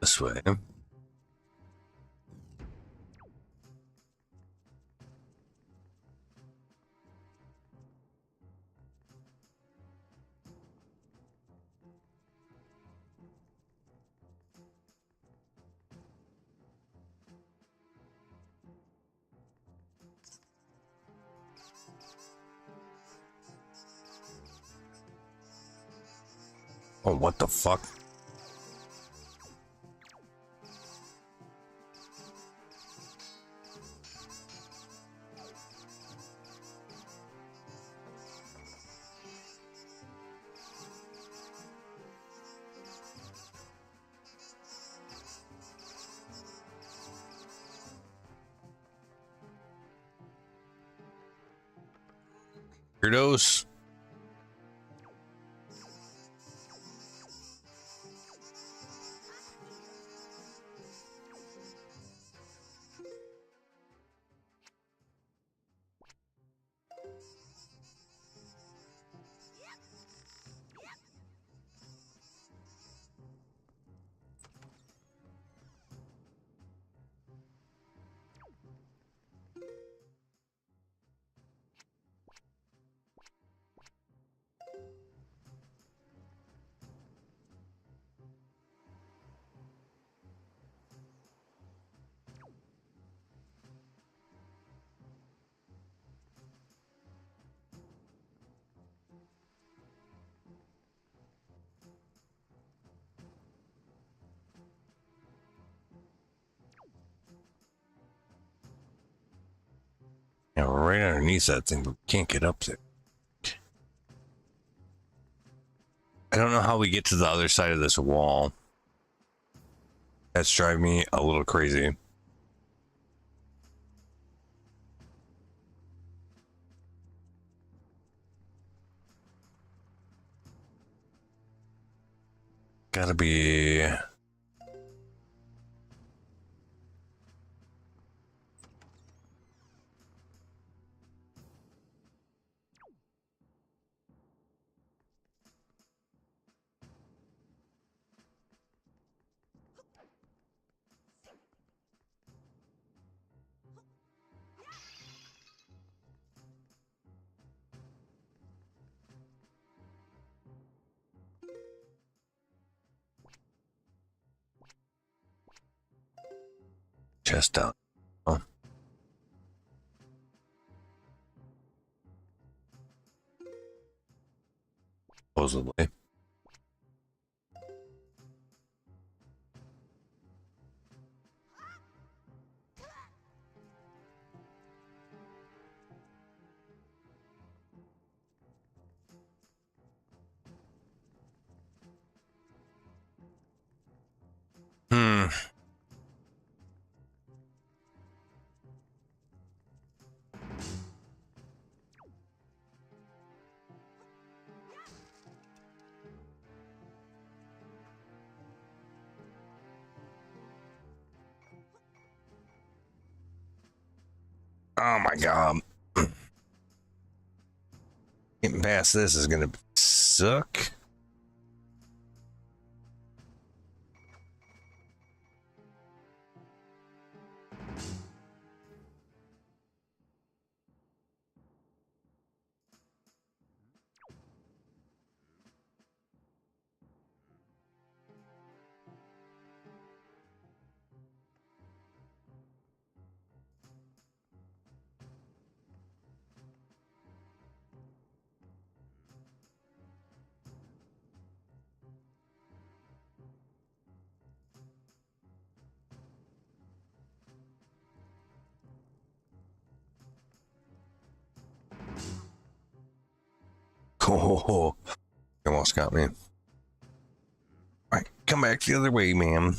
This way. Oh, what the fuck? Weirdos. Yeah, we're right underneath that thing, but we can't get up there. I don't know how we get to the other side of this wall. That's driving me a little crazy. Gotta be... chest down. Oh. Supposedly. Hmm. Oh my god. Getting past this is gonna suck. Oh, you almost got me. All right, come back the other way, ma'am.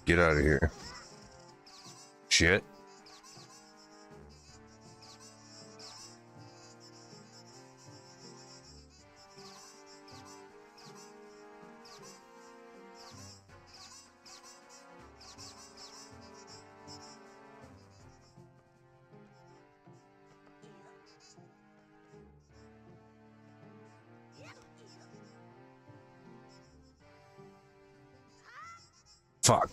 Get out of here. Shit. Fuck.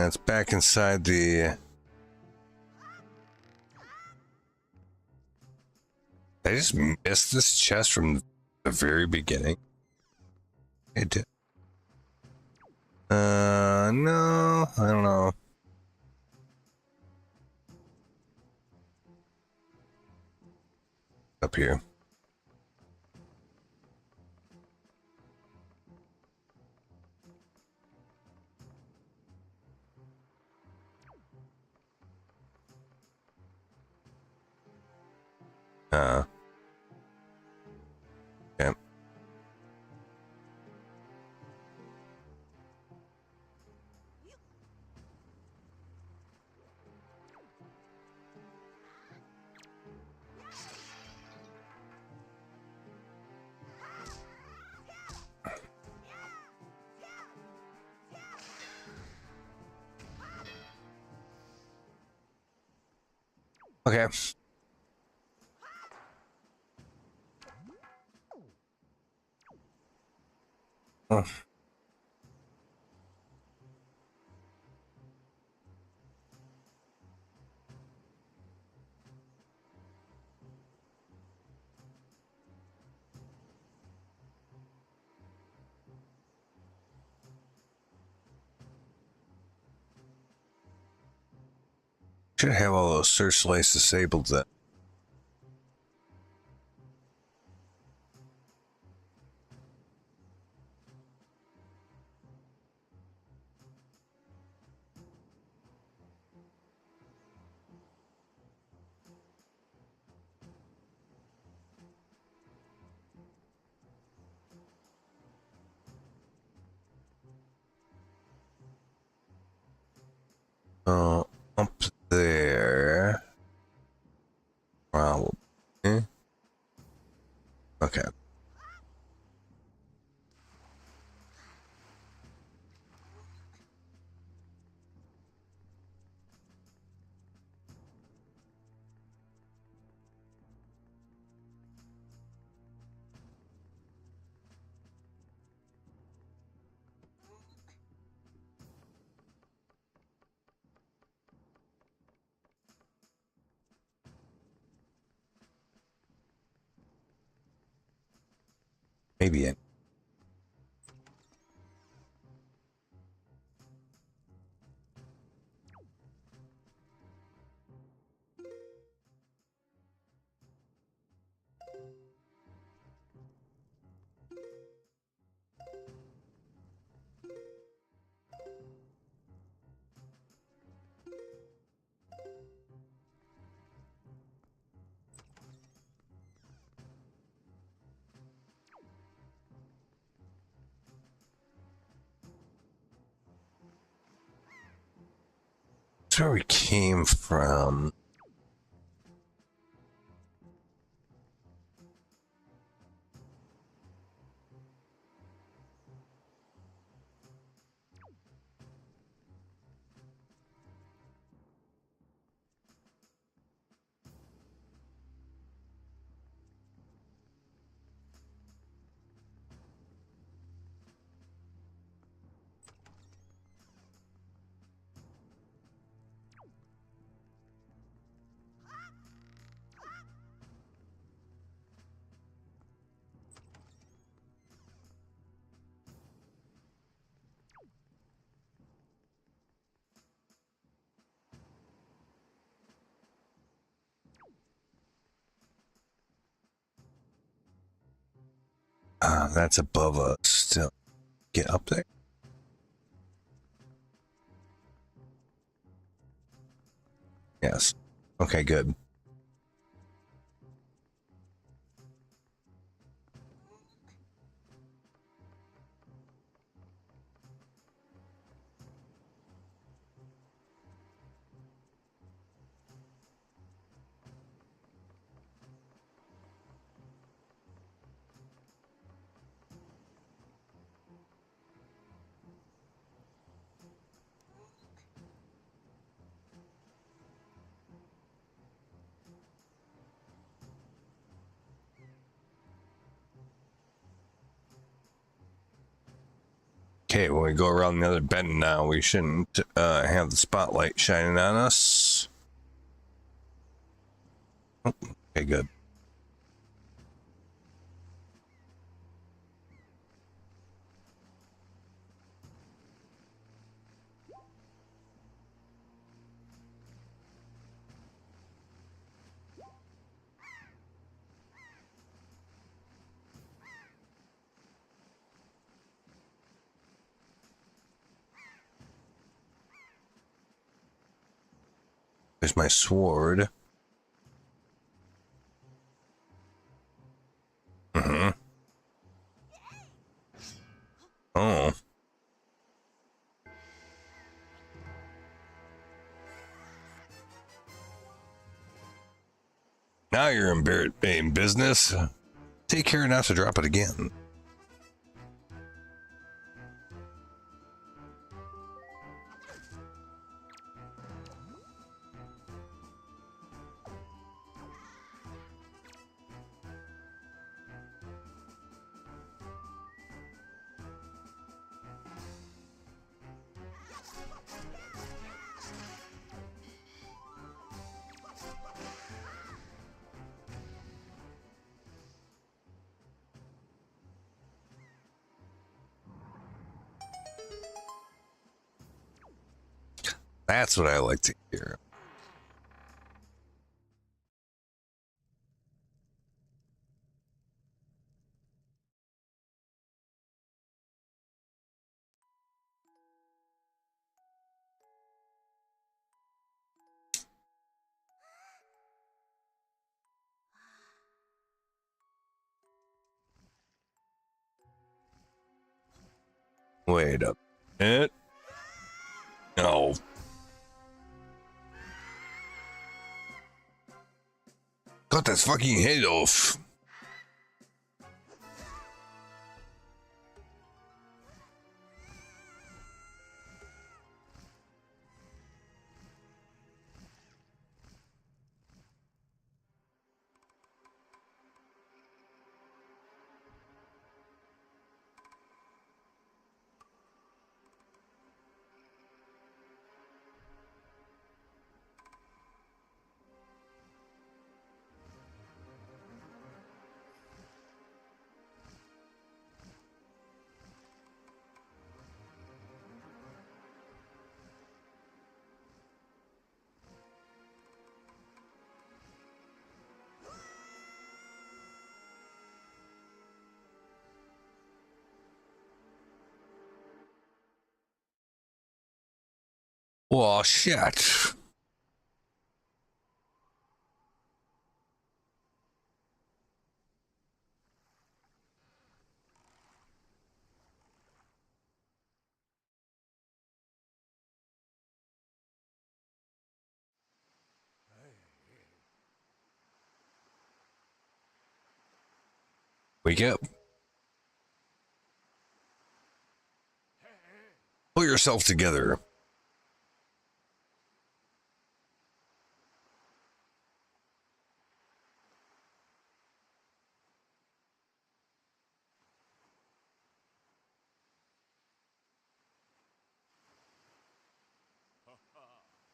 And it's back inside the... I just missed this chest from the very beginning. It did. No, I don't know. Up here. Yeah. Okay. Oh. Should have all those searchlights disabled then. Up there. Probably. Okay. Maybe it. That's where we came from. That's above us still. Get up there. Yes. Okay, good. Okay, when we go around the other bend now, we shouldn't have the spotlight shining on us. Oh, okay, good. There's my sword. Oh. Now you're in business. Take care not to drop it again. That's what I like to hear. Wait a minute. No. Cut that fucking head off. Oh, shit. Wake up. Pull yourself together.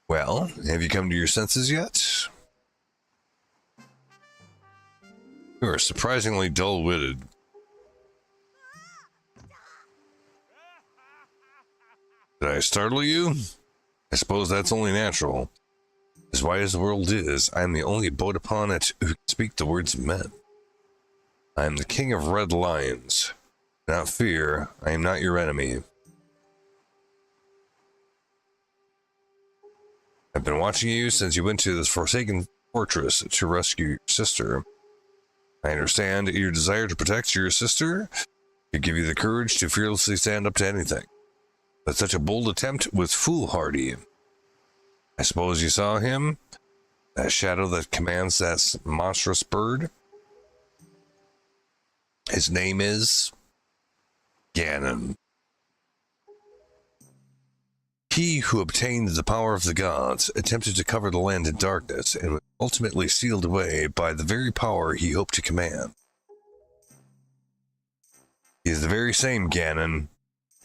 Well, have you come to your senses yet? You are surprisingly dull-witted. Did I startle you? I suppose that's only natural. As wide as the world is, I am the only boat upon it who can speak the words of men. I am the king of red lions. Do not fear, I am not your enemy. I've been watching you since you went to this forsaken fortress to rescue your sister. I understand your desire to protect your sister could give you the courage to fearlessly stand up to anything. But such a bold attempt was foolhardy. I suppose you saw him? That shadow that commands that monstrous bird? His name is Ganon. He who obtained the power of the gods attempted to cover the land in darkness and was ultimately sealed away by the very power he hoped to command. He is the very same Ganon,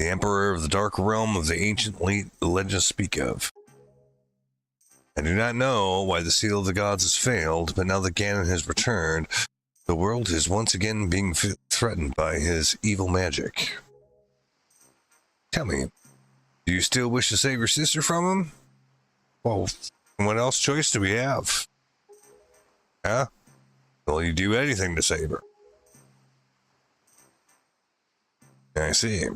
the Emperor of the Dark Realm of the ancient legends speak of. I do not know why the Seal of the Gods has failed, but now that Ganon has returned, the world is once again being threatened by his evil magic. Tell me, do you still wish to save your sister from him? Well, what else choice do we have? Huh? Will you do anything to save her? I see.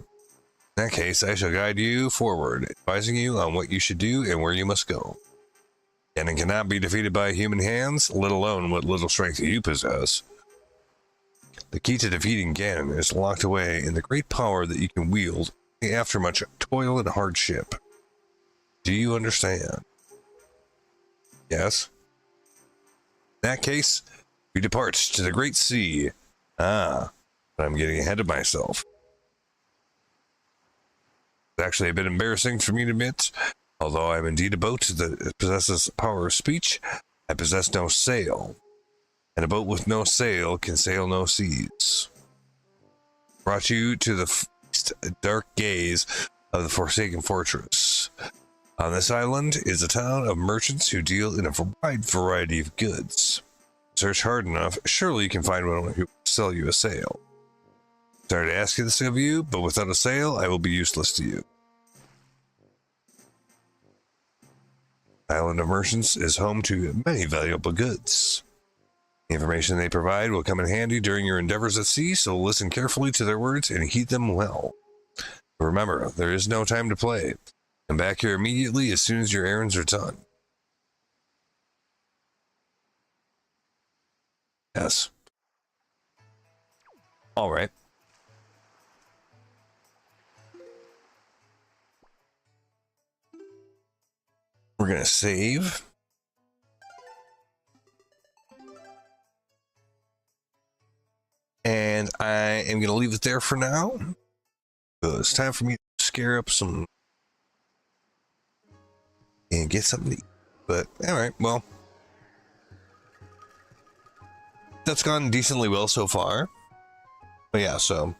In that case, I shall guide you forward, advising you on what you should do and where you must go. Ganon cannot be defeated by human hands, let alone what little strength you possess. The key to defeating Ganon is locked away in the great power that you can wield after much toil and hardship. Do you understand? Yes. In that case, we depart to the great sea. But I'm getting ahead of myself. It's actually a bit embarrassing for me to admit. Although I am indeed a boat that possesses the power of speech, I possess no sail. And a boat with no sail can sail no seas. Brought you to the dark gaze of the Forsaken Fortress. On this island is a town of merchants who deal in a wide variety of goods. Search hard enough, surely you can find one who will sell you a sail. Sorry to ask this of you, but without a sail, I will be useless to you. Island of Merchants is home to many valuable goods. The information they provide will come in handy during your endeavors at sea, so listen carefully to their words and heed them well. Remember, there is no time to play. Come back here immediately as soon as your errands are done. Yes. All right. We're going to save. And I am going to leave it there for now. It's time for me to scare up some and get something to eat. But, alright, well. That's gone decently well so far. But yeah, so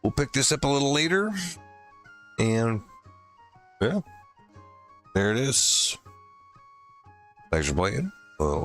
we'll pick this up a little later. And, yeah. There it is. Thanks for playing. Well,